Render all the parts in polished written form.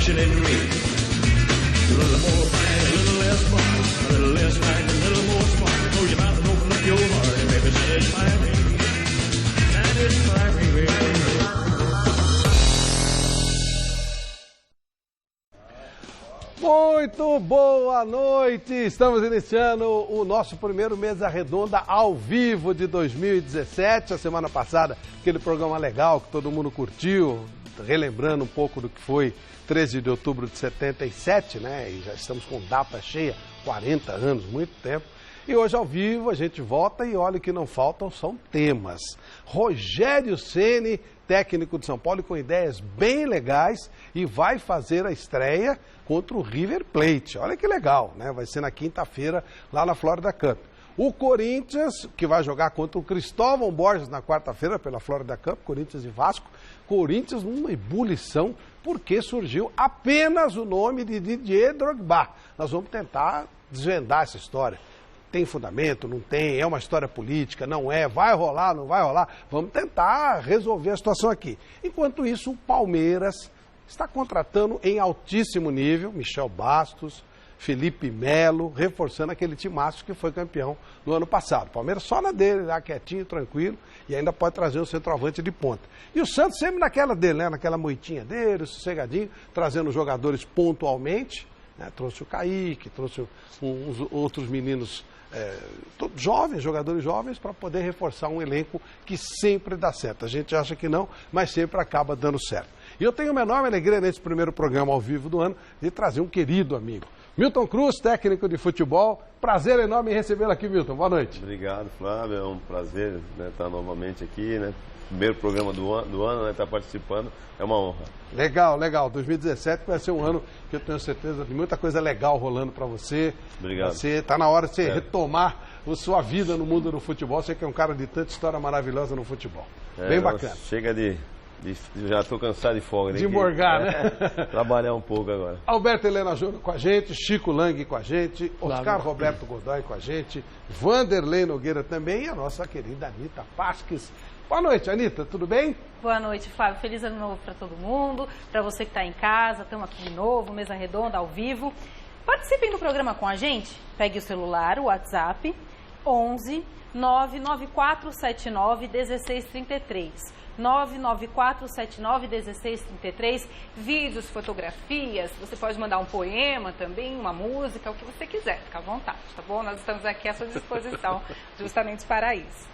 wishing it rain. A little more fight, a little less fun. A little less fight, a little more spark. Close your mouth and open up your heart, and baby, satisfy me. Satisfy me, baby. Muito boa noite! Estamos iniciando o nosso primeiro Mesa Redonda ao vivo de 2017. A semana passada, aquele programa legal que todo mundo curtiu, relembrando um pouco do que foi 13 de outubro de 77, né? E já estamos com data cheia, 40 anos, muito tempo. E hoje ao vivo a gente volta e olha, o que não faltam são temas. Rogério Ceni, técnico de São Paulo, com ideias bem legais, e vai fazer a estreia contra o River Plate. Olha que legal, né? Vai ser na quinta-feira lá na Florida Cup. O Corinthians, que vai jogar contra o Cristóvão Borges na quarta-feira pela Florida Cup, Corinthians e Vasco. Corinthians numa ebulição, porque surgiu apenas o nome de Didier Drogba. Nós vamos tentar desvendar essa história. Tem fundamento, não tem, é uma história política, não é, vai rolar, não vai rolar. Vamos tentar resolver a situação aqui. Enquanto isso, o Palmeiras está contratando em altíssimo nível Michel Bastos, Felipe Melo, reforçando aquele timaço que foi campeão no ano passado. O Palmeiras só na dele, lá quietinho, tranquilo, e ainda pode trazer um centroavante de ponta. E o Santos sempre naquela dele, né? Naquela moitinha dele, sossegadinho, trazendo jogadores pontualmente, né? Trouxe o Kaique, trouxe uns outros meninos todos jovens, jogadores jovens, para poder reforçar um elenco que sempre dá certo. A gente acha que não, mas sempre acaba dando certo. E eu tenho uma enorme alegria nesse primeiro programa ao vivo do ano de trazer um querido amigo. Milton Cruz, técnico de futebol. Prazer enorme em recebê-lo aqui, Milton. Boa noite. Obrigado, Flávio. É um prazer, né, estar novamente aqui, né? Primeiro programa do ano, né, estar participando. É uma honra. Legal, legal. 2017 vai ser um ano que eu tenho certeza de muita coisa legal rolando para você. Obrigado. Está na hora de você retomar a sua vida no mundo do futebol. Você que é um cara de tanta história maravilhosa no futebol. Bem bacana. Chega já estou cansado de folga. De morgar, né? Trabalhar um pouco agora. Alberto Helena Júnior com a gente, Chico Lang com a gente, Oscar Roberto Godoy com a gente, Vanderlei Nogueira também e a nossa querida Anitta Pasques. Boa noite, Anitta, tudo bem? Boa noite, Flávio. Feliz ano novo para todo mundo, para você que está em casa. Estamos aqui de novo, Mesa Redonda, ao vivo. Participem do programa com a gente. Pegue o celular, o WhatsApp, 11 99479 1633. 99479 1633. Vídeos, fotografias, você pode mandar um poema também, uma música, o que você quiser. Fica à vontade, tá bom? Nós estamos aqui à sua disposição justamente para isso.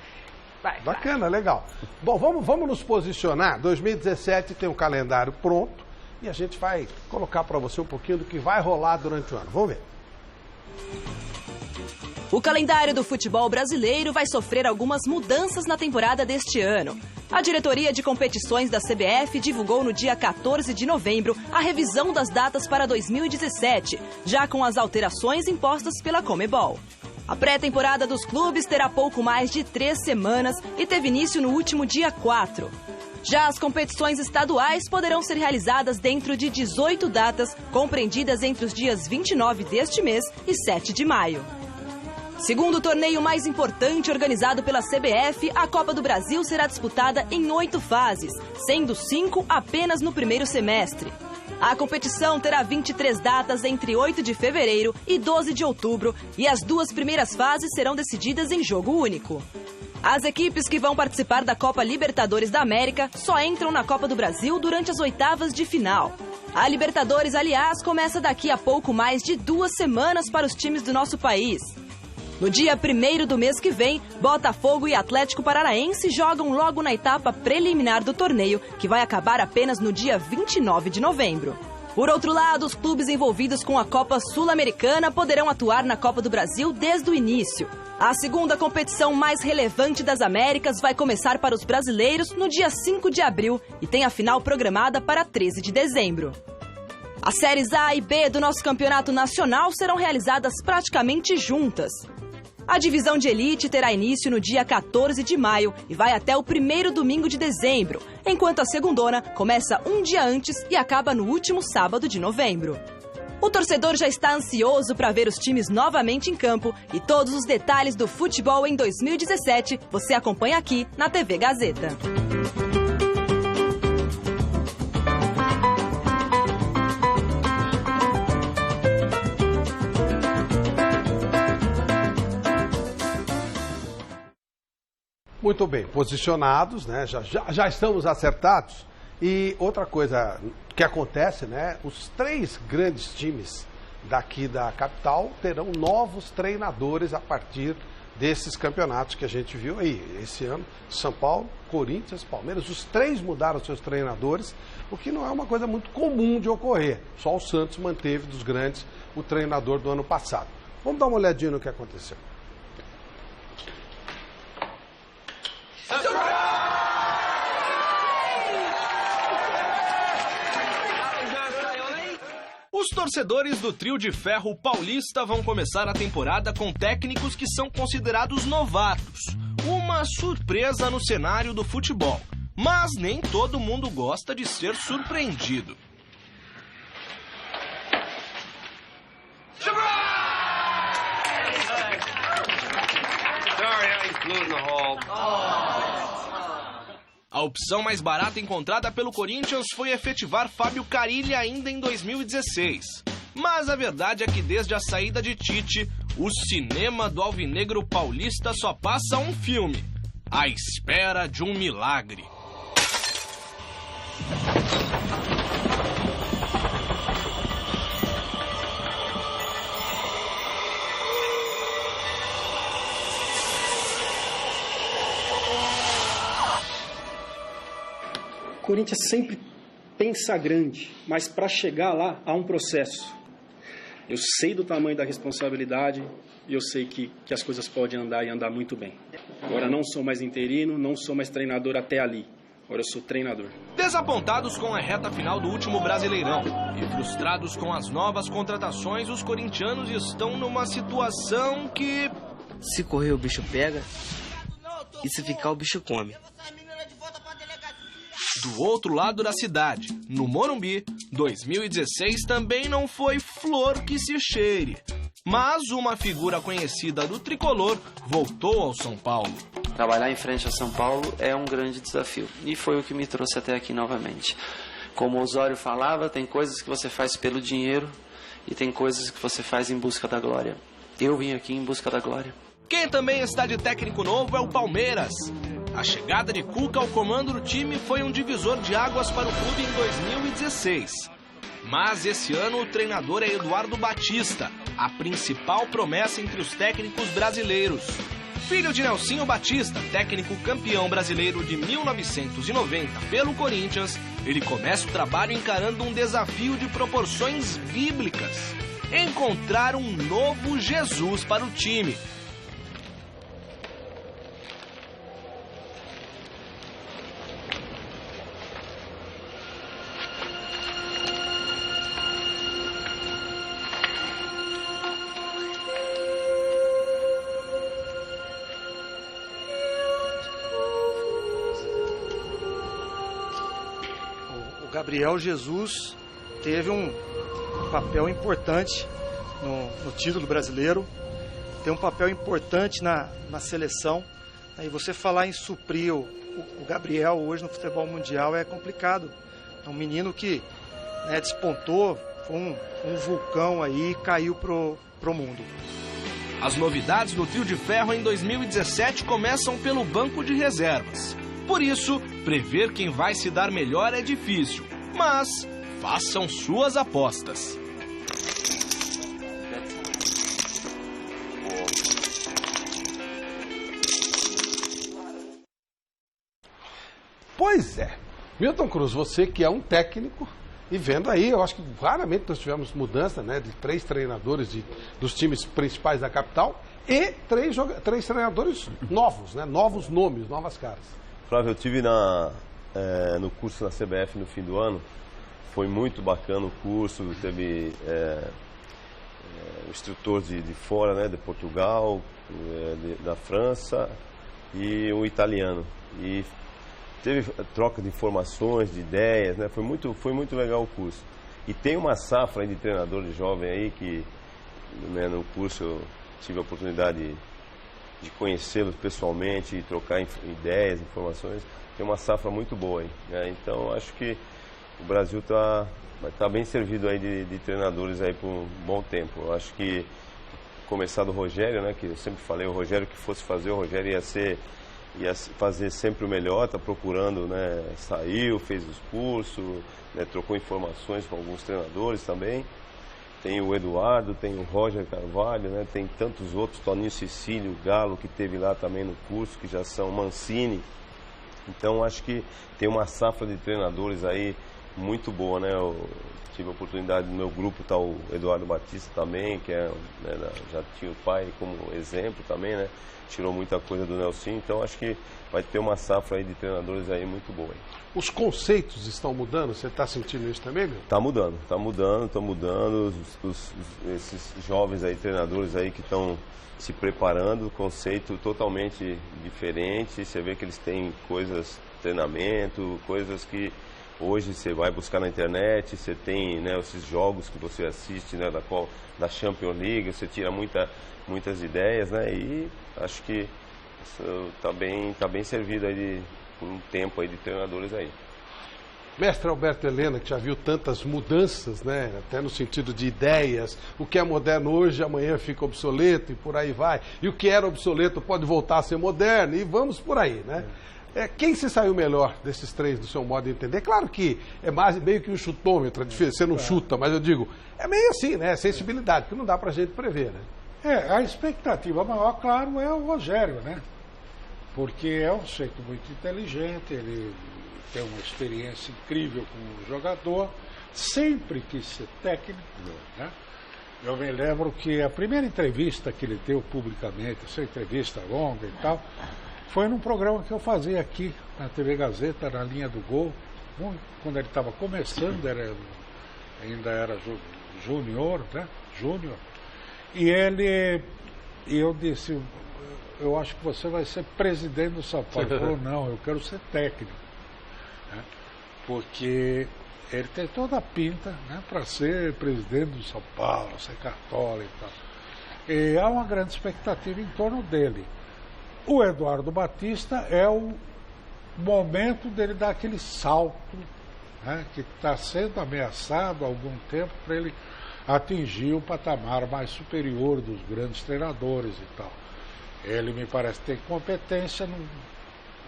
Bacana, legal. Bom, vamos nos posicionar. 2017 tem um calendário pronto e a gente vai colocar para você um pouquinho do que vai rolar durante o ano. Vamos ver. O calendário do futebol brasileiro vai sofrer algumas mudanças na temporada deste ano. A diretoria de competições da CBF divulgou no dia 14 de novembro a revisão das datas para 2017, já com as alterações impostas pela Conmebol. A pré-temporada dos clubes terá pouco mais de 3 semanas e teve início no último dia 4. Já as competições estaduais poderão ser realizadas dentro de 18 datas, compreendidas entre os dias 29 deste mês e 7 de maio. Segundo o torneio mais importante organizado pela CBF, a Copa do Brasil será disputada em 8 fases, sendo 5 apenas no primeiro semestre. A competição terá 23 datas entre 8 de fevereiro e 12 de outubro e as 2 primeiras fases serão decididas em jogo único. As equipes que vão participar da Copa Libertadores da América só entram na Copa do Brasil durante as oitavas de final. A Libertadores, aliás, começa daqui a pouco mais de 2 semanas para os times do nosso país. No dia 1º do mês que vem, Botafogo e Atlético Paranaense jogam logo na etapa preliminar do torneio, que vai acabar apenas no dia 29 de novembro. Por outro lado, os clubes envolvidos com a Copa Sul-Americana poderão atuar na Copa do Brasil desde o início. A segunda competição mais relevante das Américas vai começar para os brasileiros no dia 5 de abril e tem a final programada para 13 de dezembro. As séries A e B do nosso campeonato nacional serão realizadas praticamente juntas. A divisão de elite terá início no dia 14 de maio e vai até o primeiro domingo de dezembro, enquanto a segundona começa um dia antes e acaba no último sábado de novembro. O torcedor já está ansioso para ver os times novamente em campo e todos os detalhes do futebol em 2017 você acompanha aqui na TV Gazeta. Muito bem, posicionados, né? Já estamos acertados. E outra coisa que acontece, né? Os 3 grandes times daqui da capital terão novos treinadores a partir desses campeonatos que a gente viu aí. Esse ano, São Paulo, Corinthians, Palmeiras, os 3 mudaram seus treinadores, o que não é uma coisa muito comum de ocorrer. Só o Santos manteve dos grandes o treinador do ano passado. Vamos dar uma olhadinha no que aconteceu. Os torcedores do trio de ferro paulista vão começar a temporada com técnicos que são considerados novatos. Uma surpresa no cenário do futebol. Mas nem todo mundo gosta de ser surpreendido. A opção mais barata encontrada pelo Corinthians foi efetivar Fábio Carille ainda em 2016. Mas a verdade é que desde a saída de Tite, o cinema do alvinegro paulista só passa um filme: À Espera de um Milagre. O Corinthians sempre pensa grande, mas para chegar lá há um processo. Eu sei do tamanho da responsabilidade e eu sei que as coisas podem andar e andar muito bem. Agora não sou mais interino, não sou mais treinador até ali. Agora eu sou treinador. Desapontados com a reta final do último Brasileirão e frustrados com as novas contratações, os corintianos estão numa situação que... Se correr o bicho pega e se ficar o bicho come. Do outro lado da cidade, no Morumbi, 2016 também não foi flor que se cheire. Mas uma figura conhecida do tricolor voltou ao São Paulo. Trabalhar em frente ao São Paulo é um grande desafio e foi o que me trouxe até aqui novamente. Como o Osório falava, tem coisas que você faz pelo dinheiro e tem coisas que você faz em busca da glória. Eu vim aqui em busca da glória. Quem também está de técnico novo é o Palmeiras. A chegada de Cuca ao comando do time foi um divisor de águas para o clube em 2016. Mas esse ano o treinador é Eduardo Batista, a principal promessa entre os técnicos brasileiros. Filho de Nelsinho Batista, técnico campeão brasileiro de 1990 pelo Corinthians, ele começa o trabalho encarando um desafio de proporções bíblicas: encontrar um novo Jesus para o time. Gabriel Jesus teve um papel importante no título brasileiro, tem um papel importante na seleção. E você falar em suprir o Gabriel hoje no futebol mundial é complicado. É um menino que despontou, foi um vulcão aí e caiu pro mundo. As novidades no trio de ferro em 2017 começam pelo banco de reservas. Por isso, prever quem vai se dar melhor é difícil, mas façam suas apostas. Pois é. Milton Cruz, você que é um técnico e vendo aí, eu acho que raramente nós tivemos mudança, né, de 3 treinadores dos times principais da capital e 3 treinadores novos, né, novos nomes, novas caras. Flávio, eu tive no curso na CBF no fim do ano, foi muito bacana o curso, teve instrutores de fora, né, de Portugal, da França e um italiano. E teve troca de informações, de ideias, né, foi muito legal o curso. E tem uma safra aí de treinador de jovem aí que, né, no curso eu tive a oportunidade de conhecê-los pessoalmente e trocar ideias, informações. Tem uma safra muito boa aí, né? Então acho que o Brasil vai estar bem servido aí de treinadores aí por um bom tempo. Eu acho que começar do Rogério, né, que eu sempre falei, o Rogério que fosse fazer, o Rogério ia ser fazer sempre o melhor, está procurando, né, saiu, fez os cursos, né, trocou informações com alguns treinadores também. Tem o Eduardo, tem o Roger Carvalho, né, tem tantos outros, Toninho Cecílio, Galo, que teve lá também no curso, que já são Mancini. Então acho que tem uma safra de treinadores aí muito boa, né? Eu tive a oportunidade no meu grupo, tá o Eduardo Batista também, que é, né, já tinha o pai como exemplo também, né? Tirou muita coisa do Nelsinho, então acho que vai ter uma safra aí de treinadores aí muito boa. Os conceitos estão mudando? Você está sentindo isso também, meu? Tá mudando, estão mudando. Esses jovens aí, treinadores aí que estão se preparando, conceito totalmente diferente. Você vê que eles têm coisas, treinamento, coisas que hoje você vai buscar na internet, você tem, né, esses jogos que você assiste, né, da Champions League, você tira muitas ideias, né, e acho que tá bem servido aí por um tempo aí de treinadores aí. Mestre Alberto Helena, que já viu tantas mudanças, né, até no sentido de ideias, o que é moderno hoje, amanhã fica obsoleto e por aí vai, e o que era obsoleto pode voltar a ser moderno e vamos por aí, né? Quem se saiu melhor desses três, do seu modo de entender? Claro que é meio que um chutômetro, é difícil, você não chuta, mas eu digo, é meio assim, né? Sensibilidade, que não dá pra gente prever, né? A expectativa maior, claro, é o Rogério, né? Porque é um sujeito muito inteligente, ele tem uma experiência incrível como jogador, sempre quis ser técnico, né? Eu me lembro que a primeira entrevista que ele deu publicamente, essa entrevista longa e tal, foi num programa que eu fazia aqui na TV Gazeta, na Linha do Gol, quando ele estava começando, ainda era júnior, né? Júnior. E eu disse, eu acho que você vai ser presidente do São Paulo. Ele falou, não, eu quero ser técnico. Né? Porque ele tem toda a pinta, né, para ser presidente do São Paulo, ser cartola e tal. E há uma grande expectativa em torno dele. O Eduardo Batista é o momento dele dar aquele salto, né, que está sendo ameaçado há algum tempo para ele atingir o patamar mais superior dos grandes treinadores e tal. Ele me parece ter competência,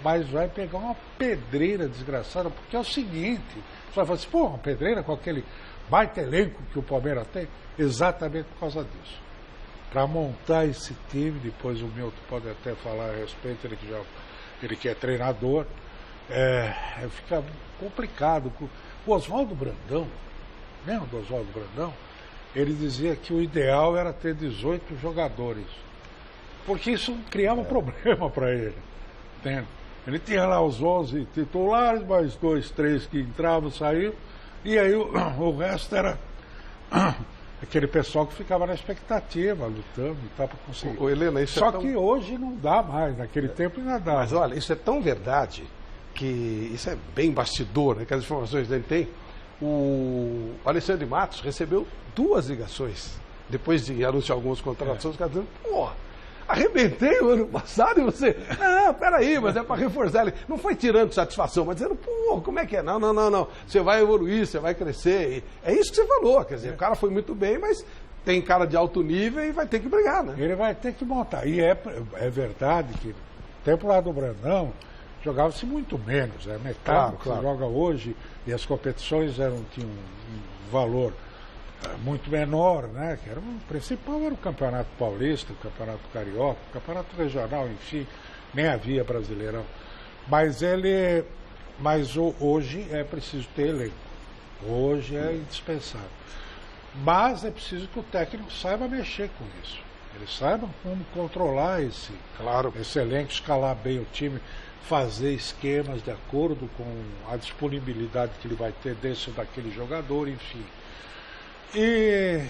mas vai pegar uma pedreira desgraçada, porque é o seguinte, você vai falar assim, pô, uma pedreira com aquele baita elenco que o Palmeiras tem, exatamente por causa disso. Para montar esse time, depois o Milton pode até falar a respeito, ele que é treinador, fica complicado. O Oswaldo Brandão, lembra do Oswaldo Brandão? Ele dizia que o ideal era ter 18 jogadores, porque isso criava problema para ele, entende? Ele tinha lá os 11 titulares, mais 2, 3 que entravam, saíam, e aí o resto era aquele pessoal que ficava na expectativa, lutando e tal para conseguir. Helena, isso Só que hoje não dá mais, naquele tempo ainda dá. Mas olha, isso é tão verdade que isso é bem bastidor, né, que as informações dele tem. O Alexandre Matos recebeu 2 ligações depois de anunciar algumas contratações, os caras dizendo, pô, arrebentei o ano passado e você, não, peraí, mas é para reforçar. Ele não foi tirando satisfação, mas dizendo, pô, como é que é? Não, você vai evoluir, você vai crescer. E é isso que você falou, quer dizer, o cara foi muito bem, mas tem cara de alto nível e vai ter que brigar, né? Ele vai ter que montar. E é verdade que o tempo lá do Brandão jogava-se muito menos, né? Metade que joga hoje e as competições tinham um valor muito menor, né? Que era o principal era o Campeonato Paulista, o Campeonato Carioca, o Campeonato Regional, enfim, nem havia Brasileirão. Mas hoje é preciso ter elenco. Hoje é indispensável. Mas é preciso que o técnico saiba mexer com isso. Ele saiba como controlar esse elenco, escalar bem o time, fazer esquemas de acordo com a disponibilidade que ele vai ter desse ou daquele jogador, enfim. E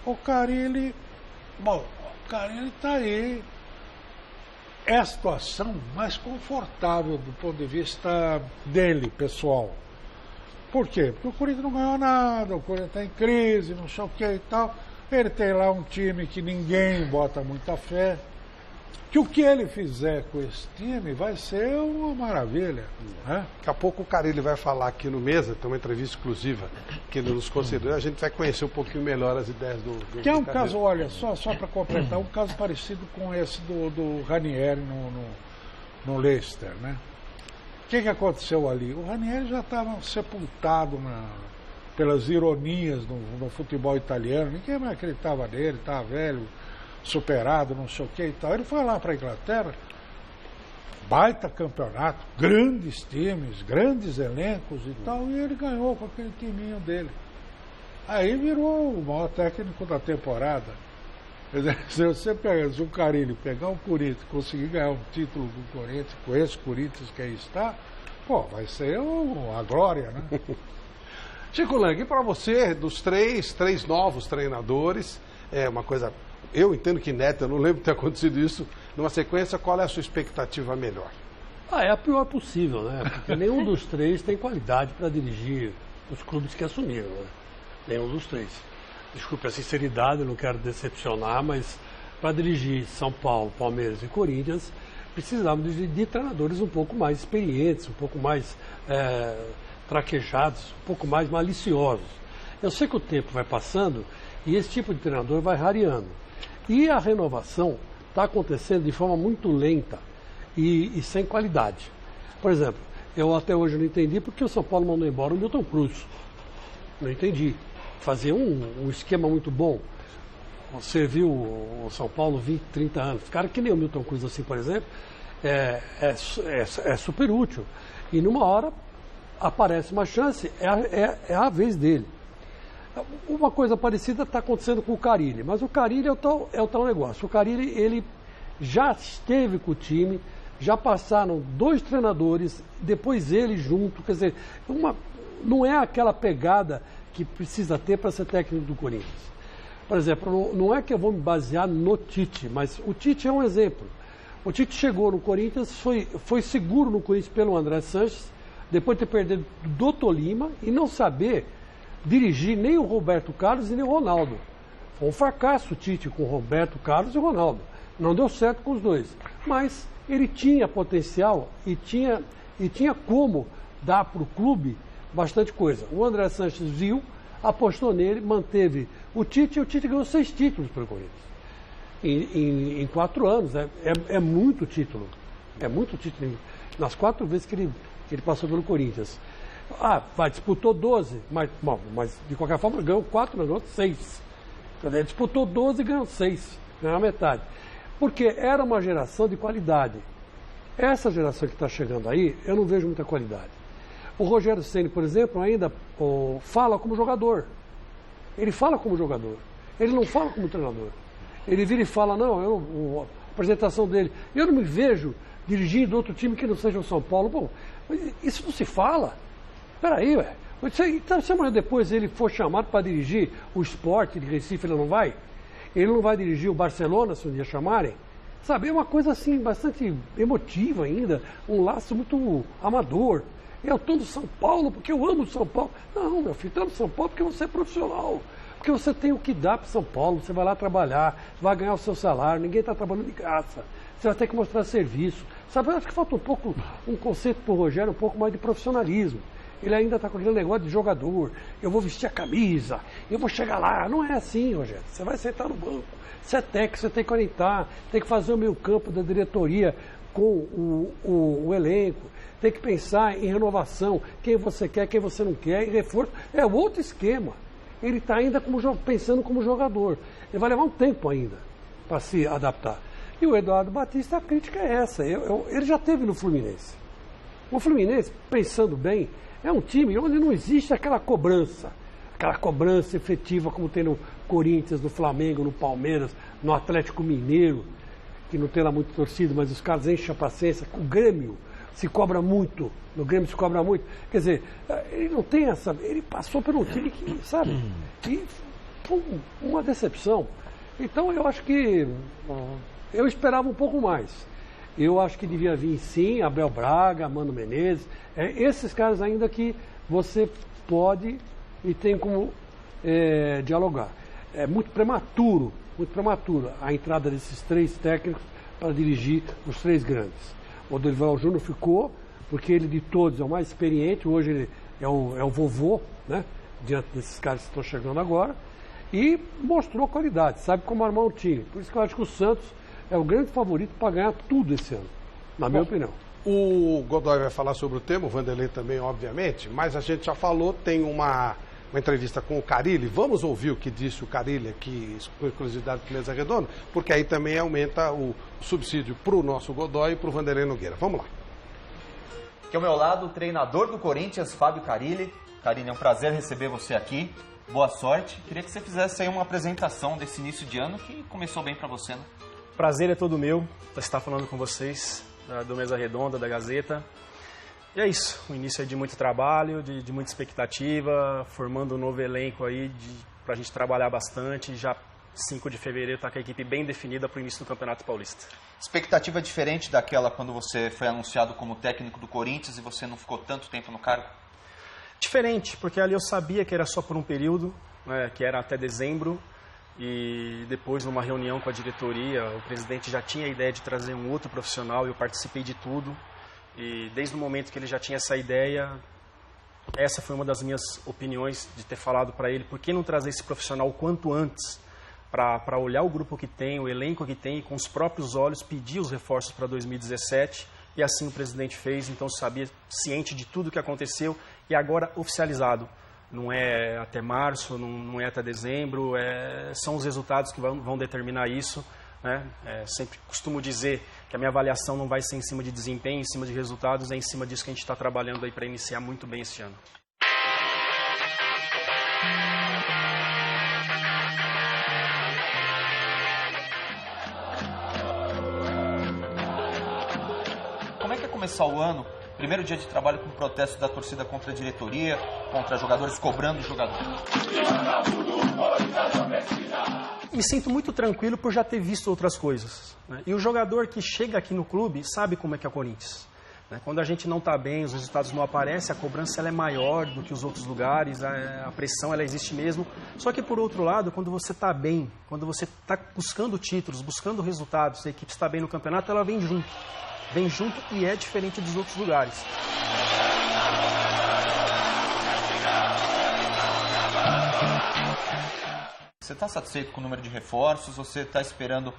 o Carille está aí. É a situação mais confortável do ponto de vista dele, pessoal. Por quê? Porque o Corinthians não ganhou nada, o Corinthians está em crise, não sei o que e tal. Ele tem lá um time que ninguém bota muita fé. Que o que ele fizer com esse time vai ser uma maravilha. Né? Daqui a pouco o Carille vai falar aqui no Mesa, tem uma entrevista exclusiva que ele nos concedeu, a gente vai conhecer um pouquinho melhor as ideias do que é um caso, olha, só para completar, um caso parecido com esse do Ranieri no Leicester, né? O que aconteceu ali? O Ranieri já estava sepultado pelas ironias no futebol italiano, ninguém mais acreditava nele, estava velho, superado, não sei o que e tal. Ele foi lá para a Inglaterra, baita campeonato, grandes times, grandes elencos e tal, e ele ganhou com aquele timinho dele. Aí virou o maior técnico da temporada. Quer dizer, se você pegar, se o Carille pegar o Corinthians e conseguir ganhar um título do Corinthians, com esse Corinthians que aí está, pô, vai ser a glória, né? Chico Lang, e para você, dos três novos treinadores, é uma coisa, eu entendo que inédita, eu não lembro de ter acontecido isso, numa sequência, qual é a sua expectativa melhor? É a pior possível, né? Porque nenhum dos três tem qualidade para dirigir os clubes que assumiram, né? Nenhum dos três. Desculpe a sinceridade, eu não quero decepcionar, mas para dirigir São Paulo, Palmeiras e Corinthians, precisávamos de treinadores um pouco mais experientes, um pouco mais traquejados, um pouco mais maliciosos. Eu sei que o tempo vai passando e esse tipo de treinador vai rareando. E a renovação está acontecendo de forma muito lenta e sem qualidade. Por exemplo, eu até hoje não entendi porque o São Paulo mandou embora o Milton Cruz. Não entendi. Fazer um esquema muito bom, serviu o São Paulo 20, 30 anos. Cara que nem o Milton Cruz, assim, por exemplo, é super útil. E numa hora aparece uma chance, é a vez dele. Uma coisa parecida está acontecendo com o Carille, mas o Carille é o tal negócio. O Carille, ele já esteve com o time, já passaram 2 treinadores, depois ele junto, quer dizer, não é aquela pegada que precisa ter para ser técnico do Corinthians. Por exemplo, não é que eu vou me basear no Tite, mas o Tite é um exemplo. O Tite chegou no Corinthians, foi seguro no Corinthians pelo André Sanches, depois de ter perdido do Tolima e não saber dirigir nem o Roberto Carlos e nem o Ronaldo. Foi um fracasso o Tite com o Roberto Carlos e o Ronaldo. Não deu certo com os dois. Mas ele tinha potencial e tinha como dar para o clube bastante coisa. O André Sanches viu, apostou nele, manteve o Tite e o Tite ganhou 6 títulos pelo Corinthians. Em 4 anos. É muito título. É muito título. Nas 4 vezes que ele passou pelo Corinthians. Disputou 12, mas de qualquer forma ganhou 4, ganhou 6. Ele disputou 12 e ganhou 6. Ganhou a metade. Porque era uma geração de qualidade. Essa geração que está chegando aí, eu não vejo muita qualidade. O Rogério Ceni, por exemplo, ainda fala como jogador. Ele fala como jogador. Ele não fala como treinador. Ele vira e fala, a apresentação dele, eu não me vejo dirigindo outro time que não seja o São Paulo. Bom, isso não se fala. Peraí, ué. Então, se amanhã depois ele for chamado para dirigir o Sport de Recife, ele não vai? Ele não vai dirigir o Barcelona, se um dia chamarem? Sabe, é uma coisa assim, bastante emotiva ainda, um laço muito amador. Eu estou no São Paulo porque eu amo São Paulo. Não, meu filho, está no São Paulo porque você é profissional. Porque você tem o que dar para São Paulo. Você vai lá trabalhar, vai ganhar o seu salário. Ninguém está trabalhando de graça. Você vai ter que mostrar serviço. Sabe, eu acho que falta um conceito para o Rogério, um pouco mais de profissionalismo. Ele ainda está com aquele negócio de jogador. Eu vou vestir a camisa, eu vou chegar lá. Não é assim, Rogério. Você vai sentar no banco. Você é técnico, você tem que orientar. Tem que fazer o meio campo da diretoria com o elenco. Tem que pensar em renovação, quem você quer, quem você não quer, em reforço. É outro esquema. Ele está ainda pensando como jogador. Ele vai levar um tempo ainda para se adaptar. E o Eduardo Batista, a crítica é essa. Ele já teve no Fluminense. O Fluminense, pensando bem, é um time onde não existe aquela cobrança efetiva como tem no Corinthians, no Flamengo, no Palmeiras, no Atlético Mineiro, que não tem lá muito torcida, mas os caras enchem a paciência. O Grêmio se cobra muito, no Grêmio se cobra muito. Quer dizer, ele não tem essa... Ele passou por um time que, sabe, que foi uma decepção. Então eu acho que... Eu esperava um pouco mais. Eu acho que devia vir, sim, Abel Braga, Mano Menezes, esses caras ainda que você pode e tem como dialogar. É muito prematuro a entrada desses 3 técnicos para dirigir os 3 grandes. O Dorival Júnior ficou, porque ele de todos é o mais experiente, hoje ele é o vovô, né, diante desses caras que estão chegando agora, e mostrou qualidade, sabe como armar um time. Por isso que eu acho que o Santos é o grande favorito para ganhar tudo esse ano. na minha opinião. O Godoy vai falar sobre o tema, o Vanderlei também, obviamente, mas a gente já falou, tem uma entrevista com o Carille. Vamos ouvir o que disse o Carille aqui, com exclusividade do Mesa Redonda, porque aí também aumenta o subsídio para o nosso Godoy e para o Vanderlei Nogueira. Vamos lá. Aqui ao meu lado, o treinador do Corinthians, Fábio Carille. Carille, é um prazer receber você aqui. Boa sorte. Queria que você fizesse aí uma apresentação desse início de ano que começou bem para você, né? Prazer é todo meu estar falando com vocês do Mesa Redonda, da Gazeta. E é isso, o início é de muito trabalho, de muita expectativa, formando um novo elenco aí para a gente trabalhar bastante. Já 5 de fevereiro está com a equipe bem definida para o início do Campeonato Paulista. Expectativa diferente daquela quando você foi anunciado como técnico do Corinthians e você não ficou tanto tempo no cargo? Diferente, porque ali eu sabia que era só por um período, né, que era até dezembro. E depois, numa reunião com a diretoria, o presidente já tinha a ideia de trazer um outro profissional e eu participei de tudo. E desde o momento que ele já tinha essa ideia, essa foi uma das minhas opiniões de ter falado para ele, por que não trazer esse profissional o quanto antes, para olhar o grupo que tem, o elenco que tem, e com os próprios olhos pedir os reforços para 2017. E assim o presidente fez, então sabia, ciente de tudo que aconteceu e agora oficializado. Não é até março, não é até dezembro, são os resultados que vão determinar isso. Né? Sempre costumo dizer que a minha avaliação não vai ser em cima de desempenho, em cima de resultados, é em cima disso que a gente está trabalhando aí para iniciar muito bem esse ano. Como é que é começar o ano? Primeiro dia de trabalho com protesto da torcida contra a diretoria, contra jogadores cobrando jogadores. Me sinto muito tranquilo por já ter visto outras coisas. Né? E o jogador que chega aqui no clube sabe como é que é o Corinthians. Né? Quando a gente não está bem, os resultados não aparecem, a cobrança ela é maior do que os outros lugares, a pressão ela existe mesmo. Só que por outro lado, quando você está bem, quando você está buscando títulos, buscando resultados, a equipe está bem no campeonato, ela vem junto. Vem junto e é diferente dos outros lugares. Você está satisfeito com o número de reforços? Você está esperando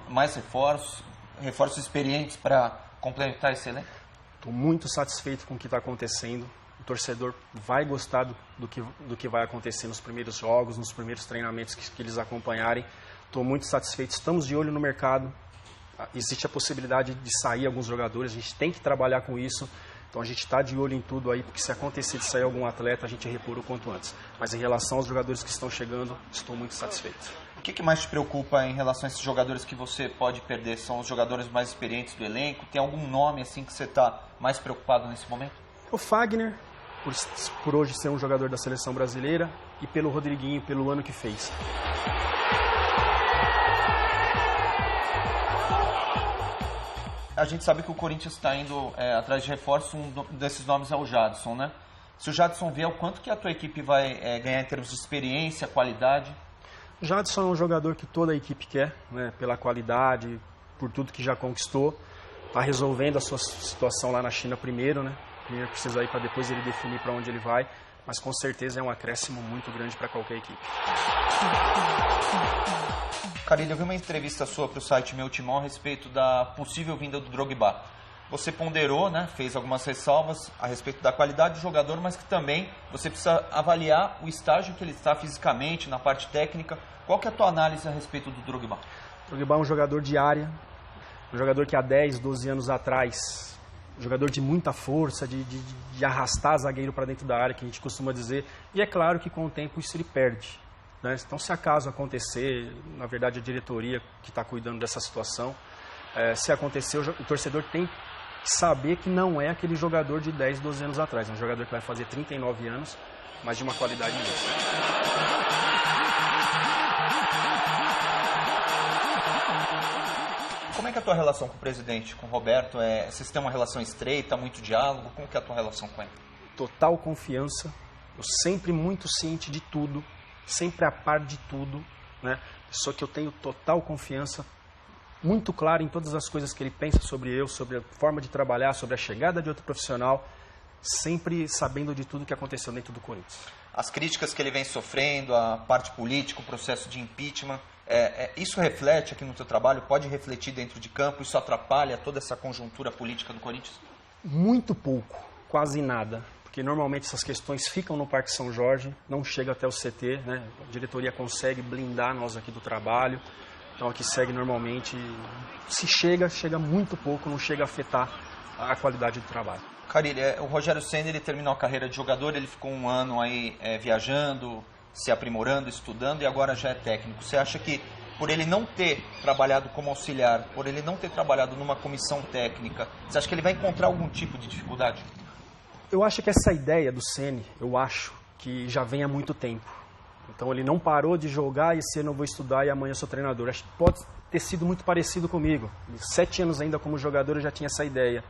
mais reforços experientes para complementar esse elenco? Estou muito satisfeito com o que está acontecendo. O torcedor vai gostar do que vai acontecer nos primeiros jogos, nos primeiros treinamentos que eles acompanharem. Estou muito satisfeito. Estamos de olho no mercado. Existe a possibilidade de sair alguns jogadores, a gente tem que trabalhar com isso. Então a gente está de olho em tudo aí, porque se acontecer de sair algum atleta, a gente repura o quanto antes. Mas em relação aos jogadores que estão chegando, estou muito satisfeito. O que mais te preocupa em relação a esses jogadores que você pode perder? São os jogadores mais experientes do elenco? Tem algum nome assim que você está mais preocupado nesse momento? O Fagner, por hoje ser um jogador da seleção brasileira, e pelo Rodriguinho, pelo ano que fez. A gente sabe que o Corinthians está indo atrás de reforço, um desses nomes é o Jadson, né? Se o Jadson vier, o quanto que a tua equipe vai ganhar em termos de experiência, qualidade? O Jadson é um jogador que toda a equipe quer, né? Pela qualidade, por tudo que já conquistou. Está resolvendo a sua situação lá na China primeiro, né? Primeiro precisa ir para depois ele definir para onde ele vai. Mas com certeza é um acréscimo muito grande para qualquer equipe. Carille, eu vi uma entrevista sua para o site Meu Timão a respeito da possível vinda do Drogba. Você ponderou, né, fez algumas ressalvas a respeito da qualidade do jogador, mas que também você precisa avaliar o estágio que ele está fisicamente, na parte técnica. Qual que é a tua análise a respeito do Drogba? O Drogba é um jogador de área, um jogador que há 10, 12 anos atrás, um jogador de muita força, de arrastar zagueiro para dentro da área, que a gente costuma dizer. E é claro que com o tempo isso ele perde. Né? Então, se acaso acontecer, na verdade a diretoria que está cuidando dessa situação, se acontecer, o torcedor tem que saber que não é aquele jogador de 10, 12 anos atrás. É um jogador que vai fazer 39 anos, mas de uma qualidade imensa. Como é que é a tua relação com o presidente, com o Roberto? Vocês têm uma relação estreita, muito diálogo? Como que é a tua relação com ele? Total confiança, eu sempre muito ciente de tudo, sempre a par de tudo, né? Pessoa que eu tenho total confiança, muito claro em todas as coisas que ele pensa sobre eu, sobre a forma de trabalhar, sobre a chegada de outro profissional. sempre sabendo de tudo que aconteceu dentro do Corinthians. As críticas que ele vem sofrendo, a parte política, o processo de impeachment, isso reflete aqui no teu trabalho? Pode refletir dentro de campo? Isso atrapalha toda essa conjuntura política do Corinthians? Muito pouco, quase nada. Porque normalmente essas questões ficam no Parque São Jorge, não chega até o CT, né? A diretoria consegue blindar nós aqui do trabalho. Então aqui segue normalmente, se chega muito pouco, não chega a afetar a qualidade do trabalho. Carille, o Rogério Ceni, ele terminou a carreira de jogador, ele ficou um ano aí viajando, se aprimorando, estudando e agora já é técnico. Você acha que por ele não ter trabalhado como auxiliar, por ele não ter trabalhado numa comissão técnica, você acha que ele vai encontrar algum tipo de dificuldade? Eu acho que essa ideia do Ceni, eu acho que já vem há muito tempo. Então ele não parou de jogar e esse ano eu vou estudar e amanhã eu sou treinador. Acho que pode ter sido muito parecido comigo. 7 anos ainda como jogador eu já tinha essa ideia.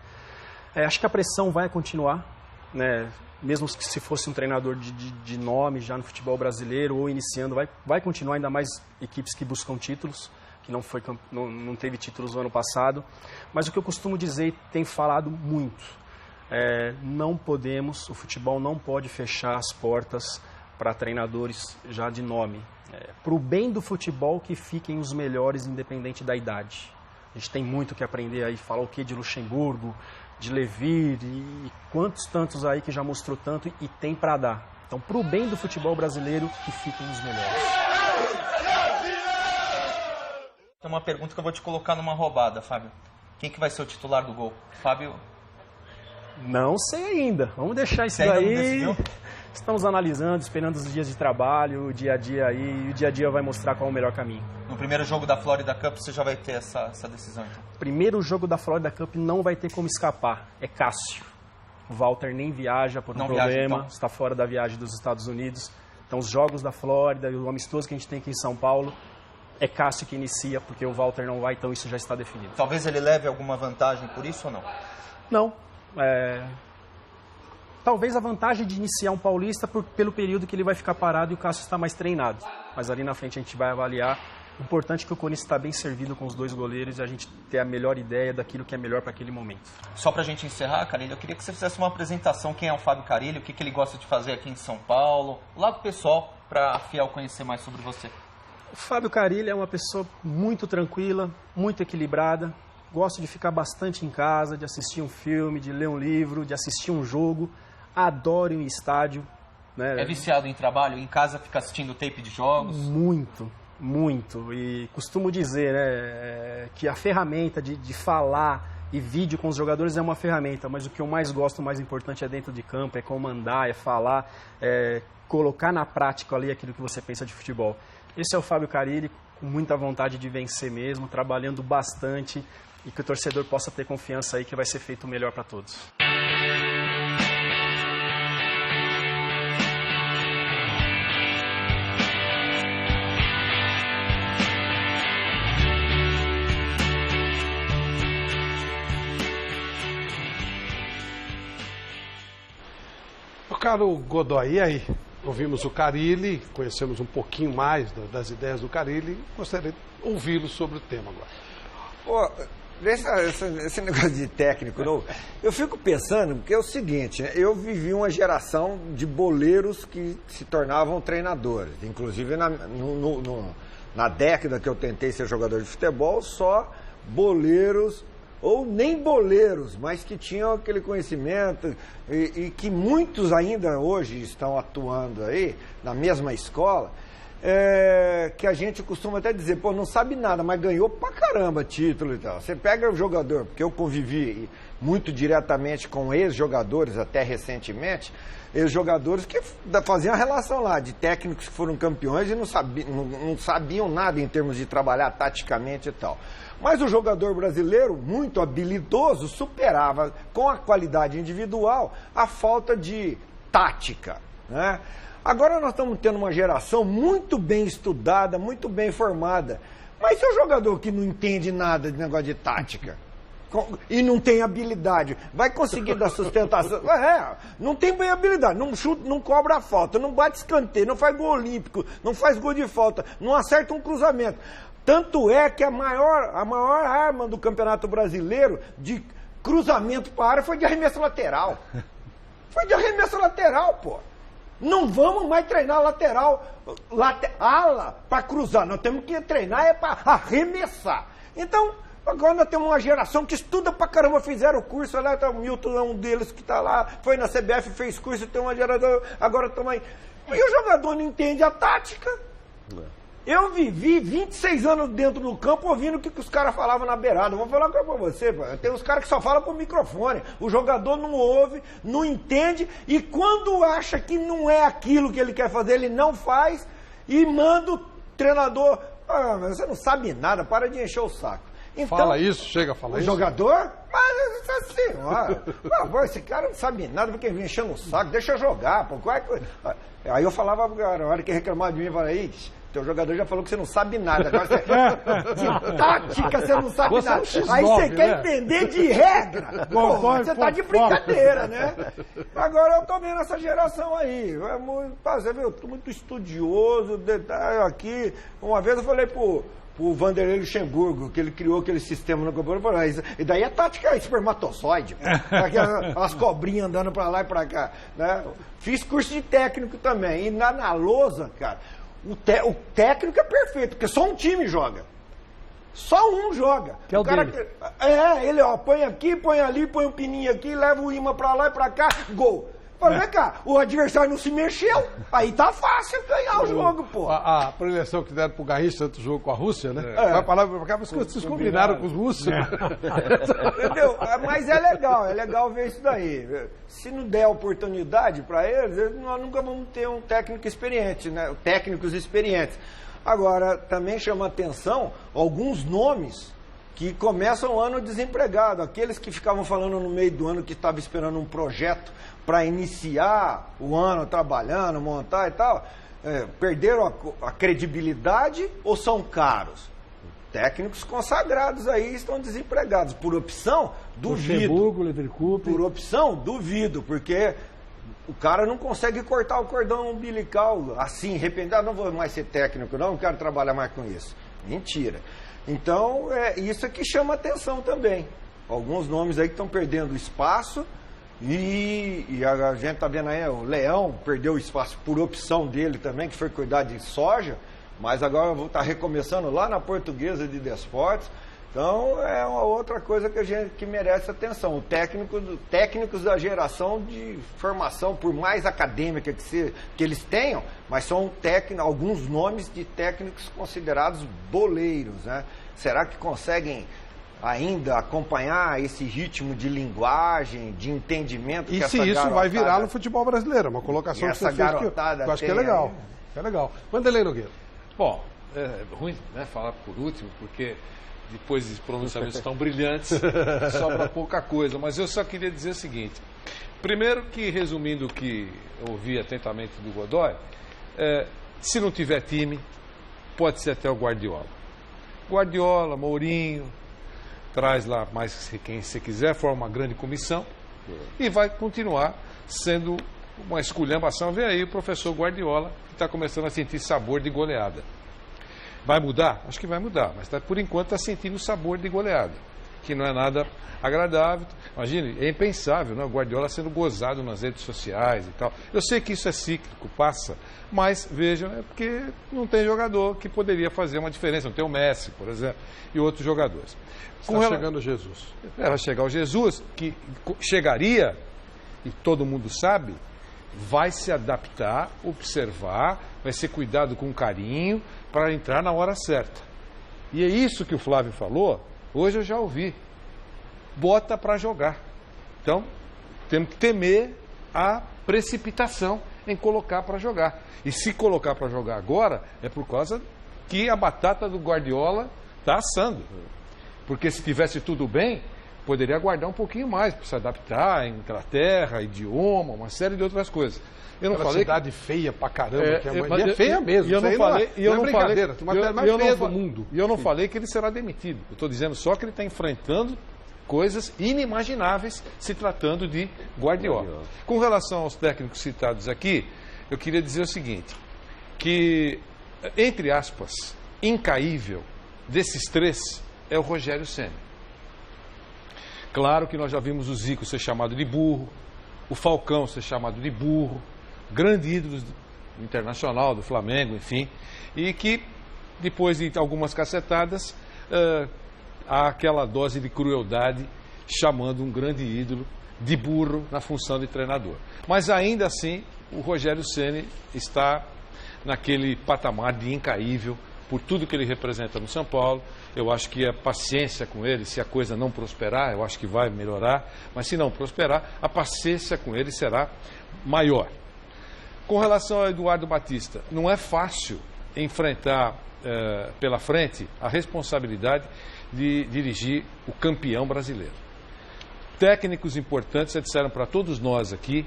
Acho que a pressão vai continuar, né? Mesmo que se fosse um treinador de nome já no futebol brasileiro ou iniciando, vai continuar, ainda mais equipes que buscam títulos, que não teve títulos no ano passado. Mas o que eu costumo dizer e tenho falado muito, não podemos, o futebol não pode fechar as portas para treinadores já de nome. Para o bem do futebol, que fiquem os melhores, independente da idade. A gente tem muito que aprender aí, falar o que de Luxemburgo, de Levir e quantos tantos aí que já mostrou tanto e tem para dar. Então, para o bem do futebol brasileiro, que fiquem os melhores. Tem uma pergunta que eu vou te colocar numa roubada, Fábio. Quem que vai ser o titular do gol? Fábio? Não sei ainda. Vamos deixar isso daí. Estamos analisando, esperando os dias de trabalho, o dia a dia aí, e o dia a dia vai mostrar qual é o melhor caminho. No primeiro jogo da Florida Cup você já vai ter essa decisão, então? Primeiro jogo da Florida Cup não vai ter como escapar, é Cássio. O Walter nem viaja por um problema, então. Está fora da viagem dos Estados Unidos. Então os jogos da Flórida e o amistoso que a gente tem aqui em São Paulo, é Cássio que inicia, porque o Walter não vai, então isso já está definido. Talvez ele leve alguma vantagem por isso ou não? Não. Talvez a vantagem de iniciar um paulista pelo período que ele vai ficar parado e o Cássio está mais treinado. Mas ali na frente a gente vai avaliar. O importante é que o Corinthians está bem servido com os 2 goleiros e a gente ter a melhor ideia daquilo que é melhor para aquele momento. Só para a gente encerrar, Carille, eu queria que você fizesse uma apresentação. Quem é o Fábio Carille, o que ele gosta de fazer aqui em São Paulo, o lado pessoal, para a Fiel conhecer mais sobre você. O Fábio Carille é uma pessoa muito tranquila, muito equilibrada. Gosto de ficar bastante em casa, de assistir um filme, de ler um livro, de assistir um jogo. Adoro ir em estádio. Né? É viciado em trabalho? Em casa fica assistindo tape de jogos? Muito, muito. E costumo dizer, né, que a ferramenta de falar e vídeo com os jogadores é uma ferramenta, mas o que eu mais gosto, o mais importante é dentro de campo, é comandar, é falar, colocar na prática ali aquilo que você pensa de futebol. Esse é o Fábio Carille, com muita vontade de vencer mesmo, trabalhando bastante e que o torcedor possa ter confiança aí que vai ser feito o melhor para todos. Caro Godoy, e aí? Ouvimos o Carille, conhecemos um pouquinho mais das ideias do Carille, gostaria de ouvi-lo sobre o tema agora. Esse negócio de técnico novo, eu fico pensando, porque é o seguinte, né? Eu vivi uma geração de boleiros que se tornavam treinadores, inclusive na década que eu tentei ser jogador de futebol, só boleiros ou nem boleiros, mas que tinham aquele conhecimento e que muitos ainda hoje estão atuando aí na mesma escola, que a gente costuma até dizer, pô, não sabe nada, mas ganhou pra caramba título e tal. Você pega o jogador, porque eu convivi muito diretamente com ex-jogadores até recentemente, ex-jogadores que faziam a relação lá de técnicos que foram campeões e não sabiam nada em termos de trabalhar taticamente e tal. Mas o jogador brasileiro, muito habilidoso, superava com a qualidade individual a falta de tática, né? Agora nós estamos tendo uma geração muito bem estudada, muito bem formada. Mas se o jogador que não entende nada de negócio de tática e não tem habilidade, vai conseguir dar sustentação? Não tem bem habilidade, não chuta, não cobra a falta, não bate escanteio, não faz gol olímpico, não faz gol de falta, não acerta um cruzamento. Tanto é que a maior arma do Campeonato Brasileiro de cruzamento para a área foi de arremesso lateral. Foi de arremesso lateral, pô. Não vamos mais treinar lateral, ala para cruzar. Nós temos que treinar é para arremessar. Então, agora nós temos uma geração que estuda pra caramba, fizeram o curso, lá tá, o Milton é um deles que tá lá, foi na CBF, fez curso, tem uma geração, agora também. E o jogador não entende a tática. Eu vivi 26 anos dentro do campo ouvindo o que os caras falavam na beirada. Vou falar pra você, pô. Tem uns caras que só falam pro microfone. O jogador não ouve, não entende, e quando acha que não é aquilo que ele quer fazer, ele não faz e manda o treinador. Ah, mas você não sabe nada, para de encher o saco. Então, fala isso, chega a falar isso. O jogador? Mas essa senhora, por favor, esse cara não sabe nada porque vem enchendo o saco, deixa eu jogar. Pô. Aí eu falava, cara, a hora que reclamava de mim, eu falava, aí, teu jogador já falou que você não sabe nada. Agora você, de tática você não sabe nada. Aí você quer entender de regra. Pô, você tá de brincadeira, né? Agora eu tô vendo essa geração aí. É muito, você viu, eu tô muito estudioso, detalhe aqui. Uma vez eu falei pro Vanderlei Luxemburgo, que ele criou aquele sistema no campo, e daí a tática é espermatozoide, as cobrinhas andando pra lá e pra cá, né? Fiz curso de técnico também, e na lousa, cara, o técnico é perfeito, porque só um time joga. Só um joga. Que é o cara dele. Ele põe aqui, põe ali, põe o pininho aqui, leva o imã pra lá e pra cá, gol. Vem cá, o adversário não se mexeu, aí tá fácil ganhar o jogo, pô. A preleção que deram pro Garrincha antes do jogo com a Rússia, né? Vai pra lá e pra cá, mas vocês combinaram com os russos. Entendeu? Mas é legal ver isso daí. Se não der oportunidade para eles, nós nunca vamos ter um técnico experiente, né? Técnicos experientes. Agora, também chama atenção alguns nomes que começam o ano desempregado. Aqueles que ficavam falando no meio do ano que estavam esperando um projeto para iniciar o ano trabalhando, montar e tal, perderam a credibilidade ou são caros? Técnicos consagrados aí estão desempregados. Por opção, duvido. Por opção, duvido, porque o cara não consegue cortar o cordão umbilical assim, repentinamente. Não vou mais ser técnico, não quero trabalhar mais com isso. Mentira. Então, é isso que chama atenção também. Alguns nomes aí que estão perdendo espaço e a gente está vendo aí, o Leão perdeu o espaço por opção dele também, que foi cuidar de soja, mas agora eu vou estar recomeçando lá na Portuguesa de Desportos. Então, é uma outra coisa que merece atenção. O técnicos da geração de formação, por mais acadêmica que eles tenham, mas são alguns nomes de técnicos considerados boleiros, né? Será que conseguem ainda acompanhar esse ritmo de linguagem, de entendimento? E se isso vai virar no futebol brasileiro? Uma colocação que você fez que eu acho que é legal. É legal. Vanderlei Nogueira. Bom, é ruim, né, falar por último, porque depois de pronunciamentos tão brilhantes, sobra pouca coisa. Mas eu só queria dizer o seguinte. Primeiro que, resumindo o que eu ouvi atentamente do Godoy, se não tiver time, pode ser até o Guardiola. Guardiola, Mourinho, traz lá mais quem você quiser, forma uma grande comissão e vai continuar sendo uma esculhambação. Vem aí o professor Guardiola, que está começando a sentir sabor de goleada. Vai mudar? Acho que vai mudar, mas por enquanto está sentindo o sabor de goleada, que não é nada agradável. Imagine, é impensável, né? O Guardiola sendo gozado nas redes sociais e tal. Eu sei que isso é cíclico, passa, mas vejam, é porque não tem jogador que poderia fazer uma diferença. Não tem o Messi, por exemplo, e outros jogadores. Está chegando o Jesus. Vai chegar o Jesus, que chegaria, e todo mundo sabe, vai se adaptar, observar, vai ser cuidado com carinho para entrar na hora certa. E é isso que o Flávio falou, hoje eu já ouvi. Bota para jogar. Então, temos que temer a precipitação em colocar para jogar. E se colocar para jogar agora, é por causa que a batata do Guardiola está assando. Porque se tivesse tudo bem, poderia aguardar um pouquinho mais para se adaptar, Inglaterra, idioma, uma série de outras coisas. Eu não falei cidade feia pra caramba, que é feia mesmo. E eu não falei, e eu não falei, mais feia do mundo. E eu não falei que ele será demitido. Eu estou dizendo só que ele está enfrentando coisas inimagináveis se tratando de Guardiola. Com relação aos técnicos citados aqui, eu queria dizer o seguinte, que, entre aspas, incaível desses três é o Rogério Ceni. Claro que nós já vimos o Zico ser chamado de burro, o Falcão ser chamado de burro, grande ídolo internacional do Flamengo, enfim, e que depois de algumas cacetadas há aquela dose de crueldade chamando um grande ídolo de burro na função de treinador. Mas ainda assim, o Rogério Ceni está naquele patamar de incaível por tudo que ele representa no São Paulo. Eu acho que a paciência com ele, se a coisa não prosperar, eu acho que vai melhorar, mas se não prosperar, a paciência com ele será maior. Com relação ao Eduardo Batista, não é fácil enfrentar pela frente a responsabilidade de dirigir o campeão brasileiro. Técnicos importantes já disseram para todos nós aqui,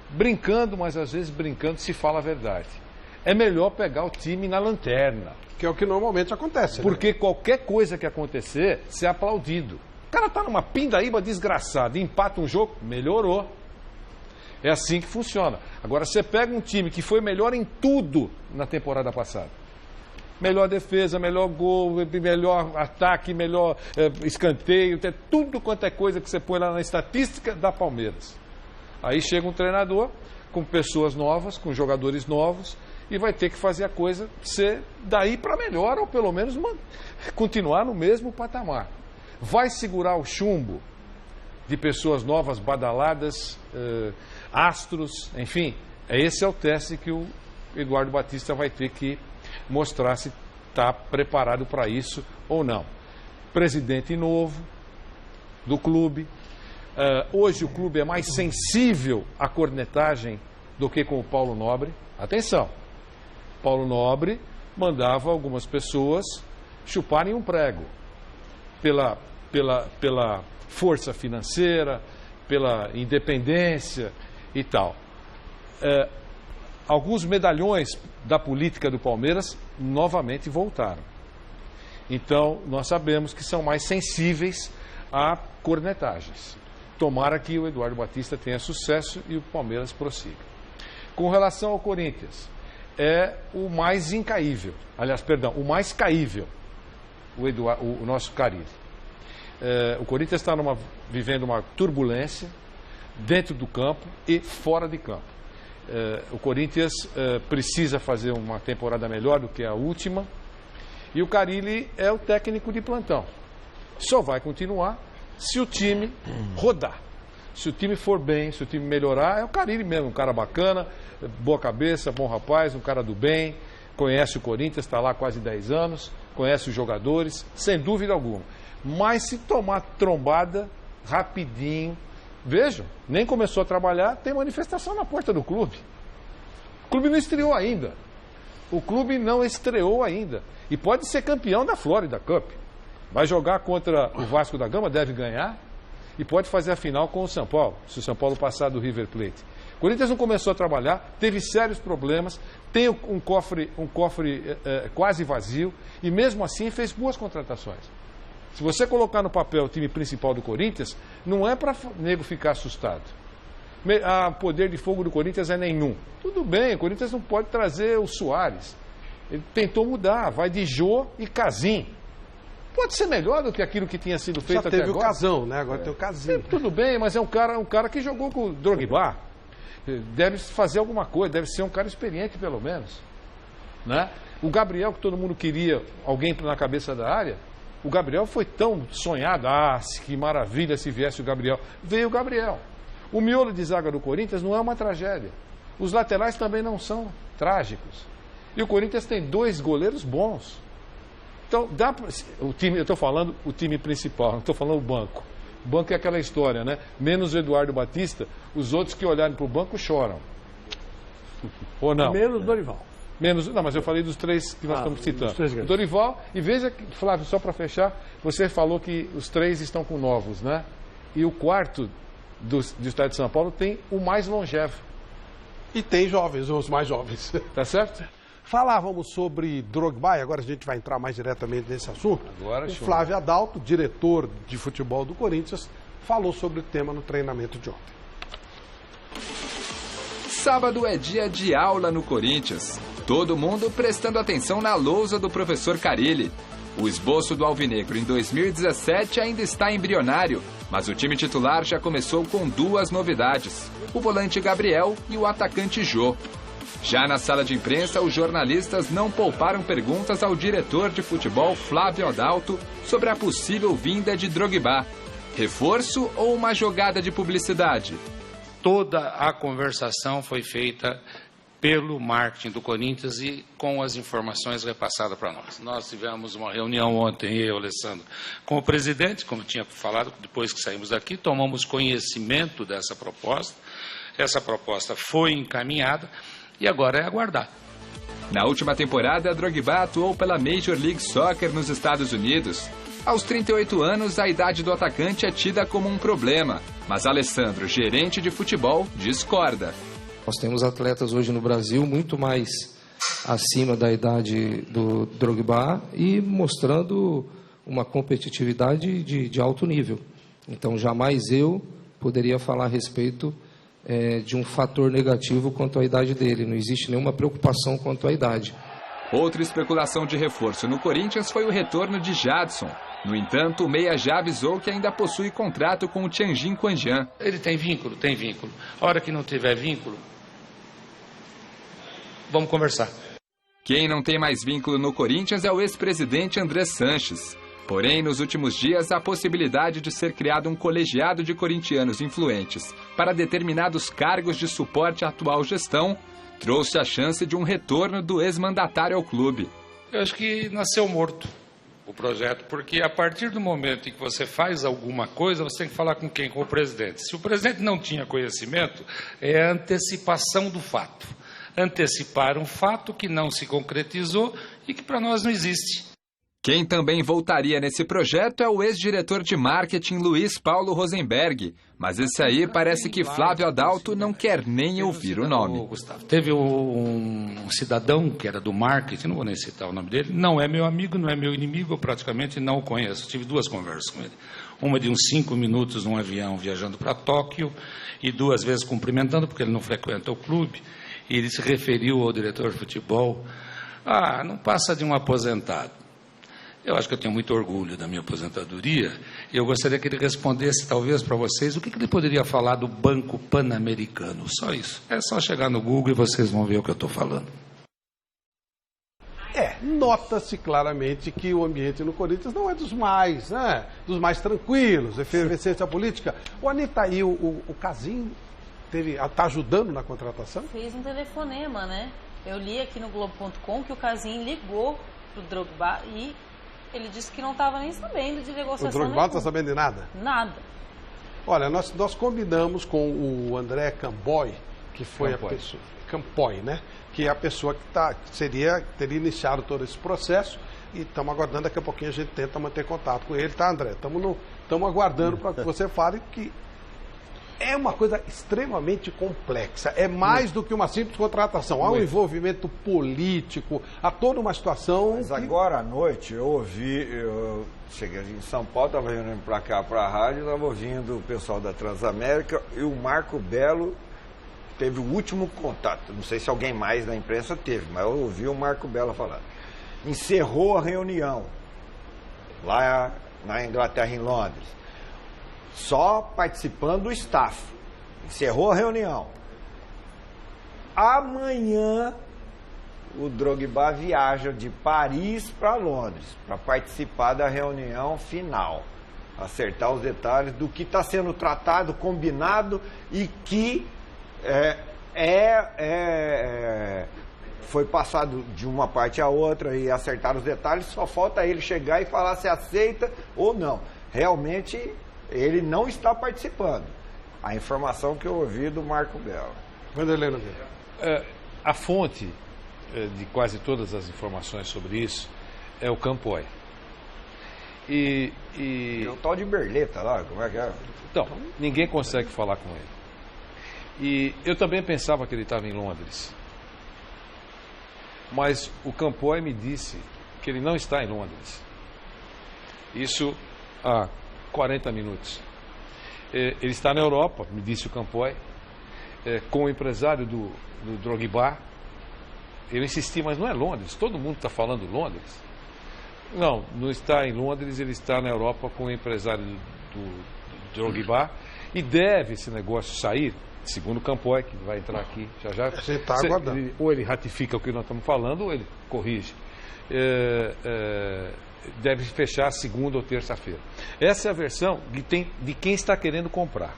brincando, mas às vezes brincando se fala a verdade. É melhor pegar o time na lanterna. Que é o que normalmente acontece. Porque qualquer coisa que acontecer, ser aplaudido. O cara tá numa pindaíba desgraçada, empata um jogo, melhorou. É assim que funciona. Agora, você pega um time que foi melhor em tudo na temporada passada. Melhor defesa, melhor gol, melhor ataque, melhor escanteio, tudo quanto é coisa que você põe lá na estatística da Palmeiras. Aí chega um treinador com pessoas novas, com jogadores novos, e vai ter que fazer a coisa ser daí para melhor, ou pelo menos continuar no mesmo patamar. Vai segurar o chumbo de pessoas novas, badaladas, astros, enfim. Esse é o teste que o Eduardo Batista vai ter que mostrar se está preparado para isso ou não. Presidente novo do clube. Hoje o clube é mais sensível à cornetagem do que com o Paulo Nobre. Atenção, Paulo Nobre mandava algumas pessoas chuparem um prego pela força financeira, pela independência e tal. Alguns medalhões da política do Palmeiras novamente voltaram. Então, nós sabemos que são mais sensíveis a cornetagens. Tomara que o Eduardo Batista tenha sucesso e o Palmeiras prossiga. Com relação ao Corinthians, é o mais incaível. Aliás, perdão, o mais caível, o nosso Carille. O Corinthians está vivendo uma turbulência dentro do campo e fora de campo. O Corinthians precisa fazer uma temporada melhor do que a última e o Carille é o técnico de plantão. Só vai continuar se o time rodar. Se o time for bem, se o time melhorar, é o Carille mesmo, um cara bacana, boa cabeça, bom rapaz, um cara do bem, conhece o Corinthians, está lá há quase 10 anos, conhece os jogadores, sem dúvida alguma. Mas se tomar trombada, rapidinho, vejam, nem começou a trabalhar, tem manifestação na porta do clube. O clube não estreou ainda. O clube não estreou ainda. E pode ser campeão da Florida Cup. Vai jogar contra o Vasco da Gama, deve ganhar. E pode fazer a final com o São Paulo, se o São Paulo passar do River Plate. O Corinthians não começou a trabalhar, teve sérios problemas, tem um cofre quase vazio e mesmo assim fez boas contratações. Se você colocar no papel o time principal do Corinthians, não é para nego ficar assustado. O poder de fogo do Corinthians é nenhum. Tudo bem, o Corinthians não pode trazer o Soares. Ele tentou mudar, vai de Jô e Casim. Pode ser melhor do que aquilo que tinha sido feito até agora. Já teve o Casão, né? Agora tem o Casim. Tudo bem, mas é um cara que jogou com o Drogba. Deve fazer alguma coisa, deve ser um cara experiente pelo menos. Né? O Gabriel, que todo mundo queria, alguém na cabeça da área, o Gabriel foi tão sonhado. Que maravilha se viesse o Gabriel. Veio o Gabriel. O miolo de zaga do Corinthians não é uma tragédia. Os laterais também não são trágicos. E o Corinthians tem 2 goleiros bons. Então, o time, eu estou falando o time principal, não estou falando o banco. O banco é aquela história, né? Menos o Eduardo Batista, os outros que olharem para o banco choram. Ou não? Menos Dorival. Não, mas eu falei dos 3 que nós estamos citando. Dorival, e veja, Flávio, só para fechar, você falou que os 3 estão com novos, né? E o quarto do estado de São Paulo tem o mais longevo. E tem jovens, os mais jovens. Tá certo? Falávamos sobre Drogba, e agora a gente vai entrar mais diretamente nesse assunto. Agora, o Flávio Adalto, diretor de futebol do Corinthians, falou sobre o tema no treinamento de ontem. Sábado é dia de aula no Corinthians. Todo mundo prestando atenção na lousa do professor Carille. O esboço do alvinegro em 2017 ainda está embrionário, mas o time titular já começou com 2 novidades: o volante Gabriel e o atacante Jô. Já na sala de imprensa, os jornalistas não pouparam perguntas ao diretor de futebol Flávio Adalto sobre a possível vinda de Drogba. Reforço ou uma jogada de publicidade? Toda a conversação foi feita pelo marketing do Corinthians e com as informações repassadas para nós. Nós tivemos uma reunião ontem, eu e o Alessandro, com o presidente, como tinha falado, depois que saímos daqui, tomamos conhecimento dessa proposta. Essa proposta foi encaminhada e agora é aguardar. Na última temporada, Drogba atuou pela Major League Soccer nos Estados Unidos. Aos 38 anos, a idade do atacante é tida como um problema, mas Alessandro, gerente de futebol, discorda. Nós temos atletas hoje no Brasil muito mais acima da idade do Drogba e mostrando uma competitividade de alto nível. Então, jamais eu poderia falar a respeito de um fator negativo quanto à idade dele. Não existe nenhuma preocupação quanto à idade. Outra especulação de reforço no Corinthians foi o retorno de Jadson. No entanto, o meia já avisou que ainda possui contrato com o Tianjin Quanjian. Ele tem vínculo? Tem vínculo. A hora que não tiver vínculo, vamos conversar. Quem não tem mais vínculo no Corinthians é o ex-presidente André Sanches. Porém, nos últimos dias, a possibilidade de ser criado um colegiado de corintianos influentes para determinados cargos de suporte à atual gestão trouxe a chance de um retorno do ex-mandatário ao clube. Eu acho que nasceu morto o projeto, porque a partir do momento em que você faz alguma coisa, você tem que falar com quem? Com o presidente. Se o presidente não tinha conhecimento, é a antecipação do fato. Antecipar um fato que não se concretizou e que para nós não existe. Quem também voltaria nesse projeto é o ex-diretor de marketing Luiz Paulo Rosenberg, mas esse aí parece que Flávio Adalto não quer nem ouvir o nome. Teve um cidadão que era do marketing, não vou nem citar o nome dele, não é meu amigo, não é meu inimigo, eu praticamente não o conheço. Tive 2 conversas com ele. Uma de uns 5 minutos num avião viajando para Tóquio e 2 vezes cumprimentando, porque ele não frequenta o clube. E ele se referiu ao diretor de futebol, não passa de um aposentado. Eu acho que eu tenho muito orgulho da minha aposentadoria e eu gostaria que ele respondesse, talvez, para vocês, o que ele poderia falar do Banco Pan-Americano. Só isso. É só chegar no Google e vocês vão ver o que eu estou falando. Nota-se claramente que o ambiente no Corinthians não é dos mais tranquilos, efervescência política. O Anitta aí, o Casim, está ajudando na contratação? Fez um telefonema, né? Eu li aqui no Globo.com que o Casim ligou pro Drogba e ele disse que não estava nem sabendo de negociação. O Drogba não está sabendo de nada? Nada. Olha, nós combinamos com o André Campoy, que foi a pessoa... Campoy, né? Que é a pessoa que teria iniciado todo esse processo e estamos aguardando, daqui a pouquinho a gente tenta manter contato com ele, tá, André? Estamos aguardando para que você fale que é uma coisa extremamente complexa, é mais do que uma simples contratação, há um envolvimento político, há toda uma situação... Mas agora à noite eu cheguei em São Paulo, estava vindo para cá, para a rádio, estava ouvindo o pessoal da Transamérica e o Marco Belo teve o último contato, não sei se alguém mais da imprensa teve, mas eu ouvi o Marco Belo falar. Encerrou a reunião lá na Inglaterra, em Londres. Só participando do staff. Encerrou a reunião. Amanhã o Drogba viaja de Paris para Londres para participar da reunião final. Acertar os detalhes do que está sendo tratado, combinado e que foi passado de uma parte a outra e acertar os detalhes. Só falta ele chegar e falar se aceita ou não. Realmente... ele não está participando. A informação que eu ouvi do Marco Belo. Vanderlei, a fonte de quase todas as informações sobre isso é o Campoy. E o tal de Berleta lá, como é que é? Então, ninguém consegue falar com ele. E eu também pensava que ele estava em Londres. Mas o Campoy me disse que ele não está em Londres. Isso há 40 minutos. Ele está na Europa, me disse o Campoy, com o empresário do Drogba. Eu insisti, mas não é Londres, todo mundo está falando Londres. Não está em Londres, ele está na Europa com o empresário do Drogba e deve esse negócio sair, segundo o Campoy, que vai entrar aqui já. Você está aguardando. Ou ele ratifica o que nós estamos falando, ou ele corrige. Deve fechar segunda ou terça-feira. Essa é a versão de quem está querendo comprar,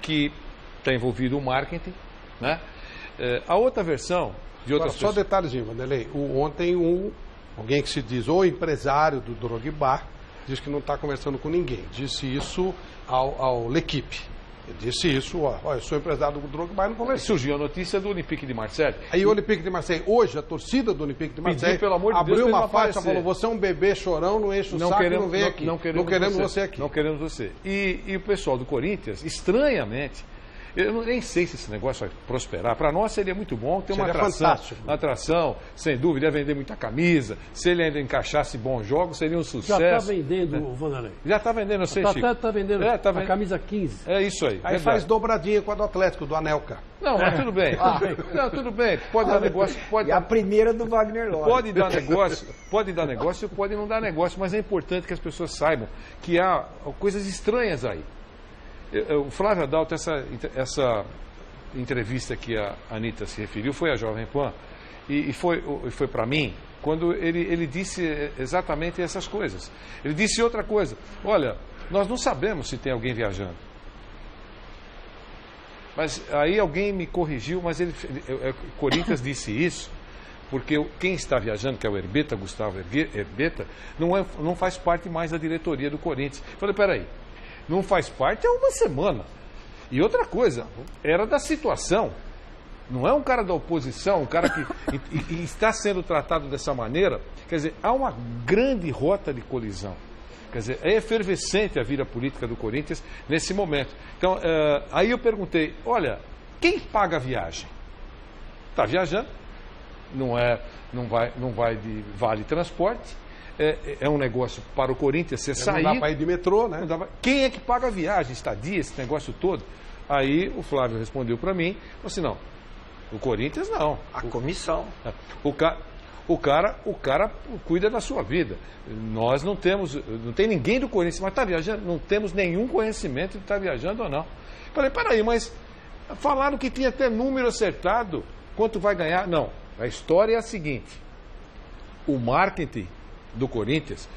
que está envolvido o marketing, né? A outra versão de outras pessoas... Só detalhezinho, Vanderlei. Ontem alguém que se diz o empresário do Drogba diz que não está conversando com ninguém. Disse isso ao L'Equipe. Ele disse isso, eu sou empresário do Drogba e não conversei. Surgiu a notícia do Olympique de Marseille. Aí o Olympique de Marseille, hoje a torcida do Olympique de Marseille pediu, pelo amor de abriu Deus, uma faixa e falou, você é um bebê chorão, não enche o saco e não vem aqui. Não queremos você aqui. Não queremos você. E o pessoal do Corinthians, estranhamente, eu nem sei se esse negócio vai prosperar. Para nós seria muito bom ter uma atração, sem dúvida, ia vender muita camisa. Se ele ainda encaixasse bons jogos, seria um sucesso. Já está vendendo, Vanderlei. Já está vendendo, eu sei, Chico. Está vendendo a camisa 15. É isso aí. Aí faz dobradinha com a do Atlético, do Anelka. Não, mas tudo bem. Não, tudo bem. Pode dar negócio. E a primeira do Wagner Lopes. Pode dar negócio, pode não dar negócio, mas é importante que as pessoas saibam que há coisas estranhas aí. O Flávio Adalto, essa entrevista que a Anitta se referiu, foi a Jovem Pan, e foi para mim, quando ele disse exatamente essas coisas. Ele disse outra coisa, olha, nós não sabemos se tem alguém viajando. Mas aí alguém me corrigiu, mas Corinthians disse isso, porque quem está viajando, que é o Herbeta, Gustavo Herbeta, não faz parte mais da diretoria do Corinthians. Eu falei, peraí. Não faz parte há uma semana. E outra coisa, era da situação. Não é um cara da oposição, um cara que e está sendo tratado dessa maneira. Quer dizer, há uma grande rota de colisão. Quer dizer, é efervescente a vida política do Corinthians nesse momento. Então, aí eu perguntei, olha, quem paga a viagem? Está viajando, não vai de vale transporte. É um negócio para o Corinthians, você sair... Não dá para ir de metrô, né? Quem é que paga a viagem, estadia, esse negócio todo? Aí o Flávio respondeu para mim, falou assim, não, o Corinthians não. A comissão. O cara cuida da sua vida. Nós não tem ninguém do Corinthians, mas está viajando, não temos nenhum conhecimento de estar viajando ou não. Falei, peraí, mas falaram que tinha até número acertado, quanto vai ganhar? Não, a história é a seguinte, o marketing do Corinthians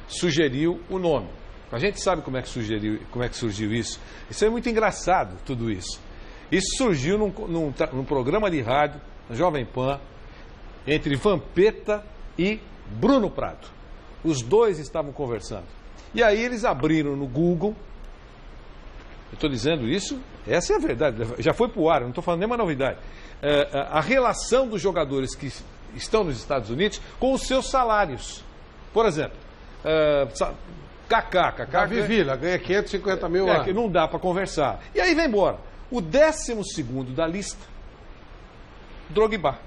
sugeriu o nome. A gente sabe como é que surgiu isso. Isso é muito engraçado, tudo isso. Isso surgiu num programa de rádio, na Jovem Pan, entre Vampeta e Bruno Prado. Os dois estavam conversando. E aí eles abriram no Google, eu estou dizendo isso, essa é a verdade, já foi para o ar, eu não estou falando nenhuma novidade. A relação dos jogadores que estão nos Estados Unidos com os seus salários. Por exemplo, Kaká Vila ganha 550 mil lá. Que não dá para conversar. E aí vem embora. O 12º da lista, Drogba,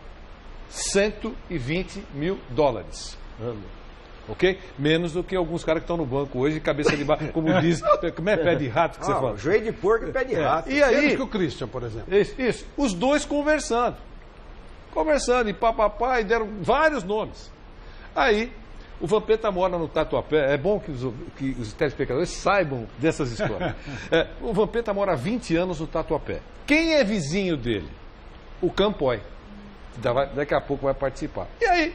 $120 mil. Ok? Menos do que alguns caras que estão no banco hoje, cabeça de baixo, como diz, como é pé de rato que você fala? Joelho de porco e pé de rato. E aí, menos que o Christian, por exemplo. Isso. Os dois conversando, e papapá, e deram vários nomes. Aí, o Vampeta mora no Tatuapé. É bom que os telespectadores saibam dessas histórias. O Vampeta mora há 20 anos no Tatuapé. Quem é vizinho dele? O Campoy. Daqui a pouco vai participar. E aí,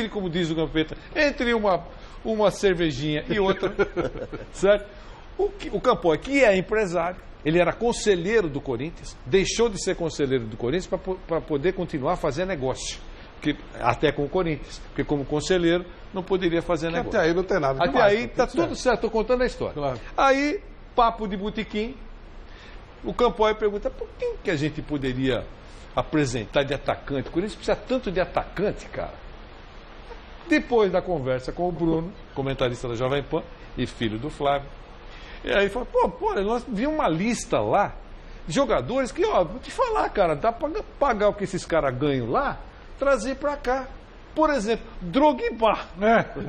como diz o Vampeta, entre uma cervejinha e outra, certo? O Campoy, que é empresário, ele era conselheiro do Corinthians, deixou de ser conselheiro do Corinthians para poder continuar a fazer negócio. Até com o Corinthians, porque como conselheiro não poderia fazer negócio. Até aí não tem nada. Até aí está tudo certo, estou contando a história. Claro. Aí, papo de botequim, o Campoy pergunta, por que a gente poderia apresentar de atacante? O Corinthians precisa tanto de atacante, cara. Depois da conversa com o Bruno, comentarista da Jovem Pan e filho do Flávio, e aí falou, nós vimos uma lista lá de jogadores que, vou te falar, cara, dá para pagar o que esses caras ganham lá, trazer para cá. Por exemplo, Drogba,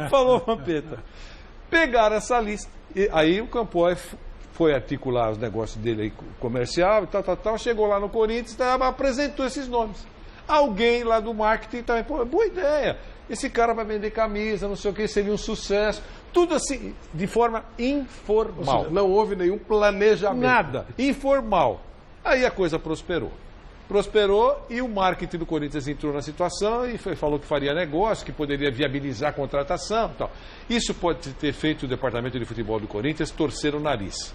falou Vampeta. Pegaram essa lista. E aí o Campoy foi articular os negócios dele aí, comercial e tal, chegou lá no Corinthians, apresentou esses nomes. Alguém lá do marketing também, pô, boa ideia. Esse cara vai vender camisa, não sei o que, seria um sucesso. Tudo assim, de forma informal. Ou seja, não houve nenhum planejamento. Nada, informal. Aí a coisa prosperou. Prosperou e o marketing do Corinthians entrou na situação e falou que faria negócio, que poderia viabilizar a contratação e tal. Isso pode ter feito o departamento de futebol do Corinthians torcer o nariz.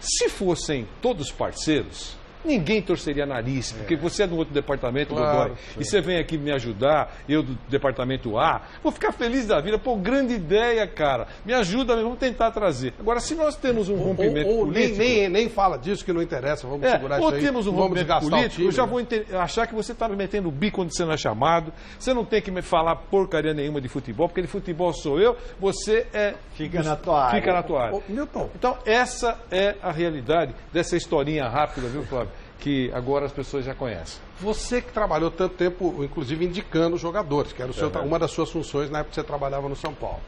Se fossem todos parceiros, ninguém torceria nariz, porque você é do outro departamento, Claro, Godoy, e você vem aqui me ajudar, eu do departamento A, vou ficar feliz da vida. Pô, grande ideia, cara. Me ajuda, vamos tentar trazer. Agora, se nós temos um rompimento político... Nem fala disso, que não interessa, vamos segurar isso aí. Ou temos um rompimento político, eu já vou achar que você está me metendo o bico quando você não é chamado, você não tem que me falar porcaria nenhuma de futebol, porque de futebol sou eu, você é... Fica na tua área. Fica na tua área. Milton. Então, essa é a realidade dessa historinha rápida, viu, Flávio? Que agora as pessoas já conhecem. Você que trabalhou tanto tempo, inclusive indicando jogadores, que era uma das suas funções na época que você trabalhava no São Paulo.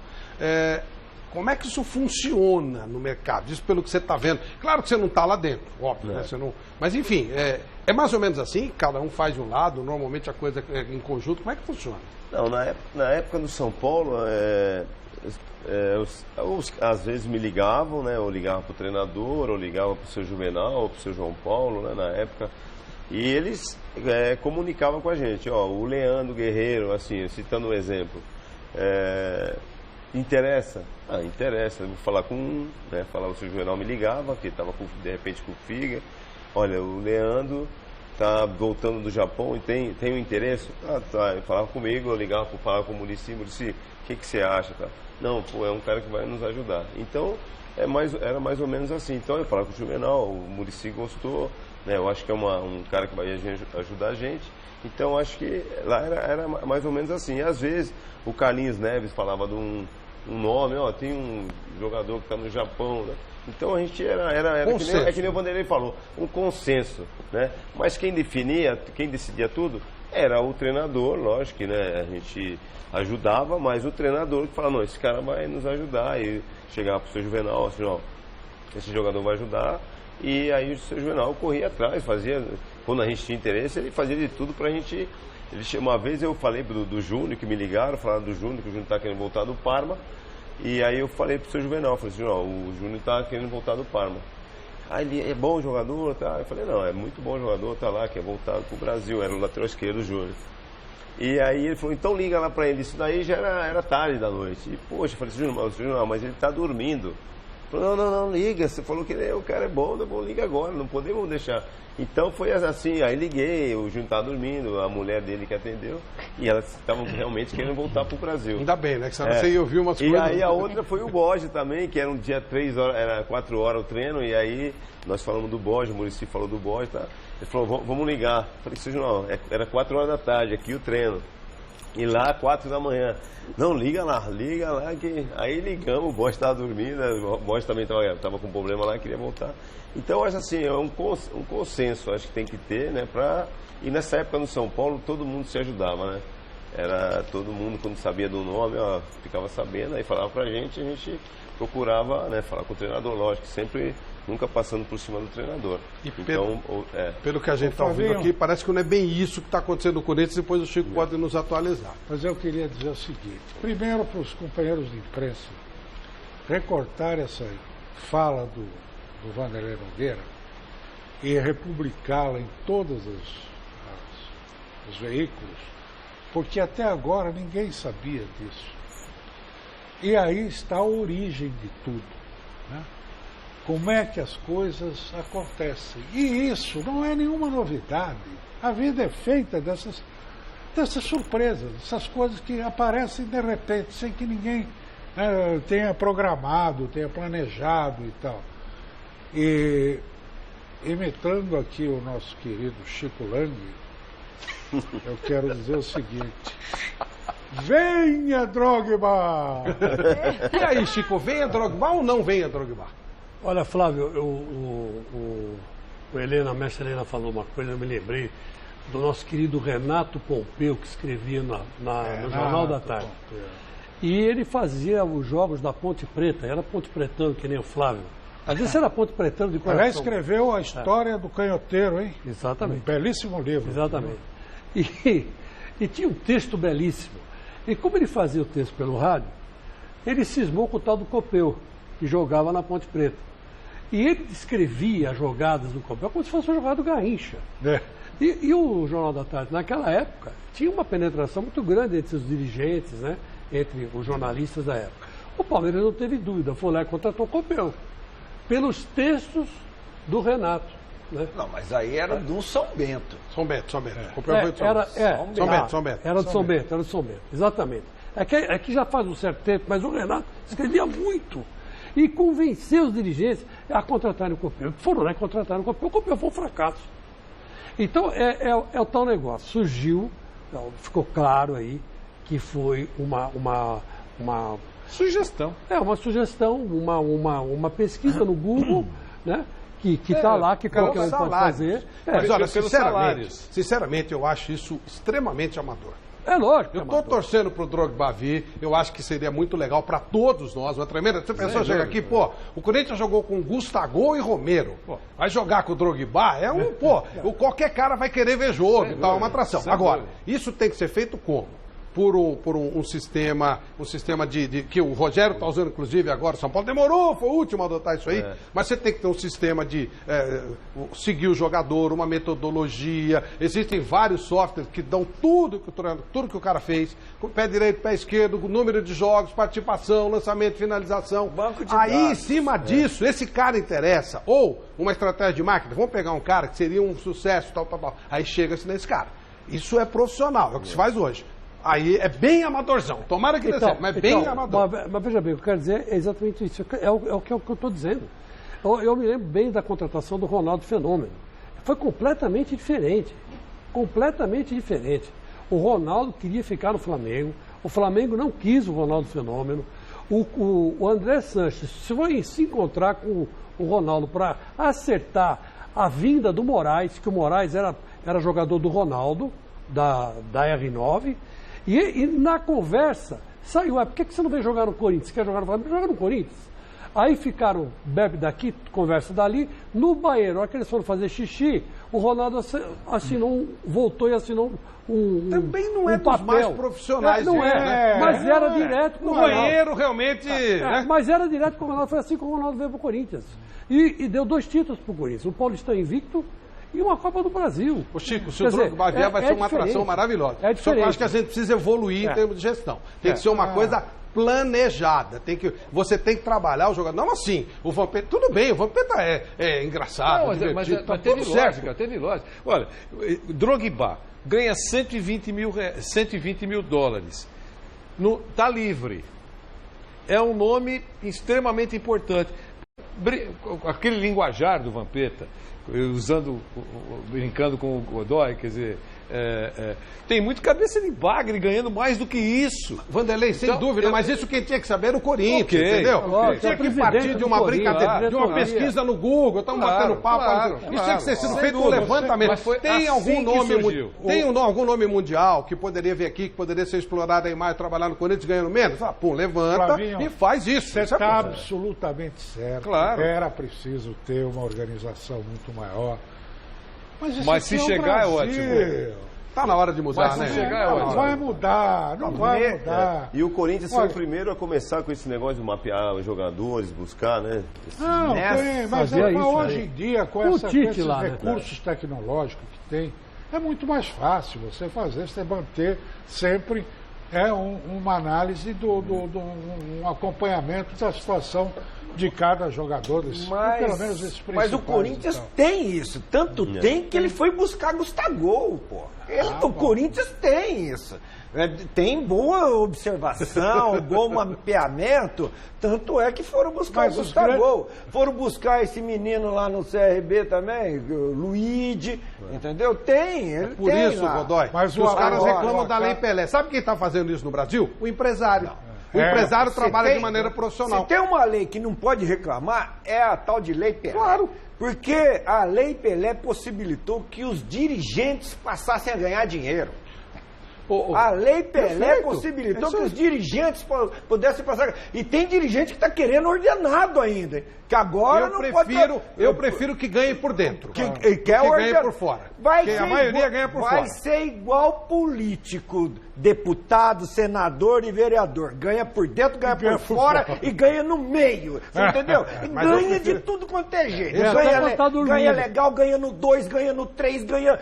Como é que isso funciona no mercado? Isso pelo que você está vendo. Claro que você não está lá dentro, óbvio, né? Você não... Mas enfim, é mais ou menos assim, cada um faz de um lado, normalmente a coisa é em conjunto. Como é que funciona? Não, na época do São Paulo, às vezes me ligavam, né? Ou ligavam para o treinador, ou ligavam para o seu Juvenal, ou para o seu João Paulo, né? Na época. E eles comunicavam com a gente, ó, o Leandro Guerreiro, assim, citando um exemplo, interessa? Ah, interessa, eu vou falar com um, né? Falar, o seu Juvenal me ligava, que estava de repente com o Figa, olha, o Leandro está voltando do Japão e tem um interesse? Ah, tá, ele falava comigo, eu ligava, falava com o Muricy, o que você acha, tá? Não, pô, é um cara que vai nos ajudar. Então, era mais ou menos assim. Então, eu falava com o Juvenal, o Muricy gostou, né? Eu acho que é um cara que vai ajudar a gente. Então, acho que lá era mais ou menos assim. E, às vezes, o Carlinhos Neves falava de um nome, ó, tem um jogador que está no Japão, né? Então, a gente era que nem o Vanderlei falou, um consenso, né? Mas quem decidia tudo era o treinador, lógico que, né, a gente ajudava, mas o treinador que falava, não, esse cara vai nos ajudar, e chegava para o seu Juvenal, assim, ó, esse jogador vai ajudar, e aí o seu Juvenal corria atrás, fazia, quando a gente tinha interesse, ele fazia de tudo para a gente. Uma vez eu falei do Júnior, que me ligaram, falaram do Júnior, que o Júnior está querendo voltar do Parma, e aí eu falei para o seu Juvenal, falei assim, ó, o Júnior está querendo voltar do Parma. Ah, ele é bom jogador, tá? Eu falei, não, é muito bom jogador, tá lá, quer voltar pro Brasil, era o lateral esquerdo, o Júnior. E aí ele falou, então liga lá pra ele. Isso daí já era tarde da noite. E, poxa, eu falei, Júnior, mas ele tá dormindo. Ele falou, não, liga, você falou que o cara é bom, liga agora, não podemos deixar. Então foi assim, aí liguei, o Júnior tava dormindo, a mulher dele que atendeu, e elas estavam realmente querendo voltar pro Brasil. Ainda bem, né? Que você ia ouvir umas coisas. E aí a outra foi o Borges também, que era um dia 3 horas, era 4 horas o treino, e aí nós falamos do Borges, o Muricy falou do Borges, tá? Ele falou, vamos ligar. Eu falei, não, era 4 horas da tarde, aqui o treino. E lá, 4 da manhã. Não, liga lá, que... Aí ligamos, o Borges estava dormindo, o Borges também estava com problema lá, queria voltar. Então, acho assim, é um consenso, acho que tem que ter, né, E nessa época no São Paulo, todo mundo se ajudava, né? Era todo mundo, quando sabia do nome, ó, ficava sabendo, aí falava pra gente, a gente procurava, né, falar com o treinador, lógico, sempre nunca passando por cima do treinador. E pelo que a gente está ouvindo aqui, parece que não é bem isso que está acontecendo no Corinthians, depois o Chico pode nos atualizar. Mas eu queria dizer o seguinte, primeiro para os companheiros de imprensa recortar essa fala do Vanderlei Nogueira e republicá-la em todos os veículos, porque até agora ninguém sabia disso. E aí está a origem de tudo, né? Como é que as coisas acontecem. E isso não é nenhuma novidade. A vida é feita dessas surpresas, dessas coisas que aparecem de repente, sem que ninguém tenha programado, tenha planejado e tal. E imitando aqui o nosso querido Chico Lang, eu quero dizer o seguinte: venha, Drogba! E aí, Chico, venha Drogba ou não venha Drogba? Olha, Flávio, o mestre Helena falou uma coisa, eu me lembrei do nosso querido Renato Pompeu, que escrevia no Jornal da Tarde. Pompeu. E ele fazia os jogos da Ponte Preta, era Ponte Pretano, que nem o Flávio. Às vezes era Ponte Pretano de coração. Ele escreveu a história do canhoteiro, hein? Exatamente. Um belíssimo livro. Exatamente. E tinha um texto belíssimo. E como ele fazia o texto pelo rádio, ele cismou com o tal do Copeu, que jogava na Ponte Preta. E ele descrevia as jogadas do Copel como se fosse uma jogada do Garrincha. E o Jornal da Tarde, naquela época, tinha uma penetração muito grande entre os dirigentes, né? Entre os jornalistas da época. O Palmeiras não teve dúvida, foi lá e contratou o Copel, pelos textos do Renato. Né? Não, mas aí era do São Bento. São Bento. Copel foi de São Bento. Era do São Bento, exatamente. É que já faz um certo tempo, mas o Renato escrevia muito. E convenceu os dirigentes a contratarem o Copel. Foram lá e contrataram o Copel. O Copel foi um fracasso. Então, é o tal negócio. Surgiu, ficou claro aí, que foi uma sugestão. Uma sugestão, uma pesquisa no Google, né? Que está lá, que qualquer um pode fazer. Mas olha, sinceramente, eu acho isso extremamente amador. É lógico. Eu estou torcendo para o Drogba vir, eu acho que seria muito legal para todos nós, uma tremenda. Se a pessoa chega aqui, o Corinthians jogou com Gustavo e Romero, vai jogar com o Drogba, qualquer cara vai querer ver jogo e tal, é uma atração. Agora, isso tem que ser feito como? Por um sistema de que o Rogério está usando, inclusive, agora. O São Paulo demorou, foi o último a adotar isso aí. Mas você tem que ter um sistema de seguir o jogador, uma metodologia. Existem vários softwares que dão tudo que o cara fez. Com pé direito, pé esquerdo, número de jogos, participação, lançamento, finalização. Banco de dados. Em cima disso, esse cara interessa. Ou uma estratégia de marketing. Vamos pegar um cara que seria um sucesso, tal. Aí chega-se nesse cara. Isso é profissional, é o que se faz hoje. Aí é bem amadorzão. Tomara que dê certo, mas bem amador. Mas veja bem, o que eu quero dizer é exatamente isso. É o que eu estou dizendo. Eu me lembro bem da contratação do Ronaldo Fenômeno. Foi completamente diferente. Completamente diferente. O Ronaldo queria ficar no Flamengo. O Flamengo não quis o Ronaldo Fenômeno. O André Sanches foi se encontrar com o Ronaldo para acertar a vinda do Moraes, que o Moraes era jogador do Ronaldo, da R9. E na conversa, saiu, por que você não vem jogar no Corinthians? Você quer jogar no Flamengo? Joga no Corinthians. Aí ficaram, bebe daqui, conversa dali. No banheiro, na hora que eles foram fazer xixi, o Ronaldo voltou e assinou também não é dos papel. Mais profissionais. Não é, né? Mas era direto com o Ronaldo. No banheiro, realmente... né? Mas era direto com o Ronaldo, foi assim que o Ronaldo veio para o Corinthians. E deu 2 títulos para o Corinthians. O Paulistão invicto e uma Copa do Brasil. Ô Chico, se o Drogba vier, vai ser uma atração maravilhosa. Só que eu acho que a gente precisa evoluir em termos de gestão. Tem que ser uma coisa planejada. Você tem que trabalhar o jogador. Não assim, o Vampeta... Tudo bem, o Vampeta é engraçado, mas teve lógica, teve lógica. Olha, Drogba ganha 120 mil dólares. Está livre. É um nome extremamente importante. Aquele linguajar do Vampeta, brincando com o Godoy, quer dizer, tem muito cabeça de bagre ganhando mais do que isso. Vanderlei, sem dúvida, mas isso quem tinha que saber era o Corinthians, entendeu? Tinha que partir de uma brincadeira, de uma pesquisa no Google, estamos batendo papo. Isso tinha que ter sido feito um levantamento. Tem algum nome mundial que poderia vir aqui, que poderia ser explorado aí mais, trabalhar no Corinthians ganhando menos? Levanta Flavinho, e faz isso. Você está absolutamente certo. Claro. Era preciso ter uma organização muito maior. Mas se chegar é ótimo. Está na hora de mudar, né? Se chegar é ótimo. Não vai mudar. E o Corinthians foi o primeiro a começar com esse negócio de mapear os jogadores, buscar, né? Mas hoje em dia, com esses recursos tecnológicos que tem, é muito mais fácil você fazer, você manter sempre uma análise um acompanhamento da situação de cada jogador. Pelo menos esses principais. Mas o Corinthians tem isso. Tanto tem que ele foi buscar Gustavo, pô. O Corinthians tem isso. Tem boa observação, bom mapeamento. Tanto é que foram buscar o Gustavo. Foram buscar esse menino lá no CRB também, o Luigi, entendeu? Tem. Por isso, Godoy, mas os caras reclamam da Lei Pelé. Sabe quem está fazendo isso no Brasil? O empresário. O empresário trabalha de maneira profissional. Se tem uma lei que não pode reclamar, é a tal de Lei Pelé. Claro. Porque a Lei Pelé possibilitou que os dirigentes passassem a ganhar dinheiro. A Lei Pelé Perfeito. possibilitou Isso que aí. os dirigentes pudessem passar. E tem dirigente que está querendo ordenado ainda. Que agora não pode. Eu prefiro que ganhe por dentro. Que que ganhe por fora. Porque a maioria ganha por vai fora. ser igual político, deputado, senador e vereador. Ganha por dentro, ganha por fora e ganha no meio. Você entendeu? E Mas eu ganha prefiro- de tudo quanto é jeito. É, Ganha, até quando tá dormindo. ganha legal, ganha no 2, ganha no 3, ganha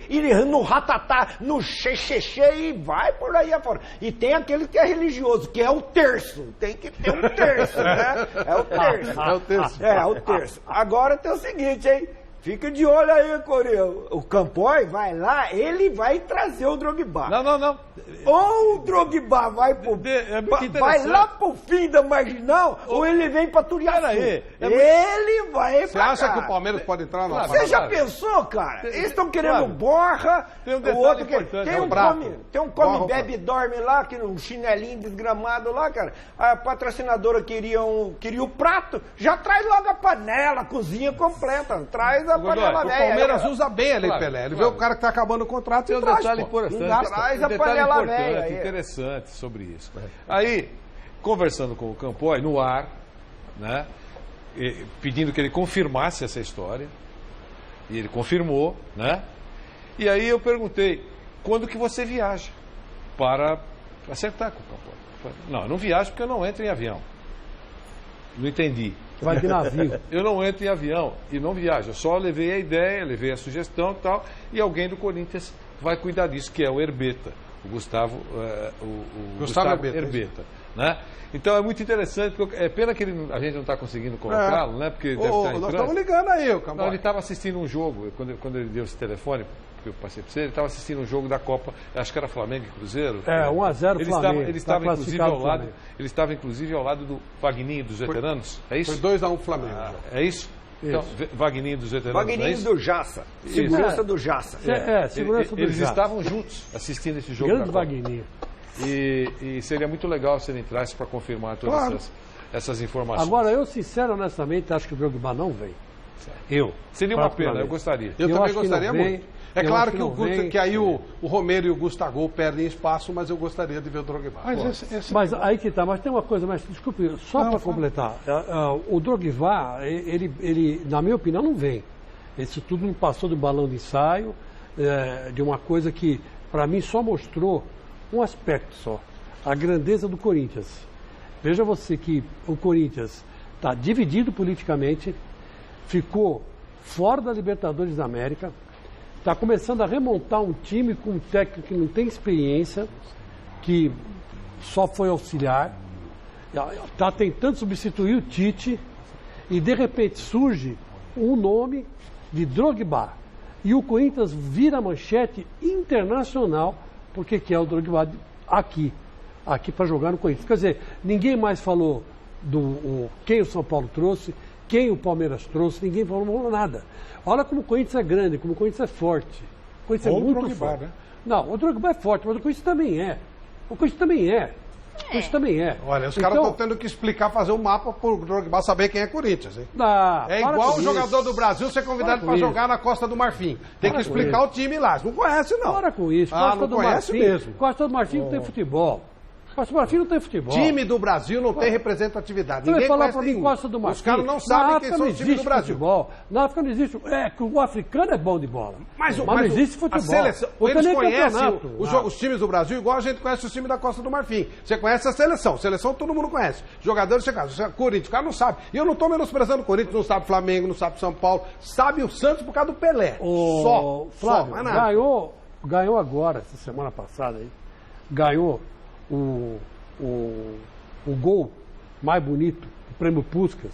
e no ratatá, no xexexê e vai por aí afora. E tem aquele que é religioso, que é o terço. Tem que ter um terço, né? É o terço. É o terço. É o terço. Agora tem o seguinte, hein? Fica de olho aí, Coreia. O Campoy vai lá, ele vai trazer o Drogba. Não. Ou o Drogba vai vai lá pro fim da marginal, ou ele vem pra Turiaçu. Ele vai Você pra acha cá. que o Palmeiras pode entrar na Você já pensou, cara? Eles estão querendo Borra, Tem um o detalhe outro que importante, tem é um o prato. come, Borra, bebe e dorme lá, que um chinelinho desgramado lá, cara. A patrocinadora queria o prato, já traz logo a panela, a cozinha completa, traz a panela O velha. Palmeiras aí, usa bem a Lei Claro, Pelé. Ele claro. vê o cara que tá acabando o contrato Tem e um traz, detalhe pô. importante, Traz a um detalhe panela importante, velha aí. interessante sobre isso. Aí, conversando com o Campoy no ar, né, pedindo que ele confirmasse essa história, e ele confirmou, né? E aí eu perguntei, quando que você viaja para acertar com o Campoy? Não, eu não viajo porque eu não entro em avião. Não entendi. Vai de navio. Eu não entro em avião e não viajo. Eu só levei a ideia, levei a sugestão e tal, e alguém do Corinthians vai cuidar disso, que é o Herbeta, o Gustavo, Gustavo Herbeta, né? Então é muito interessante, porque é pena que a gente não está conseguindo colocá-lo, né? Porque deve estar em Nós trânsito. estamos ligando aí, o Não, Campoy. ele estava assistindo um jogo, quando ele deu esse telefone, que eu passei para você, ele estava assistindo um jogo da Copa, acho que era Flamengo e Cruzeiro. 1-0 Flamengo. Ele estava Tá inclusive classificado ao lado, Flamengo. ele estava inclusive ao lado do Vagninho dos veteranos, é isso? Foi 2-1 Flamengo. É isso? Então, Vagninho dos veteranos, é Vagninho isso? do Jaça. Segurança do Jaça. Segurança do Eles Jaça. estavam juntos assistindo esse jogo Grande da Copa. Vagninho. E seria muito legal se ele entrasse para confirmar todas Claro. essas informações. Agora, eu sinceramente, honestamente, acho que o Drogba não vem. Eu. Seria uma pena, particularmente. eu gostaria. Eu também acho que gostaria não vem. muito. É Eu claro acho que, não vem. que aí o Romero e o Gustavo perdem espaço, mas eu gostaria de ver o Drogba. Mas aí que tá, mas tem uma coisa, mas desculpe, só para completar, o Drogba, ele, na minha opinião, não vem. Isso tudo me passou do balão de ensaio, de uma coisa que, para mim, só mostrou um aspecto só, a grandeza do Corinthians. Veja você que o Corinthians está dividido politicamente, ficou fora da Libertadores da América, está começando a remontar um time com um técnico que não tem experiência, que só foi auxiliar, está tentando substituir o Tite, e de repente surge um nome de Drogba. E o Corinthians vira manchete internacional, porque quer o Drogba aqui para jogar no Corinthians. Quer dizer, ninguém mais falou quem o São Paulo trouxe, quem o Palmeiras trouxe, ninguém falou nada. Olha como o Corinthians é grande, como o Corinthians é forte. O Corinthians Ou é o muito Drogba, forte. né? Não, o Drogba é forte, mas o Corinthians também é. O Corinthians também é. O Corinthians também é. Olha, os caras estão tendo que explicar, fazer um mapa para o Drogba saber quem é Corinthians, hein? É igual o jogador do Brasil ser convidado para jogar na Costa do Marfim. Tem que explicar o time lá. Não conhece, não. Para com isso. Ah, Costa não do conhece Marfim, mesmo. Costa do Marfim não tem futebol. Costa do Marfim não tem futebol. Time do Brasil não tem representatividade. Você vai Ninguém falar conhece para mim nenhum. Costa do Marfim. Os caras não Na sabem África quem são não os times do existe Brasil. futebol. Na África não existe. É que o africano é bom de bola. Mas não existe futebol. A seleção, Não tem eles nem conhecem campeonato. os times do Brasil igual a gente conhece os times da Costa do Marfim. Você conhece a seleção. Seleção todo mundo conhece. Jogadores, você conhece. Corinthians, o cara não sabe. E eu não estou menosprezando o Corinthians, não sabe Flamengo, não sabe São Paulo. Sabe o Santos por causa do Pelé. Só, Flávio, mais nada. ganhou agora, essa semana passada aí, ganhou o gol mais bonito, o prêmio Puskás,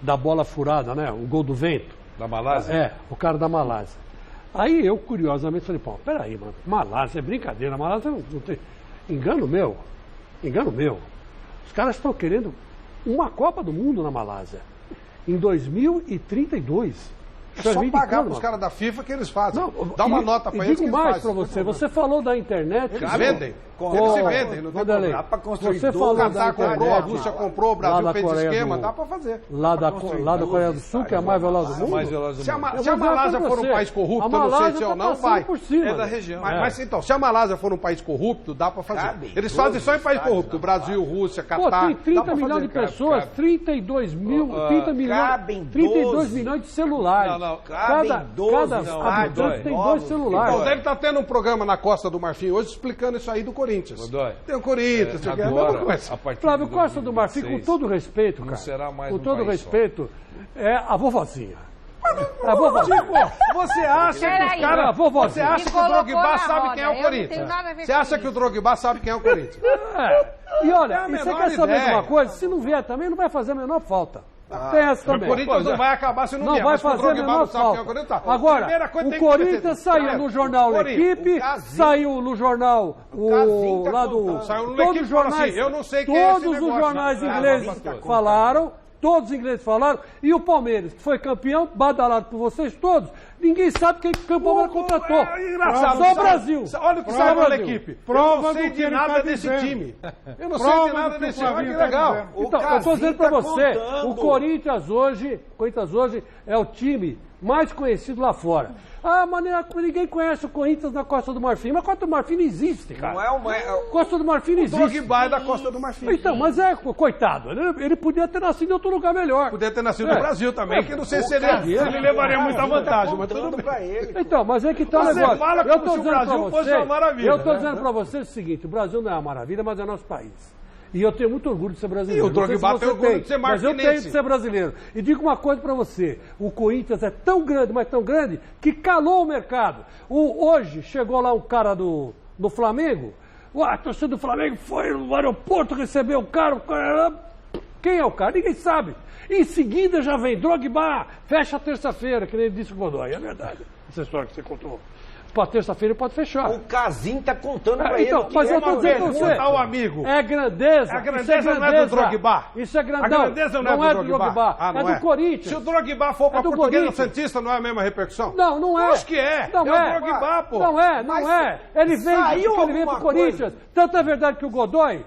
da bola furada, né? O gol do vento. Da Malásia? É, o cara da Malásia. Aí eu, curiosamente, falei, pô, peraí, mano, Malásia é brincadeira, Malásia não tem... Engano meu. Os caras estão querendo uma Copa do Mundo na Malásia, em 2032. É só pagar para os caras da FIFA que eles fazem. Dá uma nota para eles que eles fazem. E digo mais para você falou da internet. Eles vendem. Eles se vendem, não tem problema. Dá para construir. Você falou da internet. Comprou, a Rússia comprou, o Brasil fez esquema, dá para fazer. Lá da Coreia do Sul, que é a mais veloz do mundo. Se a Malásia for um país corrupto, eu não sei se ou não, vai. É da região. Mas então, se a Malásia for um país corrupto, dá para fazer. Eles fazem só em país corrupto. Brasil, Rússia, Catar. Tem 30 milhões de pessoas, 32 milhões de celulares. Cada habitante tem 2 celulares. Então deve estar tendo um programa na Costa do Marfim hoje explicando isso aí do Corinthians. Tem o Corinthians, Flávio, Costa do Marfim, com todo respeito, cara, com todo respeito, é a vovozinha. A vovozinha. Você acha que os caras... Você acha que o Drogba sabe quem é o Corinthians? Você acha que o Drogba sabe quem é o Corinthians? E olha, você quer saber de uma coisa? Se não vier também, não vai fazer a menor falta. Tem essa também. O Corinthians não vai acabar se não vier. Não vai fazer a menor falta. Agora, o Corinthians saiu no jornal L'Equipe, saiu no jornal lá do... Todos os jornais, eu não sei quem é esse negócio. Todos os jornais ingleses falaram. Todos os ingleses falaram. E o Palmeiras, que foi campeão, badalado por vocês todos, ninguém sabe quem que o Palmeiras contratou. Só o Brasil. Olha o que saiu na equipe. Eu não sei de nada desse time. Eu não sei de nada desse time. Olha que legal. Então, eu estou dizendo para você, o Corinthians hoje é o time mais conhecido lá fora. Mas ninguém conhece o Corinthians na Costa do Marfim. Mas a Costa do Marfim não existe, cara. Costa do Marfim não existe. O Drogba é da Costa do Marfim. Então, mas coitado, ele podia ter nascido em outro lugar melhor. Podia ter nascido no Brasil também, que não sei se ele levaria muita vantagem, mas tudo bem. Então, mas é que tá o negócio. Fala como se o Brasil fosse uma maravilha. Eu estou dizendo para você o seguinte, o Brasil não é uma maravilha, mas é nosso país. E eu tenho muito orgulho de ser brasileiro. E o Drogba tem orgulho de ser marfinense. Mas eu tenho de ser brasileiro. E digo uma coisa para você. O Corinthians é tão grande, mas tão grande, que calou o mercado. Hoje chegou lá um cara do Flamengo. A torcida do Flamengo foi no aeroporto, recebeu o cara. Quem é o cara? Ninguém sabe. Em seguida já vem Drogba. Fecha terça-feira, que nem disse o Godoy. É verdade. Essa história que você contou. Para terça-feira pode fechar. O Casim tá contando para ele. Mas eu estou dizendo para você. O amigo. É grandeza. A grandeza não é do Drogba. Isso é grandeza. A grandeza não é do Drogba. É do Corinthians. Se o Drogba for para Portuguesa Santista, não é a mesma repercussão? Não é. Acho que é. Não é. O Drogba, pô. Não é. Ele vem pro Corinthians. Tanto é verdade que o Godoy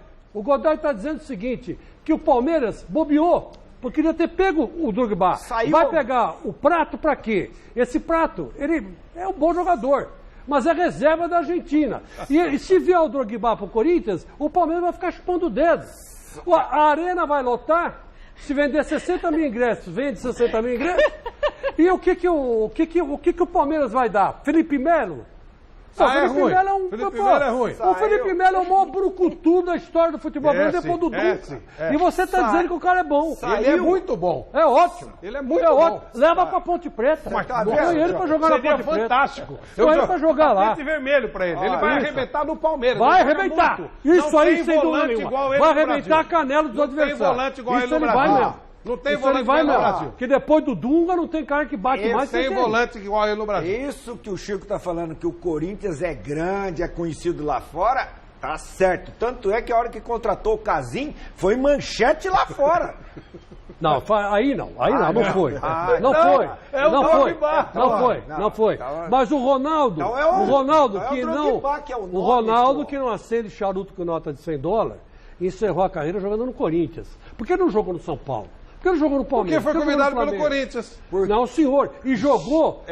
está dizendo o seguinte, que o Palmeiras bobeou. Porque queria ter pego o Drogba. Vai pegar o prato para quê? Esse prato, ele é um bom jogador. Mas é reserva da Argentina. E se vier o Drogba para o Corinthians, o Palmeiras vai ficar chupando o dedo. A arena vai lotar. Se vender 60 mil ingressos, vende 60 mil ingressos. E o que o Palmeiras vai dar? Felipe Melo? O Felipe Melo é um... Felipe Melo é ruim. O Felipe Melo é o maior brucutu da história do futebol brasileiro depois do Dunga. E você está dizendo que o cara é bom. Ele é muito bom. É ótimo. Ele é muito bom. Leva pra Ponte Preta. Põe ele pra jogar na Ponte Preta. Seria fantástico. Põe ele pra jogar lá. Tapete vermelho pra ele. Ele vai arrebentar no Palmeiras. Vai arrebentar. Isso aí sem dúvida nenhuma. Vai arrebentar a canela dos adversários. Não tem volante igual ele no Brasil. Não tem volante igual ele no Brasil. Porque depois do Dunga não tem cara que bate mais que ele. Tem volante igual ele no Brasil. Isso que o Chico tá falando, que o Corinthians é grande, é conhecido lá fora, tá certo. Tanto é que a hora que contratou o Casim, foi manchete lá fora. Não, aí não foi. Não foi. Mas o Ronaldo, que não acende charuto com nota de $100, encerrou a carreira jogando no Corinthians. Por que não jogou no São Paulo? Por que não jogou no Palmeiras? Porque foi convidado pelo Corinthians. Não, senhor. E jogou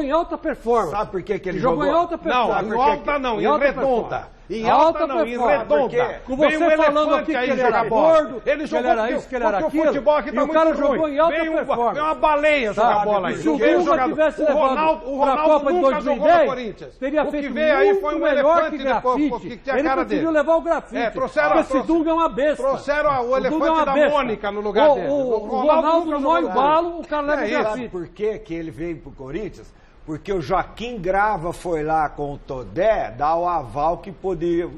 em alta performance. Sabe por que ele jogou? Em alta performance. Não, em alta não, em redonda. Em alta não, em redonda. Com você falando aqui que ele era gordo, ele jogou, que ele era isso, que ele era aquilo, o futebol aqui tá e o cara jogou em alta performance. Veio uma baleia jogar bola aí. Se o Dunga tivesse levado para a Copa de 2010, teria feito muito melhor que grafite. Ele preferiu levar o grafite. Porque esse Dunga é uma besta. Trouxeram o elefante da Mônica no lugar dele. O Ronaldo no maior embalo, o cara leva o grafite. Por que ele veio pro Corinthians? Porque o Joaquim Grava foi lá com o Todé dar o aval que podia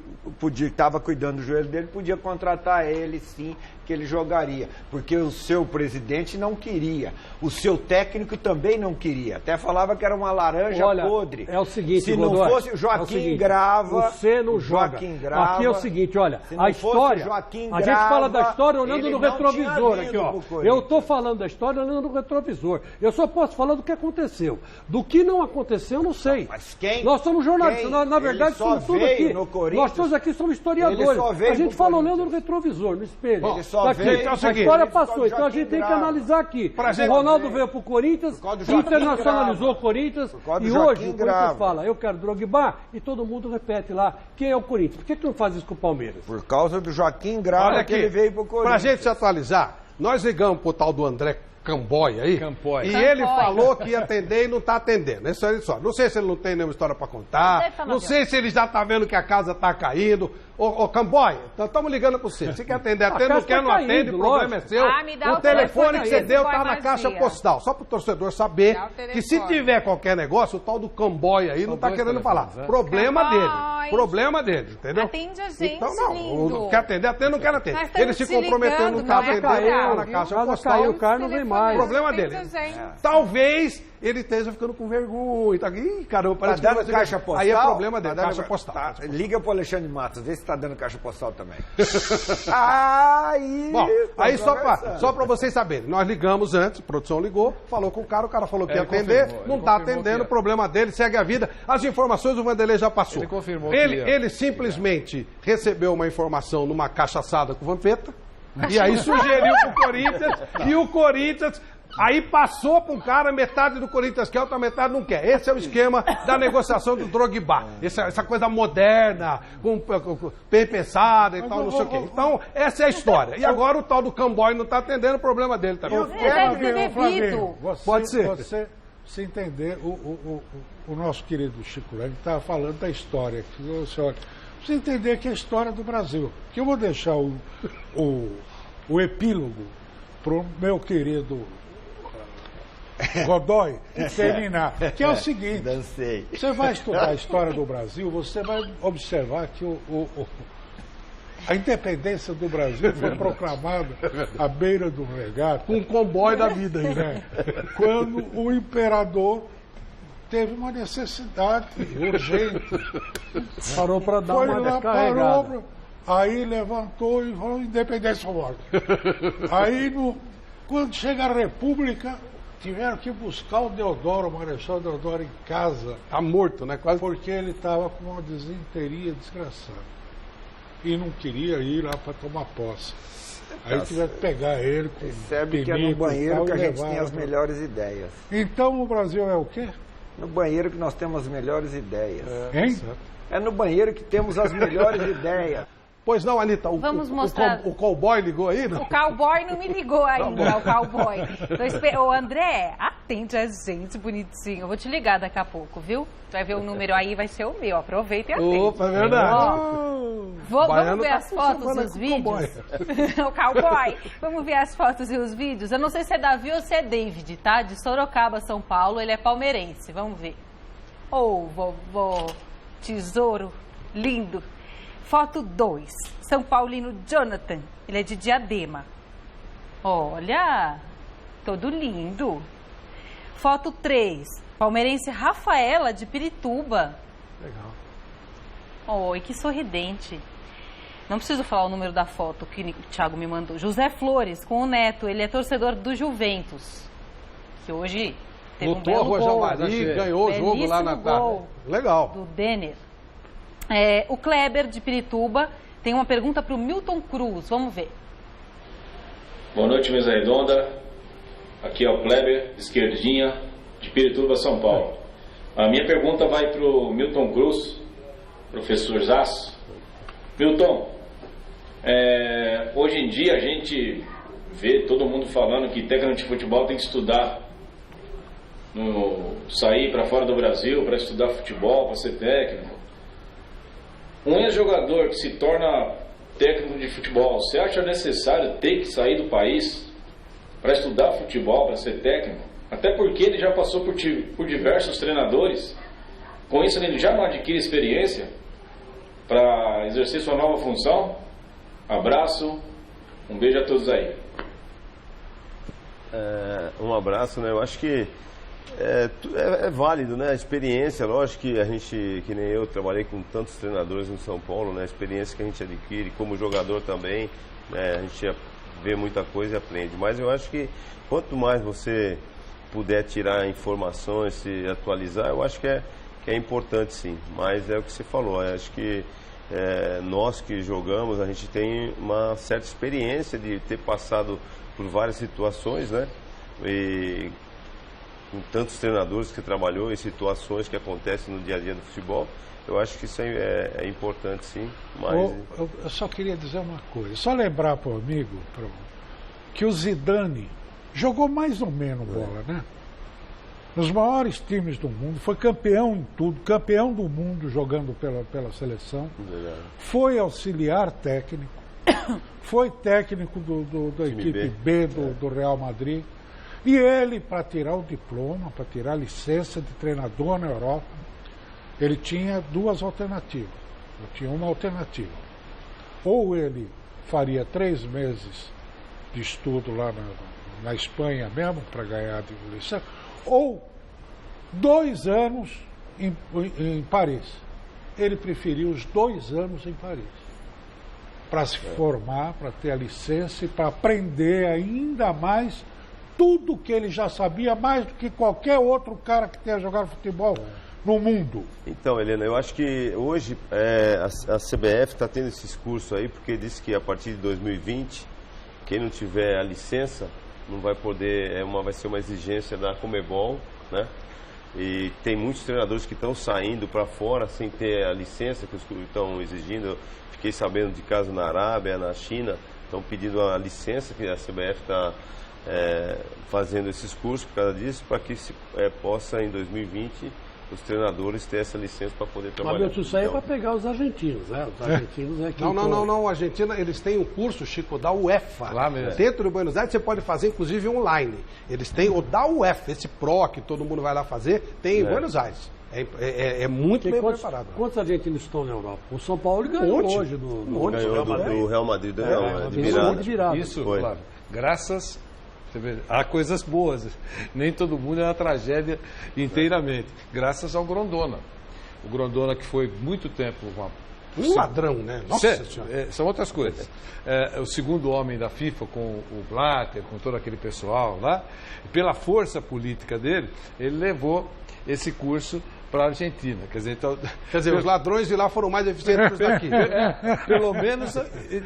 estava cuidando do joelho dele, podia contratar ele, sim, que ele jogaria. Porque o seu presidente não queria. O seu técnico também não queria. Até falava que era uma laranja podre. É o seguinte, se não Godoy, fosse o Joaquim Grava... Você não joga. Grava, aqui é o seguinte, olha, se não a história... Joaquim a Grava, gente fala da história olhando no retrovisor aqui, ó. Eu estou falando da história olhando no retrovisor. Eu só posso falar do que aconteceu. Do que não aconteceu, eu não sei. Mas quem? Nós somos jornalistas. Na verdade, somos tudo aqui. Nós todos aqui somos historiadores. A gente fala olhando no retrovisor, no espelho. Bom, a história passou, então a gente tem que analisar aqui. O Ronaldo veio pro Corinthians, internacionalizou o Corinthians, e hoje o Corinthians fala, eu quero Drogba, e todo mundo repete lá, quem é o Corinthians? Por que não faz isso com o Palmeiras? Por causa do Joaquim Grava que ele veio pro Corinthians. Pra gente se atualizar, nós ligamos pro tal do André Camboy aí, e ele falou que ia atender e não está atendendo. Isso aí só. Não sei se ele não tem nenhuma história para contar, não sei se ele já está vendo que a casa está caindo. Ô Camboy, estamos ligando para você. Se quer atender, atende, não quer, não atende, o problema é seu. O telefone que você deu está na caixa postal. Só para o torcedor saber que se tiver qualquer negócio, o tal do Camboy aí não está querendo falar. Problema dele, entendeu? Atende a gente, então, não, lindo. Quer atender, atende, não quer atender. Ele se comprometeu, não está atendendo, está na caixa postal. O cara não vem mais. Problema dele. Talvez ele esteja ficando com vergonha. Tá... Ih, caramba, parece que dando caixa postal. Aí é problema dele, caixa postal. Liga pro Alexandre Matos, vê se tá dando caixa postal também. Bom, aí só pra vocês saberem, nós ligamos antes, a produção ligou, falou com o cara falou que ia atender, não tá atendendo, problema dele, segue a vida. As informações o Vanderlei já passou. Ele confirmou ele simplesmente recebeu uma informação numa cachaçada com o Vampeta, e aí sugeriu pro Corinthians, e o Corinthians... Aí passou para um cara, metade do Corinthians quer, outra metade não quer. Esse é o esquema da negociação do Drogba. Essa coisa moderna, bem pensada e tal, não sei o quê. Então, essa é a história. E agora o tal do Camboy não está atendendo, o problema dele também. Pode ser. Você entender, o nosso querido Chico Lang estava falando da história. Você entender que é a história do Brasil. Que eu vou deixar o epílogo para o meu querido Godoy terminar. Que é o seguinte: você vai estudar a história do Brasil, você vai observar que a independência do Brasil foi proclamada à beira do regato. Com um comboio da vida aí, né? Quando o imperador teve uma necessidade urgente. Parou para dar uma descarregada. Aí levantou e falou: independência ou morte. Aí, quando chega a República, tiveram que buscar o Deodoro, o Marechal Deodoro, em casa. Tá morto, né? Quase. Porque ele estava com uma desinteria desgraçada. E não queria ir lá para tomar posse. Aí tiveram que pegar ele com percebe que é no banheiro que a gente tem as melhores ideias. Então o Brasil é o quê? No banheiro que nós temos as melhores ideias. Hein? É no banheiro que temos as melhores ideias. Pois não, Anitta, o cowboy ligou aí, não? O cowboy não me ligou ainda, o cowboy. Ô, André, atende a gente, bonitinho. Eu vou te ligar daqui a pouco, viu? Tu vai ver o número aí, vai ser o meu. Aproveita e atende. Opa, é verdade. Vamos ver as fotos e os vídeos? O cowboy. Vamos ver as fotos e os vídeos? Eu não sei se é Davi ou se é David, tá? De Sorocaba, São Paulo. Ele é palmeirense. Vamos ver. Vovô, tesouro, lindo. Foto 2, São Paulino Jonathan, ele é de Diadema. Olha, todo lindo. Foto 3, palmeirense Rafaela, de Pirituba. Legal. Oi, que sorridente. Não preciso falar o número da foto que o Thiago me mandou. José Flores, com o neto, ele é torcedor do Juventus, que hoje teve um belo gol. Lutou a Rua Javari, ganhou o jogo lá na tarde. Legal. Do Denner. O Kleber, de Pirituba, tem uma pergunta para o Milton Cruz. Vamos ver. Boa noite, mesa redonda. Aqui é o Kleber, esquerdinha, de Pirituba, São Paulo. A minha pergunta vai para o Milton Cruz, professor Zasso. Milton, hoje em dia a gente vê todo mundo falando que técnico de futebol tem que estudar, sair para fora do Brasil para estudar futebol, para ser técnico. Um ex-jogador que se torna técnico de futebol, você acha necessário ter que sair do país para estudar futebol, para ser técnico? Até porque ele já passou por diversos treinadores. Com isso ele já não adquire experiência. para exercer sua nova função. Abraço, um beijo a todos aí. Um abraço, né? Eu acho que é válido, né? A experiência, lógico que a gente, que nem eu, trabalhei com tantos treinadores no São Paulo, né? A experiência que a gente adquire como jogador também, né? A gente vê muita coisa e aprende. Mas eu acho que quanto mais você puder tirar informações, se atualizar, eu acho que é importante, sim. Mas é o que você falou, eu acho que nós que jogamos, a gente tem uma certa experiência de ter passado por várias situações, né? E com tantos treinadores que trabalhou em situações que acontecem no dia a dia do futebol, eu acho que isso é importante, sim. Mas... Eu só queria dizer uma coisa, só lembrar para o amigo que o Zidane jogou mais ou menos bola, né? Nos maiores times do mundo, foi campeão em tudo, campeão do mundo jogando pela seleção, foi auxiliar técnico, foi técnico da equipe B do Real Madrid, e ele, para tirar o diploma, para tirar a licença de treinador na Europa, ele tinha duas alternativas. Ele tinha uma alternativa. Ou ele faria 3 meses de estudo lá na Espanha mesmo, para ganhar de licença, ou 2 anos em Paris. Ele preferiu os 2 anos em Paris, para se formar, para ter a licença e para aprender ainda mais tudo que ele já sabia, mais do que qualquer outro cara que tenha jogado futebol no mundo. Então, Helena, eu acho que hoje a CBF está tendo esses cursos aí, porque disse que a partir de 2020, quem não tiver a licença não vai poder, vai ser uma exigência da Conmebol, né? E tem muitos treinadores que estão saindo para fora sem ter a licença que os clubes estão exigindo. Eu fiquei sabendo de casos na Arábia, na China, estão pedindo a licença que a CBF está fazendo esses cursos por causa disso, para que se possa em 2020 os treinadores ter essa licença para poder trabalhar. Mas isso aí é para pegar os argentinos, né? Os argentinos é que... Não, a Argentina, eles têm um curso, Chico, da UEFA. Lá mesmo. Dentro do Buenos Aires você pode fazer, inclusive, online. Eles têm o da UEFA, esse PRO que todo mundo vai lá fazer, tem em Buenos Aires. É muito bem preparado. Quantos argentinos estão na Europa? O São Paulo ganhou hoje do Real Madrid. De virada. Isso, claro. Graças... Há coisas boas, nem todo mundo é uma tragédia inteiramente, graças ao Grondona. O Grondona, que foi muito tempo um ladrão, né? Nossa Senhora. São outras coisas. O segundo homem da FIFA, com o Blatter, com todo aquele pessoal lá, pela força política dele, ele levou esse curso para a Argentina. Quer dizer, os ladrões de lá foram mais eficientes que os daqui. Pelo menos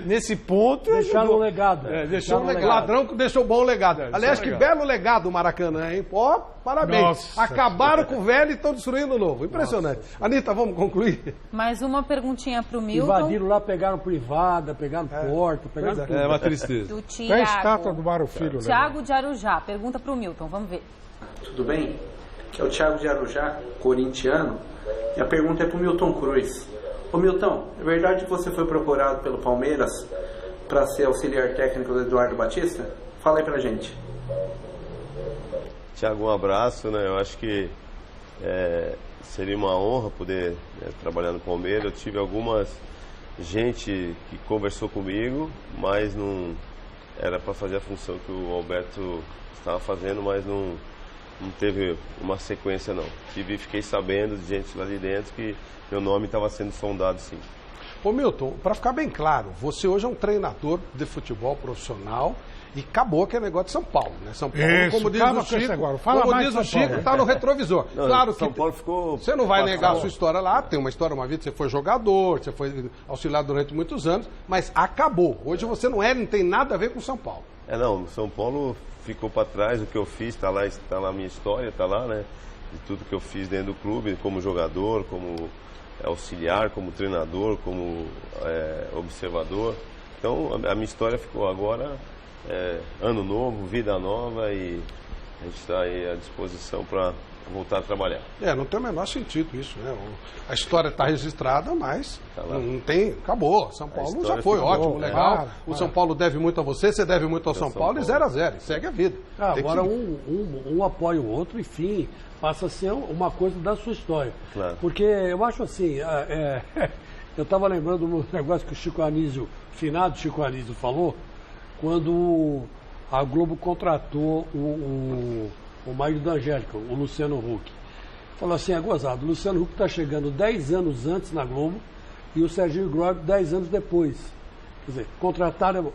nesse ponto. Deixaram o legado. Deixou um legado. O ladrão que deixou bom legado. Aliás, que belo legado o Maracanã, hein? Pô, parabéns. Nossa. Acabaram com o velho e estão destruindo o novo. Impressionante. Nossa. Anitta, vamos concluir? Mais uma perguntinha para o Milton. Invadiram lá, pegaram privada, pegaram porta, pegaram tudo. É uma tristeza. Do Thiago. Tem a estátua do Mário Filho. Thiago de Arujá. Pergunta para o Milton, vamos ver. Tudo bem? Que é o Thiago de Arujá, corintiano, e a pergunta é para o Milton Cruz. Ô Milton, é verdade que você foi procurado pelo Palmeiras para ser auxiliar técnico do Eduardo Batista? Fala aí pra gente. Thiago, um abraço, né? Eu acho que seria uma honra poder trabalhar no Palmeiras. Eu tive algumas gente que conversou comigo, mas não era para fazer a função que o Alberto estava fazendo, mas não teve uma sequência, não. Fiquei sabendo de gente lá de dentro que meu nome estava sendo sondado, sim. Ô Milton, para ficar bem claro, você hoje é um treinador de futebol profissional e acabou aquele negócio de São Paulo, né? São Paulo, isso, como diz o Chico, está no retrovisor. Não, claro São Paulo ficou... Você não vai negar a sua história lá, tem uma história, uma vida, você foi jogador, você foi auxiliar durante muitos anos, mas acabou. Hoje você não tem nada a ver com São Paulo. Não, São Paulo ficou para trás, o que eu fiz está lá a minha história, está lá, né? De tudo que eu fiz dentro do clube, como jogador, como auxiliar, como treinador, como observador. Então a minha história ficou agora, ano novo, vida nova, e a gente está aí à disposição para voltar a trabalhar. Não tem o menor sentido isso, né? A história está registrada, mas não tem, acabou. São Paulo já foi ótimo, legal. O São Paulo deve muito a você deve muito ao São Paulo e 0-0, segue a vida. Agora um apoia o outro, enfim, passa a ser uma coisa da sua história. Claro. Porque eu acho assim, Eu estava lembrando do negócio que o Chico Anísio, finado Chico Anísio, falou, quando a Globo contratou o marido da Angélica, o Luciano Huck. Falou assim, é gozado, o Luciano Huck está chegando 10 anos antes na Globo e o Serginho Groib 10 anos depois. Quer dizer, contrataram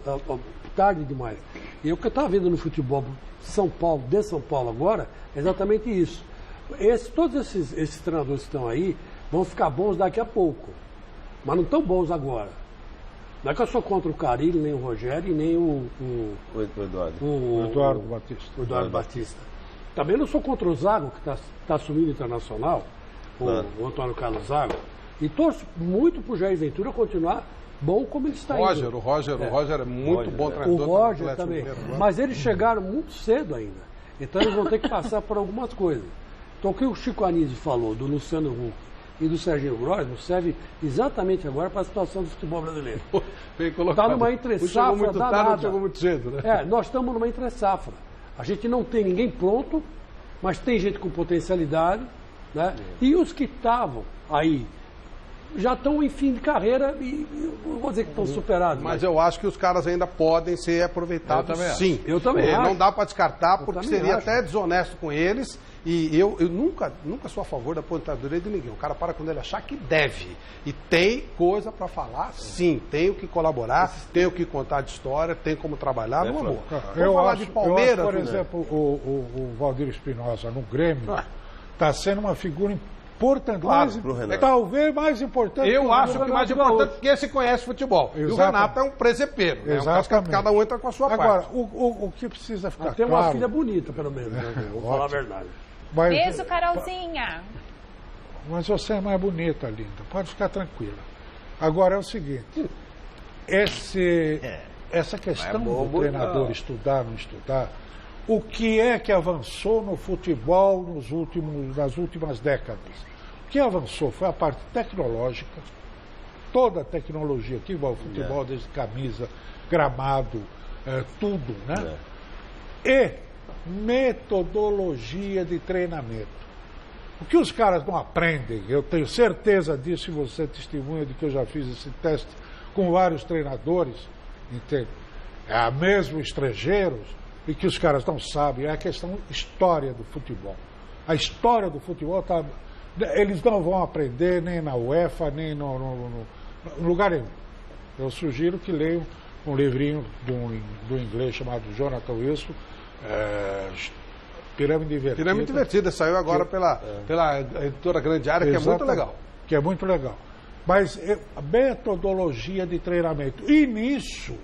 tarde demais. E o que eu estava vendo no futebol São Paulo, de São Paulo agora, é exatamente isso. Todos esses treinadores que estão aí vão ficar bons daqui a pouco. Mas não estão bons agora. Não é que eu sou contra o Carille, nem o Rogério, nem o Eduardo. O Eduardo Batista. O Eduardo Batista. Também não sou contra o Zago, que está assumindo o Internacional, o Antônio Carlos Zago. E torço muito para o Jair Ventura continuar bom como ele está indo. O Roger é muito bom treinador. O Roger também. Mas eles chegaram muito cedo ainda. Então eles vão ter que passar por algumas coisas. Então o que o Chico Anísio falou do Luciano Huck e do Serginho Groisman serve exatamente agora para a situação do futebol brasileiro. Está numa entre-safra muito danada. tarde, chegou muito cedo, né? Nós estamos numa entre-safra. A gente não tem ninguém pronto, mas tem gente com potencialidade, né? E os que estavam aí já estão em fim de carreira e não vou dizer que estão superados. Mas eu acho que os caras ainda podem ser aproveitados, sim. Eu também acho. Não dá para descartar, porque seria até desonesto com eles. E eu nunca sou a favor da aposentadoria de ninguém. O cara para quando ele achar que deve. E tem coisa para falar, sim. Tem o que colaborar, tem o que contar de história, tem como trabalhar, numa boa. Vamos falar de Palmeiras. Por exemplo, o Valdir Espinosa no Grêmio está sendo uma figura importante. Talvez mais importante. Eu acho que mais importante porque se conhece futebol. Exatamente. E o Renato é um presepeiro. Né? Exatamente. Cada um entra com a sua parte. Agora, o que precisa ficar tem claro... uma filha bonita, pelo menos. Vou falar a verdade. Beijo, Carolzinha. Mas você é mais bonita, linda. Pode ficar tranquila. Agora é o seguinte. Essa questão do treinador estudar, não estudar, o que é que avançou no futebol nas últimas décadas? O que avançou foi a parte tecnológica, toda a tecnologia que envolve futebol, desde camisa, gramado, tudo, né? E metodologia de treinamento. O que os caras não aprendem, eu tenho certeza disso, e você é testemunha de que eu já fiz esse teste com vários treinadores, entende? Mesmo estrangeiros, e que os caras não sabem, é a questão história do futebol. A história do futebol eles não vão aprender nem na UEFA, nem no lugar nenhum. Eu sugiro que leiam um livrinho do inglês chamado Jonathan Wilson, Pirâmide Invertida. Pirâmide Invertida, saiu agora pela editora Grande Área, que é muito legal. Que é muito legal. Mas a metodologia de treinamento. E nisso,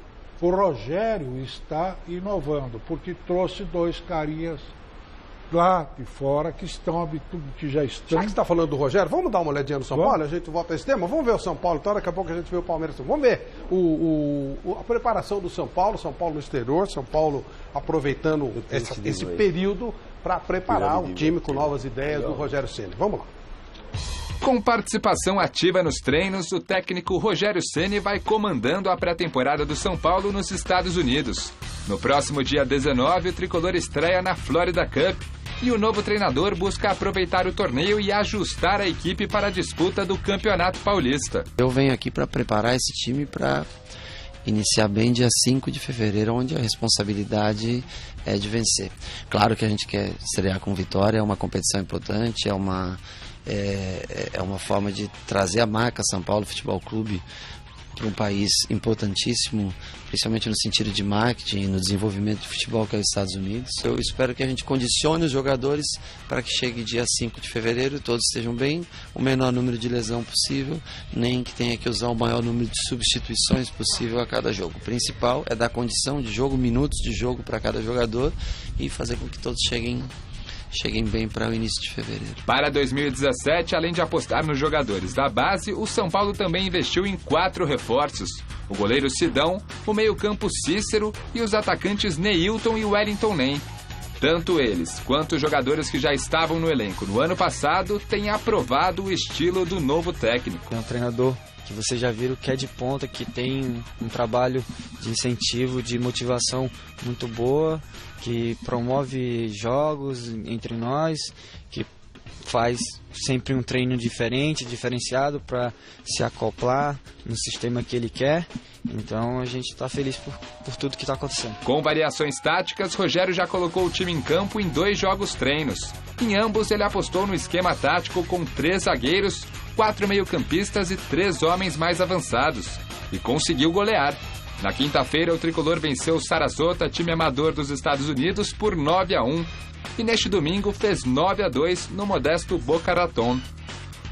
o Rogério está inovando, porque trouxe 2 carinhas lá de fora que já estão... Já que você está falando do Rogério, vamos dar uma olhadinha no São Paulo? A gente volta a esse tema? Vamos ver o São Paulo, então daqui a pouco a gente vê o Palmeiras. Vamos ver a preparação do São Paulo no exterior, São Paulo aproveitando esse período para preparar o time com novas ideias do Rogério Ceni. Vamos lá. Com participação ativa nos treinos, o técnico Rogério Ceni vai comandando a pré-temporada do São Paulo nos Estados Unidos. No próximo dia 19, o tricolor estreia na Florida Cup e o novo treinador busca aproveitar o torneio e ajustar a equipe para a disputa do Campeonato Paulista. Eu venho aqui para preparar esse time para iniciar bem dia 5 de fevereiro, onde a responsabilidade é de vencer. Claro que a gente quer estrear com vitória, é uma competição importante, é uma forma de trazer a marca São Paulo Futebol Clube para um país importantíssimo, principalmente no sentido de marketing e no desenvolvimento de futebol, que é os Estados Unidos. Eu espero que a gente condicione os jogadores para que chegue dia 5 de fevereiro, todos estejam bem, o menor número de lesão possível, nem que tenha que usar o maior número de substituições possível a cada jogo. O principal é dar condição de jogo, minutos de jogo para cada jogador e fazer com que todos cheguem bem para o início de fevereiro. Para 2017, além de apostar nos jogadores da base, o São Paulo também investiu em 4 reforços. O goleiro Sidão, o meio-campo Cícero e os atacantes Neilton e Wellington Nem. Tanto eles quanto os jogadores que já estavam no elenco no ano passado têm aprovado o estilo do novo técnico. É um treinador que vocês já viram que é de ponta, que tem um trabalho de incentivo, de motivação muito boa, que promove jogos entre nós, que faz sempre um treino diferente, diferenciado para se acoplar no sistema que ele quer. Então a gente está feliz por tudo que está acontecendo. Com variações táticas, Rogério já colocou o time em campo em 2 jogos treinos. Em ambos, ele apostou no esquema tático com 3 zagueiros, 4 meio-campistas e 3 homens mais avançados. E conseguiu golear. Na quinta-feira, o tricolor venceu o Sarasota, time amador dos Estados Unidos, por 9-1. E neste domingo fez 9-2 no modesto Boca Raton.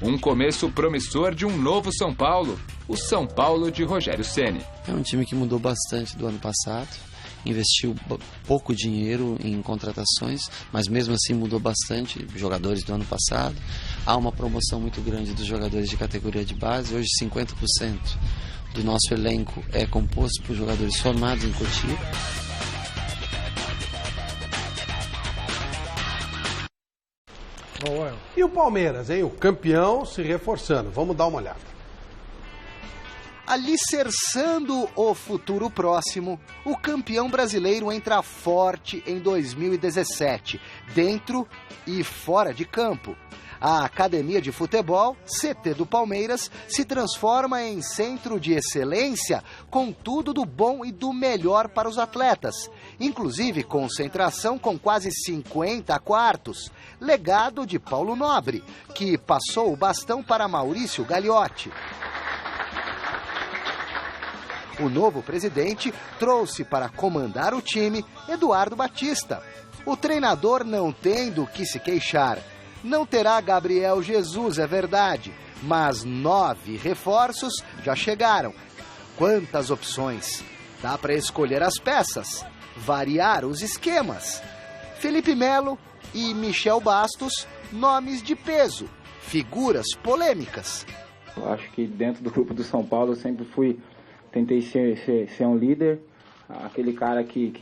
Um começo promissor de um novo São Paulo, o São Paulo de Rogério Ceni. É um time que mudou bastante do ano passado, investiu pouco dinheiro em contratações, mas mesmo assim mudou bastante jogadores do ano passado. Há uma promoção muito grande dos jogadores de categoria de base, hoje 50% do nosso elenco é composto por jogadores formados em Cotia. E o Palmeiras, hein? O campeão se reforçando. Vamos dar uma olhada. Alicerçando o futuro próximo, o campeão brasileiro entra forte em 2017, dentro e fora de campo. A Academia de Futebol, CT do Palmeiras, se transforma em centro de excelência com tudo do bom e do melhor para os atletas, inclusive concentração com quase 50 quartos, legado de Paulo Nobre, que passou o bastão para Maurício Gagliotti. O novo presidente trouxe para comandar o time Eduardo Batista. O treinador não tem do que se queixar. Não terá Gabriel Jesus, é verdade, mas 9 reforços já chegaram. Quantas opções! Dá para escolher as peças, variar os esquemas. Felipe Melo e Michel Bastos, nomes de peso, figuras polêmicas. Eu acho que dentro do grupo do São Paulo eu sempre tentei ser um líder, aquele cara que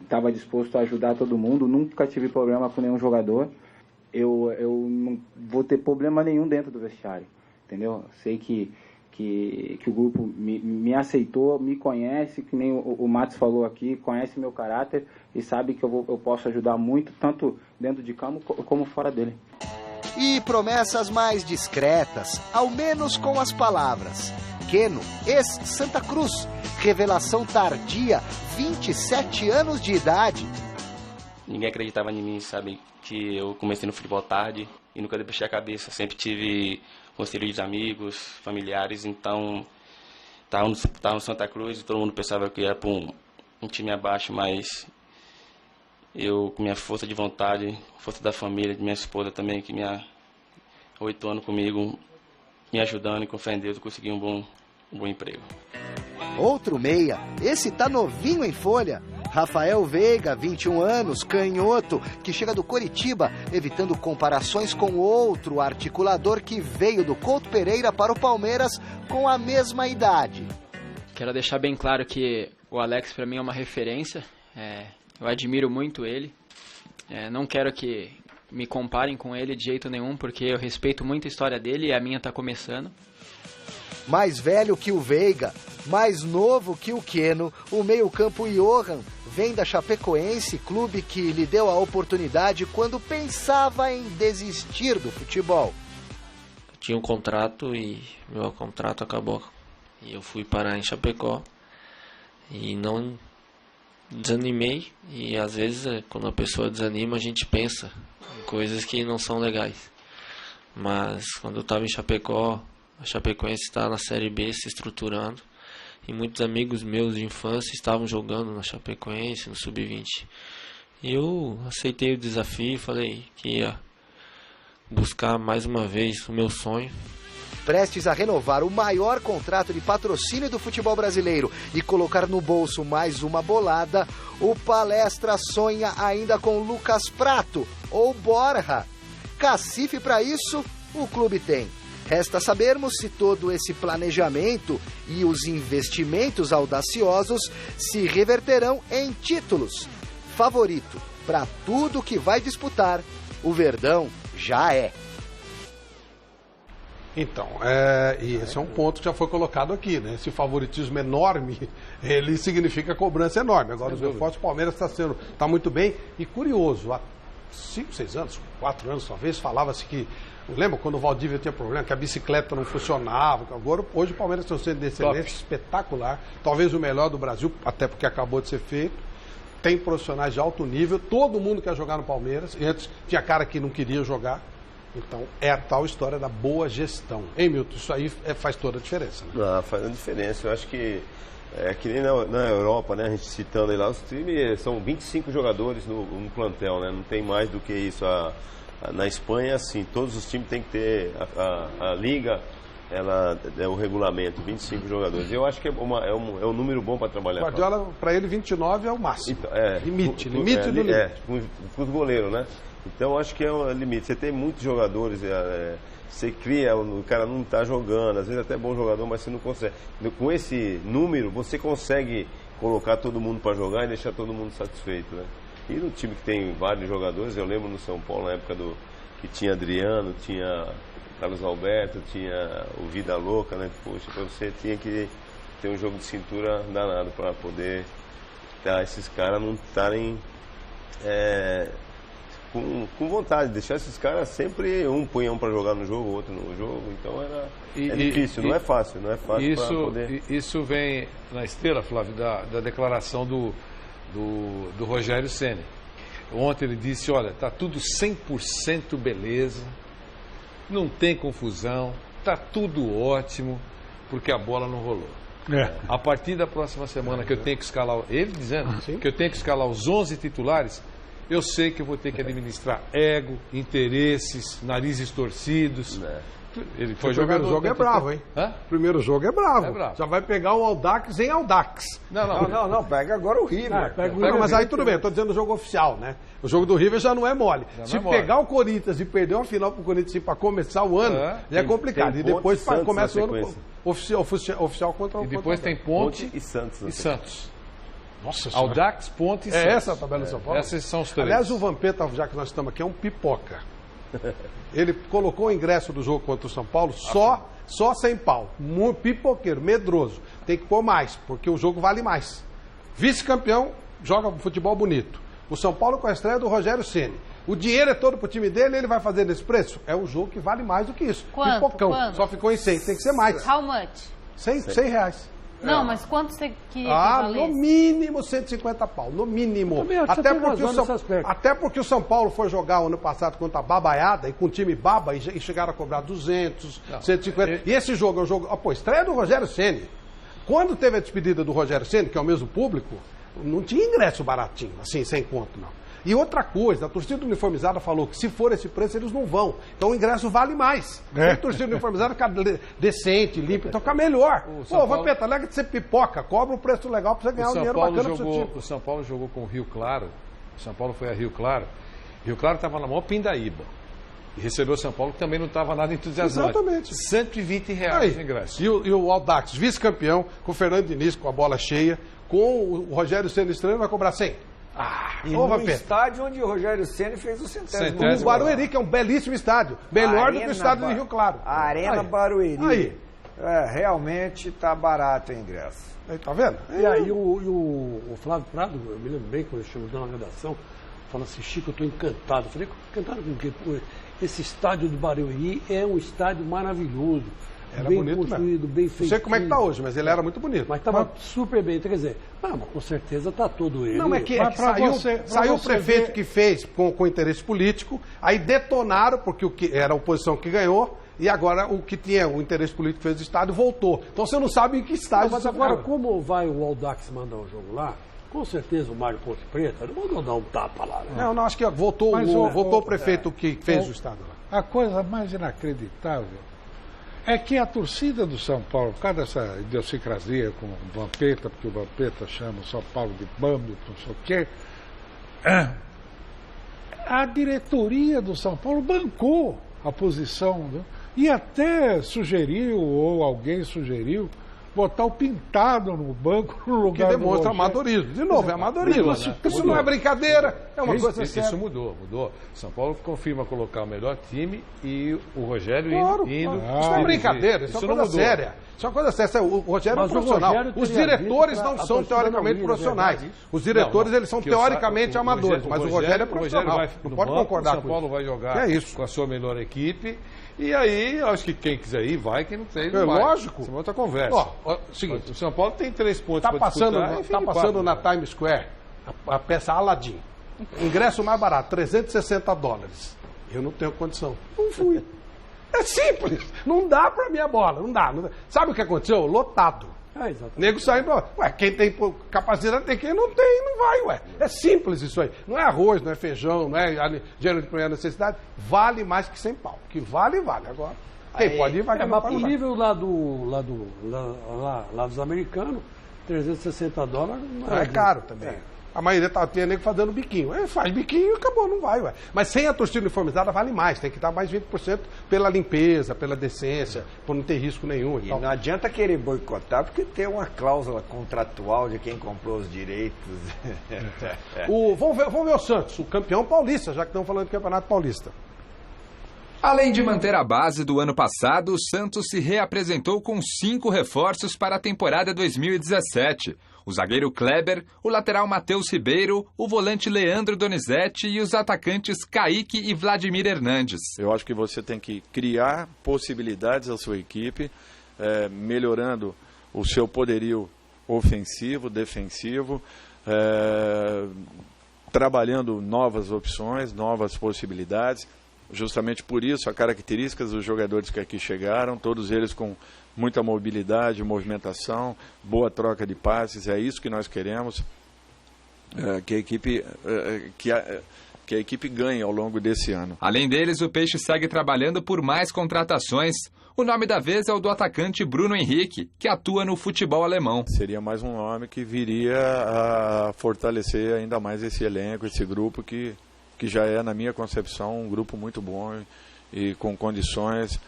estava disposto a ajudar todo mundo, nunca tive problema com nenhum jogador. Eu não vou ter problema nenhum dentro do vestiário, entendeu? Sei que o grupo me aceitou, me conhece, que nem o Matos falou aqui, conhece meu caráter e sabe que eu posso ajudar muito, tanto dentro de campo como fora dele. E promessas mais discretas, ao menos com as palavras. Queno, ex-Santa Cruz, revelação tardia, 27 anos de idade. Ninguém acreditava em mim, sabe? Que eu comecei no futebol tarde e nunca deixei a cabeça. Sempre tive conselho de amigos, familiares, então estava no Santa Cruz e todo mundo pensava que ia para um time abaixo, mas eu, com minha força de vontade, força da família, de minha esposa também, que me 8 anos comigo, me ajudando e com fé em Deus, eu consegui um bom emprego. Outro meia, esse tá novinho em folha. Rafael Veiga, 21 anos, canhoto, que chega do Coritiba, evitando comparações com outro articulador que veio do Couto Pereira para o Palmeiras com a mesma idade. Quero deixar bem claro que o Alex para mim é uma referência, eu admiro muito ele, não quero que me comparem com ele de jeito nenhum, porque eu respeito muito a história dele e a minha tá começando. Mais velho que o Veiga, mais novo que o Queno, o meio-campo Johan vem da Chapecoense, clube que lhe deu a oportunidade quando pensava em desistir do futebol. Eu tinha um contrato e meu contrato acabou. E eu fui parar em Chapecó e não desanimei. E às vezes, quando a pessoa desanima, a gente pensa em coisas que não são legais. Mas quando eu estava em Chapecó, a Chapecoense está na Série B se estruturando e muitos amigos meus de infância estavam jogando na Chapecoense, no Sub-20. E eu aceitei o desafio e falei que ia buscar mais uma vez o meu sonho. Prestes a renovar o maior contrato de patrocínio do futebol brasileiro e colocar no bolso mais uma bolada, o Palestra sonha ainda com Lucas Prato ou Borja. Cacife para isso, o clube tem. Resta sabermos se todo esse planejamento e os investimentos audaciosos se reverterão em títulos. Favorito para tudo que vai disputar, o Verdão já é. Então, e esse é um ponto que já foi colocado aqui, né? Esse favoritismo enorme, ele significa cobrança enorme. Agora, os reforços, o Palmeiras está muito bem e curioso. 5, 6 anos, 4 anos talvez, falava-se que, lembra quando o Valdívia tinha problema, que a bicicleta não funcionava. Agora, hoje o Palmeiras tem um centro de excelência espetacular, talvez o melhor do Brasil, até porque acabou de ser feito. Tem profissionais de alto nível, todo mundo quer jogar no Palmeiras, e antes tinha cara que não queria jogar. Então, é a tal história da boa gestão. Hein, Milton? Isso aí faz toda a diferença. Né? Não, faz a diferença. Eu acho que é que nem na Europa, né? A gente citando aí lá, os times são 25 jogadores no plantel, né? Não tem mais do que isso. Na Espanha, assim, todos os times têm que ter a liga, ela é o regulamento, 25 jogadores. Eu acho que é um número bom para trabalhar. Guardiola, para ele, 29 é o máximo. Então, limite do limite. Com os goleiros, né? Então, acho que é um limite. Você tem muitos jogadores, você cria, o cara não está jogando, às vezes até é bom jogador, mas você não consegue. Com esse número, você consegue colocar todo mundo para jogar e deixar todo mundo satisfeito, né? E no time que tem vários jogadores, eu lembro no São Paulo, na época que tinha Adriano, tinha Carlos Alberto, tinha o Vida Louca, né? Poxa, você tinha que ter um jogo de cintura danado para poder esses caras não estarem com vontade, deixar esses caras sempre um punhão para jogar no jogo, outro no jogo, então é difícil, não é fácil isso, para poder... Isso vem na esteira, Flávio, da declaração do Rogério Ceni. Ontem ele disse, olha, tá tudo 100% beleza, não tem confusão, tá tudo ótimo, porque a bola não rolou. A partir da próxima semana que eu tenho que escalar, ele dizendo que eu tenho que escalar os 11 titulares, eu sei que eu vou ter que administrar ego, interesses, narizes torcidos. Ele foi primeiro jogo é bravo, hein? Primeiro jogo é bravo. Já vai pegar o Audax em Audax. Não, pega agora o River. Mas aí tudo bem, eu tô dizendo o jogo oficial, né? O jogo do River já não é mole. Se pegar o Corinthians e perder uma final pro Corinthians para começar o ano, já é complicado. E depois começa o ano oficial contra o... E depois tem Ponte e Santos. Nossa Senhora. Audax, Ponte e Santos. É essa a tabela do São Paulo? Esses são os três. Aliás, o Vampeta, já que nós estamos aqui, é um pipoca. Ele colocou o ingresso do jogo contra o São Paulo só 100 pau. Pipoqueiro, medroso. Tem que pôr mais, porque o jogo vale mais. Vice-campeão, joga futebol bonito. O São Paulo com a estreia do Rogério Ceni. O dinheiro é todo pro time dele, ele vai fazer nesse preço? É um jogo que vale mais do que isso. Pipocão. Só ficou em 100, tem que ser mais. How much? 100 reais. Não, mas quanto você queria que valesse? No mínimo 150 pau, no mínimo. Até porque o São Paulo foi jogar o ano passado contra a babaiada e com o time baba e chegaram a cobrar 200, 150. E esse jogo é um jogo... estreia do Rogério Ceni. Quando teve a despedida do Rogério Ceni, que é o mesmo público, não tinha ingresso baratinho, assim, sem conto, não. E outra coisa, a torcida uniformizada falou que se for esse preço, eles não vão. Então o ingresso vale mais. Se a torcida uniformizada ficar decente, limpa, então fica melhor. Vampeta, larga de ser pipoca, cobra um preço legal pra você ganhar um dinheiro bacana pro seu time. O São Paulo jogou com o Rio Claro. O São Paulo foi a Rio Claro. Rio Claro estava na maior pindaíba. E recebeu o São Paulo, que também não estava nada entusiasmante. Exatamente. R$120 o ingresso. E o Audax, vice-campeão, com o Fernando Diniz com a bola cheia, com o Rogério Ceni estranho, vai cobrar 100. E no estádio onde o Rogério Ceni fez o centésimo. O Barueri, que é um belíssimo estádio. Melhor do que o estádio do Rio Claro. A Arena Barueri. Realmente está barato o ingresso. Aí, tá vendo? E aí o Flávio Prado, eu me lembro bem quando ele chegou na redação, falou assim, Chico, eu estou encantado. Eu falei, encantado com o quê? Esse estádio do Barueri é um estádio maravilhoso. Era bem bonito construído, mesmo. bem feito. Não sei como é que está hoje, mas ele era muito bonito. Mas estava super bem. Quer dizer, com certeza está todo ele. Não, saiu o prefeito que fez com interesse político, aí detonaram, porque era a oposição que ganhou, e agora o que tinha o interesse político que fez o estádio voltou. Então você não sabe em que estádio mas agora, como vai o Audax mandar o jogo lá, com certeza o Mário Ponte Preta não mandou dar um tapa lá. Né? Não, acho que voltou o prefeito que fez o estádio lá. A coisa mais inacreditável é que a torcida do São Paulo, por causa dessa idiosincrasia com o Vampeta, porque o Vampeta chama o São Paulo de bando, não sei o quê, a diretoria do São Paulo bancou a posição, né? E até sugeriu, ou alguém sugeriu, botar o Pintado no banco no lugar que demonstra do Rogério. amadorismo. De novo, é amadorismo. Isso não é brincadeira, é uma coisa séria. Isso mudou. São Paulo confirma colocar o melhor time e o Rogério indo. Isso não é brincadeira, isso é uma coisa séria. Isso é uma coisa séria. O Rogério é um profissional. Os diretores não são teoricamente profissionais. Os diretores, eles são teoricamente amadores, mas o Rogério é profissional. Não pode concordar com isso. O São Paulo vai jogar com a sua melhor equipe. E aí, eu acho que quem quiser ir, vai. Quem não quiser ir, não vai. Lógico. Isso é outra conversa. Seguinte, o São Paulo tem 3 pontos para disputar. Está passando na Times Square a peça Aladdin. Ingresso mais barato, $360. Eu não tenho condição. Não fui. É simples. Não dá para minha bola. Não dá. Sabe o que aconteceu? Lotado. Nego saindo. Quem tem capacidade tem, quem não tem, não vai, ué. É simples isso aí. Não é arroz, não é feijão, não é dinheiro de primeira necessidade. Vale mais que 100 pau. Que vale. Agora, quem pode ir, vai ganhar. Mas pro nível lá dos americanos, $360 não é caro também. A maioria tinha nego fazendo biquinho. Faz biquinho e acabou, não vai, ué. Mas sem a torcida uniformizada vale mais. Tem que dar mais 20% pela limpeza, pela decência, por não ter risco nenhum. E não adianta querer boicotar, porque tem uma cláusula contratual de quem comprou os direitos. Vamos ver o Santos, o campeão paulista, já que estamos falando de Campeonato Paulista. Além de manter a base do ano passado, o Santos se reapresentou com 5 reforços para a temporada 2017. O zagueiro Kleber, o lateral Matheus Ribeiro, o volante Leandro Donizete e os atacantes Kaique e Vladimir Hernandes. Eu acho que você tem que criar possibilidades à sua equipe, melhorando o seu poderio ofensivo, defensivo, trabalhando novas opções, novas possibilidades. Justamente por isso, as características dos jogadores que aqui chegaram, todos eles com muita mobilidade, movimentação, boa troca de passes, é isso que nós queremos, que a equipe ganhe ao longo desse ano. Além deles, o Peixe segue trabalhando por mais contratações. O nome da vez é o do atacante Bruno Henrique, que atua no futebol alemão. Seria mais um nome que viria a fortalecer ainda mais esse elenco, esse grupo que já é, na minha concepção, um grupo muito bom e com condições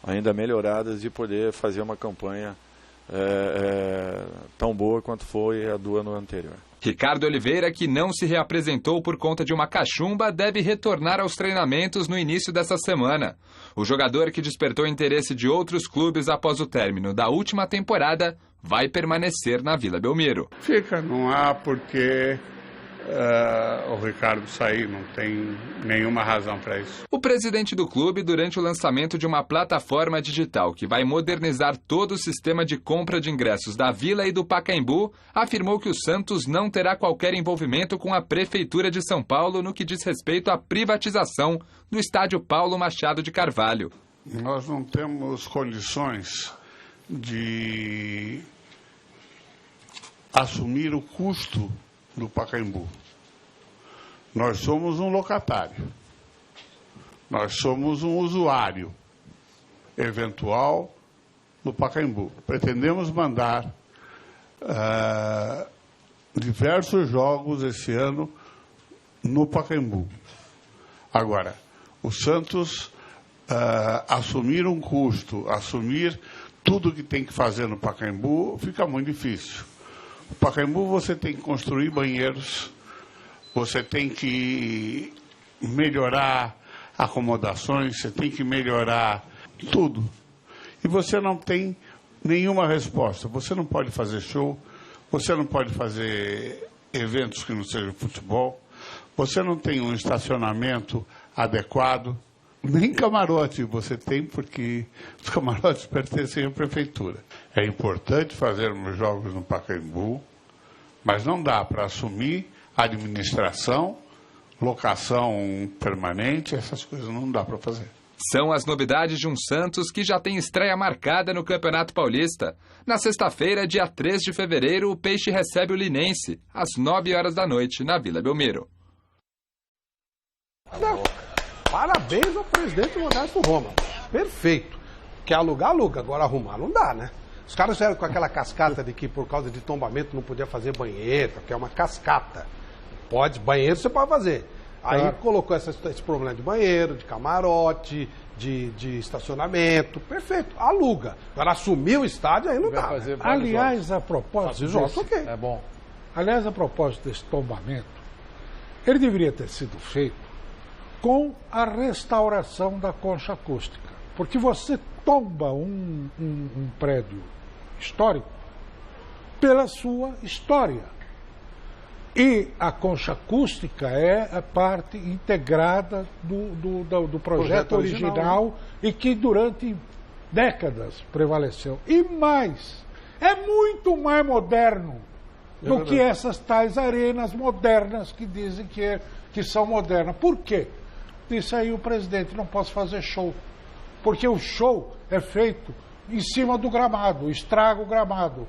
ainda melhoradas de poder fazer uma campanha tão boa quanto foi a do ano anterior. Ricardo Oliveira, que não se reapresentou por conta de uma cachumba, deve retornar aos treinamentos no início dessa semana. O jogador, que despertou interesse de outros clubes após o término da última temporada, vai permanecer na Vila Belmiro. Fica no ar porque o Ricardo sair, não tem nenhuma razão para isso. O presidente do clube, durante o lançamento de uma plataforma digital que vai modernizar todo o sistema de compra de ingressos da Vila e do Pacaembu, afirmou que o Santos não terá qualquer envolvimento com a Prefeitura de São Paulo no que diz respeito à privatização do estádio Paulo Machado de Carvalho. Nós não temos condições de assumir o custo do Pacaembu. Nós somos um locatário. Nós somos um usuário eventual do Pacaembu. Pretendemos mandar diversos jogos esse ano no Pacaembu. Agora, o Santos assumir um custo, assumir tudo que tem que fazer no Pacaembu, fica muito difícil. No Pacaembu você tem que construir banheiros, você tem que melhorar acomodações, você tem que melhorar tudo. E você não tem nenhuma resposta. Você não pode fazer show, você não pode fazer eventos que não sejam futebol, você não tem um estacionamento adequado, nem camarote você tem, porque os camarotes pertencem à prefeitura. É importante fazermos jogos no Pacaembu, mas não dá para assumir administração, locação permanente, essas coisas não dá para fazer. São as novidades de um Santos que já tem estreia marcada no Campeonato Paulista. Na sexta-feira, dia 3 de fevereiro, o Peixe recebe o Linense, às 9h, na Vila Belmiro. Parabéns ao presidente Modesto Roma. Perfeito. Quer alugar, aluga. Agora arrumar não dá, né? Os caras eram com aquela cascata de que por causa de tombamento não podia fazer banheiro, que é uma cascata. Pode, banheiro você pode fazer. Aí colocou esse problema de banheiro, de camarote, de estacionamento, perfeito, aluga. Agora assumir o estádio aí não dá. Aliás, a propósito jogos, ok. É bom. Aliás, a propósito desse tombamento, ele deveria ter sido feito com a restauração da concha acústica. Porque você tomba um prédio histórico pela sua história. E a concha acústica é a parte integrada do projeto original e que durante décadas prevaleceu. E mais, é muito mais moderno do que essas tais arenas modernas que dizem que são modernas. Por quê? Disse aí o presidente, não posso fazer show. Porque o show é feito em cima do gramado, estraga o gramado.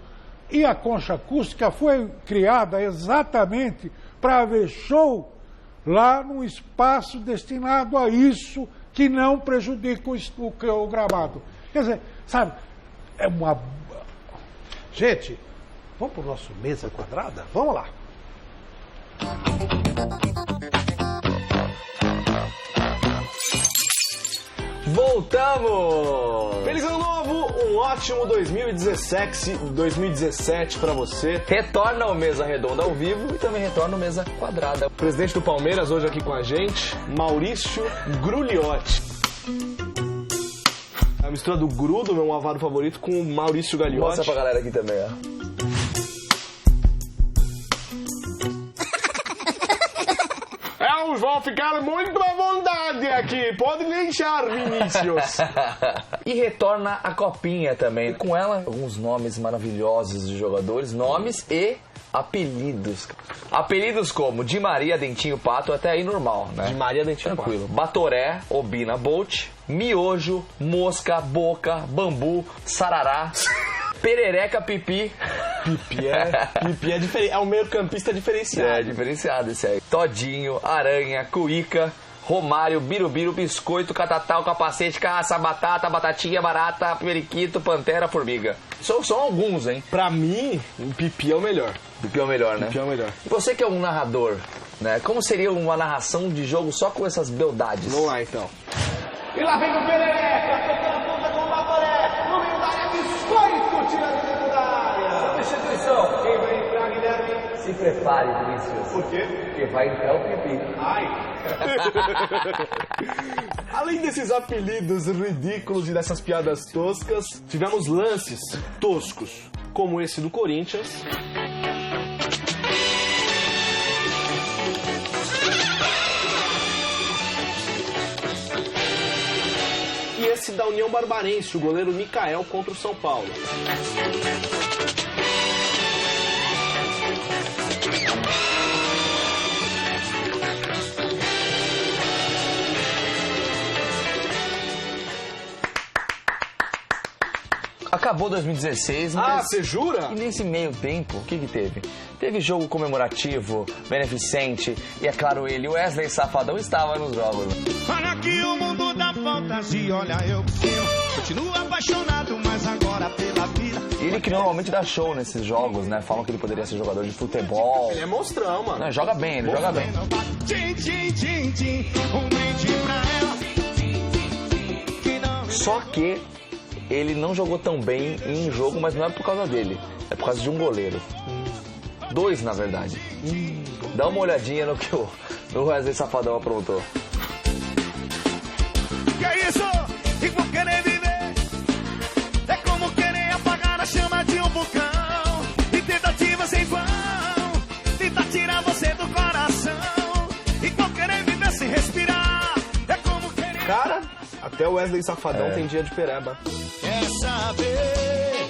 E a concha acústica foi criada exatamente para haver show lá num espaço destinado a isso, que não prejudica o gramado. Quer dizer, sabe, é uma... Gente, vamos para o nosso Mesa Quadrada? Vamos lá. Voltamos! Feliz ano novo, um ótimo 2017 pra você. Retorna o Mesa Redonda ao vivo e também retorna o Mesa Quadrada. O presidente do Palmeiras hoje aqui com a gente, Maurício Grugliotti. A mistura do Gru, do meu avaro favorito, com o Maurício Gagliotti. Mostra pra galera aqui também, ó. Vão ficar muito à vontade aqui. Pode deixar, Vinícius. E retorna a Copinha também. Com ela, alguns nomes maravilhosos de jogadores. Nomes e apelidos. Apelidos como Di Maria, Dentinho Pato, até aí normal, né? Di Maria, Dentinho Tranquilo. Pato. Batoré, Obina Bolt, Miojo, Mosca, Boca, Bambu, Sarará, Perereca, Pipi. Pipi é diferente. É um meio-campista diferenciado. É, diferenciado esse aí. Todinho, Aranha, Cuíca, Romário, Birubiru, Biscoito, Catatal, Capacete, Caça, Batata, Batatinha, Barata, Periquito, Pantera, Formiga. São alguns, hein? Pra mim, o Pipi é o melhor. Pipi é o melhor, né? Pipi é o melhor. E você que é um narrador, né? Como seria uma narração de jogo só com essas beldades? Vamos lá, então. E lá vem o Perereca, tocando ponta com o Batoré, no meio da área, Biscoito, tirando dentro da área. Substituição. Quem vai entrar, Guilherme? Se prepare, Vinícius. Por quê? Porque vai entrar o Pipi. Ai. Além desses apelidos ridículos e dessas piadas toscas, tivemos lances toscos, como esse do Corinthians. E esse da União Barbarense, o goleiro Micael contra o São Paulo. Acabou 2016, mas... Ah, você jura? E nesse meio tempo, o que teve? Teve jogo comemorativo, beneficente, e é claro ele, Wesley Safadão, estava nos jogos. Olha aqui o mundo da fantasia, olha eu continuo apaixonado, mas agora pela vida. Ele que normalmente dá show nesses jogos, né? Falam que ele poderia ser jogador de futebol. Ele é monstrão, mano. Não, joga bem, ele joga bem. Só que ele não jogou tão bem em um jogo, mas não é por causa dele. É por causa de um goleiro. Dois, na verdade. Dá uma olhadinha no que o Wesley Safadão aprontou. Que é isso? E por querer viver é como querer apagar a chama de um vulcão. E tentativas em vão, tentar tirar você do coração. E por querer viver sem respirar é como querer... Cara, até o Wesley Safadão tem dia de pereba. Quer saber?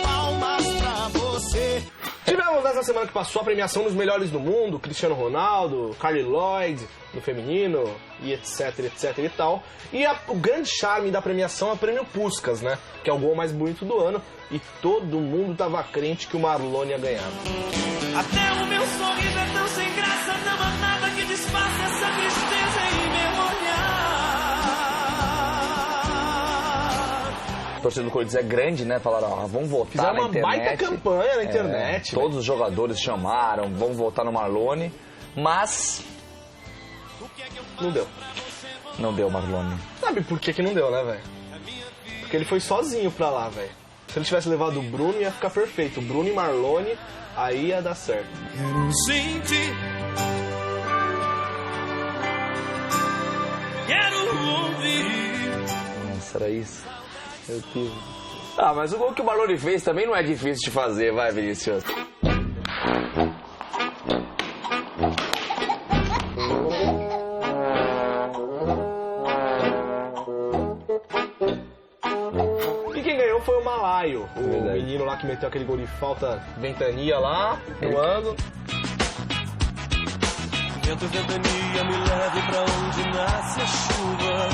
Palmas pra você. Tivemos nessa semana que passou a premiação dos melhores do mundo, Cristiano Ronaldo, Carly Lloyd, no feminino, e etc e tal. E o grande charme da premiação é o prêmio Puskás, né? Que é o gol mais bonito do ano. E todo mundo tava crente que o Marlon ia ganhar. Até o meu sorriso é tão sem graça, não há nada que disfarce essa tristeza em meu olhar. A torcida do Corinthians é grande, né? Falaram, ó, vamos votar Fizeram na internet. Fizeram uma baita campanha na internet. Todos os jogadores chamaram, vamos votar no Marlone. Mas não deu. Não deu, Marlone. Sabe por que não deu, né, velho? Porque ele foi sozinho pra lá, velho. Se ele tivesse levado o Bruno, ia ficar perfeito. O Bruno e Marlone, aí ia dar certo. Quero sentir. Quero ouvir. Nossa, era isso. Meu Deus. Ah, mas o gol que o Marlone fez também não é difícil de fazer, vai, Vinícius. E quem ganhou foi o Malaio, o menino lá que meteu aquele gol de falta, ventania lá, voando. Vento, ventania, me leve pra onde nasce a chuva.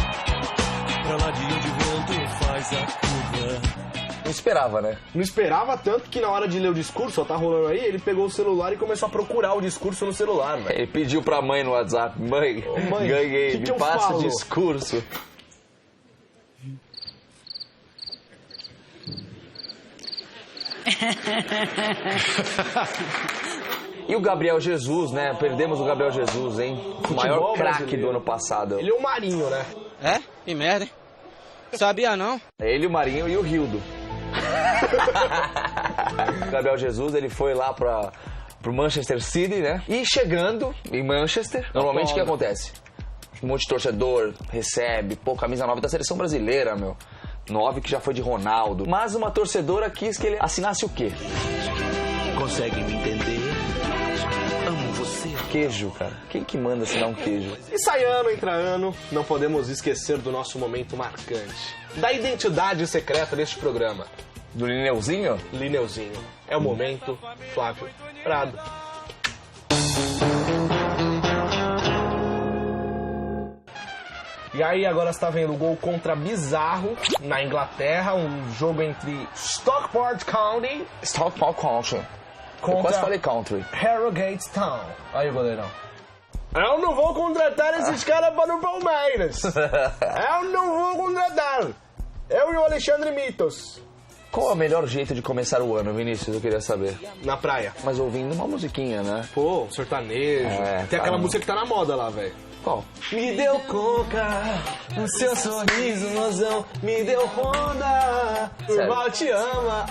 Pra lá de onde o vento faz a curva. Não esperava, né? Não esperava tanto que na hora de ler o discurso, ó, tá rolando aí, ele pegou o celular e começou a procurar o discurso no celular, velho. Ele pediu pra mãe no WhatsApp, mãe, ganhei, me passa o discurso. E o Gabriel Jesus, né? Perdemos o Gabriel Jesus, hein? O maior craque do ano passado. Ele é o Marinho, né? É? Que merda, hein? Sabia não? Ele, o Marinho e o Rildo. O Gabriel Jesus, ele foi lá pro Manchester City, né? E chegando em Manchester, normalmente o que acontece? Um monte de torcedor recebe, pô, camisa 9 da seleção brasileira, meu. 9 que já foi de Ronaldo. Mas uma torcedora quis que ele assinasse o quê? Consegue me entender? Amo você. Queijo, cara. Quem que manda assinar um queijo? E sai ano, entra ano, não podemos esquecer do nosso momento marcante. Da identidade secreta deste programa. Do Lineuzinho? Lineuzinho. É o momento Flávio Prado. E aí agora você tá vendo o gol contra Bizarro na Inglaterra, um jogo entre Stockport County Eu quase falei country. Harrogate Town. Aí o goleirão. Eu não vou contratar esses caras para o Palmeiras. Eu não vou contratar. Eu e o Alexandre Mitos. Qual é o melhor jeito de começar o ano, Vinícius? Eu queria saber. Na praia. Mas ouvindo uma musiquinha, né? Pô, sertanejo. Tem aquela música que tá na moda lá, velho. Qual? Me deu coca, o seu sorriso, mozão. Me deu Honda, o Val te ama.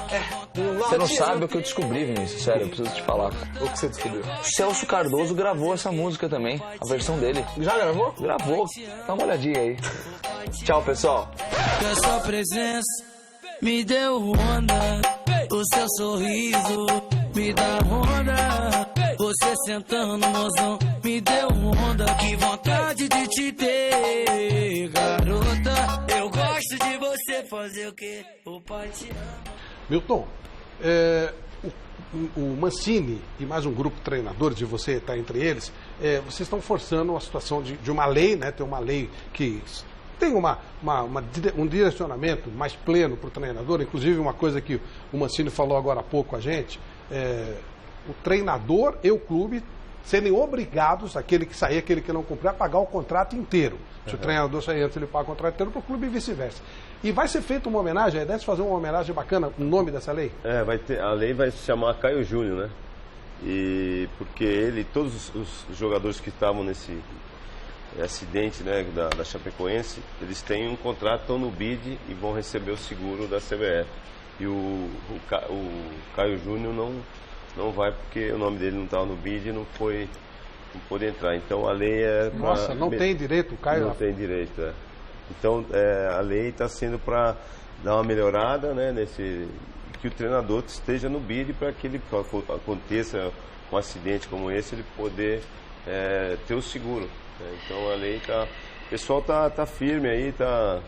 Você não sabe o que eu descobri, Vinícius. Sério, eu preciso te falar. O que você descobriu? Celso Cardoso gravou essa música também, a versão dele. Já gravou? Gravou. Dá uma olhadinha aí. Tchau, pessoal. A sua presença me deu onda, o seu sorriso me dá onda. Você sentando, mozão, me deu onda. Que vontade de te ter, garota. Eu gosto de você fazer o que o pai te ama. Milton, o Mancini e mais um grupo de treinadores, e você está entre eles, vocês estão forçando a situação de uma lei, né? Tem uma lei que tem um direcionamento mais pleno para o treinador, inclusive uma coisa que o Mancini falou agora há pouco a gente, o treinador e o clube serem obrigados, aquele que sair, aquele que não cumprir, a pagar o contrato inteiro. Se o treinador sair antes, ele paga o contrato inteiro para o clube e vice-versa. E vai ser feita uma homenagem, a ideia de fazer uma homenagem bacana, o nome dessa lei? A lei vai se chamar Caio Júnior, né? E porque todos os jogadores que estavam nesse acidente, né, da Chapecoense, eles têm um contrato, estão no BID e vão receber o seguro da CBF. E o Caio Júnior não vai porque o nome dele não estava no BID e não pôde entrar. Então a lei é... Nossa, não tem direito, o Caio... Não tem direito, Então a lei está sendo para dar uma melhorada, né, que o treinador esteja no BID para que ele aconteça um acidente como esse, ele poder ter o seguro. Então a lei tá... O pessoal tá firme aí, tá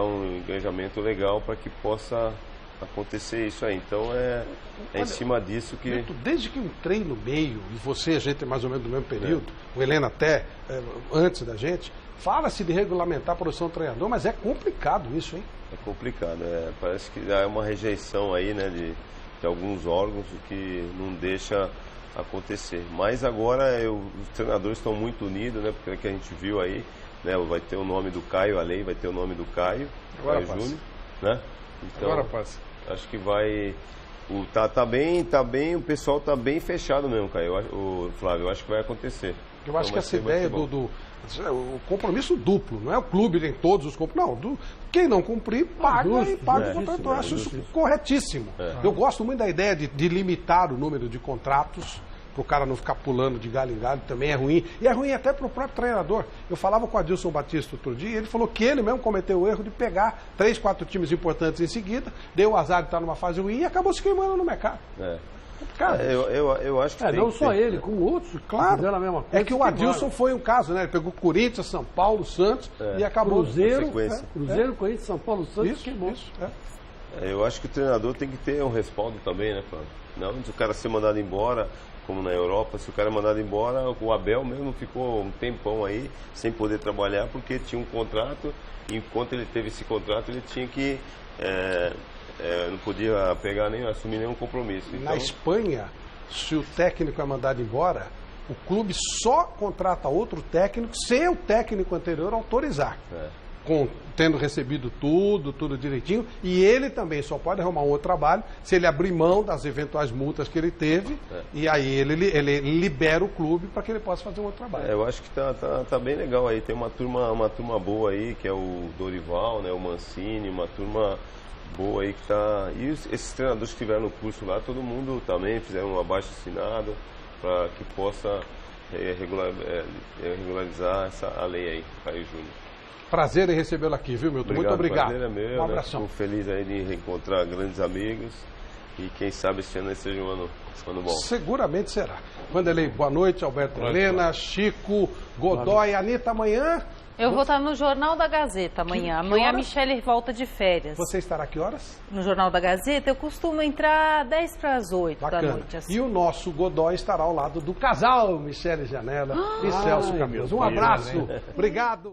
um engajamento legal para que possa acontecer isso aí. Então em cima disso que... Desde que eu entrei no meio, e você, a gente é mais ou menos do mesmo período, o Helena até antes da gente, fala-se de regulamentar a produção do treinador, mas é complicado isso, hein? É complicado, parece que há uma rejeição aí, né, de alguns órgãos, o que não deixa acontecer. Mas agora os treinadores estão muito unidos, né? Porque é que a gente viu aí, né? Vai ter o nome do Caio, a lei vai ter o nome do Caio Júnior, né? Então, agora passa. Acho que vai... Tá bem, o pessoal tá bem fechado mesmo, Caio. O Flávio, eu acho que vai acontecer. Eu acho que essa ideia o compromisso duplo, não é o clube em todos os compromissos, não. Quem não cumprir, paga e paga o contrato. Eu acho isso corretíssimo. Eu gosto muito da ideia de limitar o número de contratos, para o cara não ficar pulando de galho em galho, também é ruim. E é ruim até para o próprio treinador. Eu falava com o Adilson Batista outro dia, e ele falou que ele mesmo cometeu o erro de pegar 3, 4 times importantes em seguida, deu o azar de estar numa fase ruim e acabou se queimando no mercado. Cara, eu acho que não só ele, com outros, claro. Fizeram a mesma coisa. É que o Adilson foi um caso, né? Ele pegou Corinthians, São Paulo, Santos e acabou. Cruzeiro, Corinthians, São Paulo, Santos, queimou. Eu acho que o treinador tem que ter um respaldo também, né, Flávio? Não, antes o cara ser mandado embora, como na Europa, se o cara é mandado embora, o Abel mesmo ficou um tempão aí sem poder trabalhar porque tinha um contrato, e enquanto ele teve esse contrato ele tinha que não podia pegar nem assumir nenhum compromisso. Então... Na Espanha, se o técnico é mandado embora, o clube só contrata outro técnico se o técnico anterior autorizar. Tendo recebido tudo direitinho, e ele também só pode arrumar um outro trabalho se ele abrir mão das eventuais multas que ele teve, e aí ele libera o clube para que ele possa fazer um outro trabalho. Eu acho que tá bem legal aí, tem uma turma boa aí, que é o Dorival, né, o Mancini, uma turma boa aí que tá... E esses treinadores que estiveram no curso lá, todo mundo também fizeram um abaixo-assinado para que possa regularizar a lei aí, Caio Júnior. Prazer em recebê-lo aqui, viu, Milton? Muito obrigado. Prazer é meu, um abração. Fico feliz aí de reencontrar grandes amigos e quem sabe esse ano seja um ano bom. Seguramente será. Vanderlei, boa noite. Alberto Helena, Chico, Godoy, Anitta, amanhã... Eu vou estar no Jornal da Gazeta amanhã. Amanhã a Michele volta de férias. Você estará a que horas? No Jornal da Gazeta eu costumo entrar 10 para as 8 da noite. Assim. E o nosso Godoy estará ao lado do casal Michele Janela e Celso Camilo. Um abraço. Obrigado.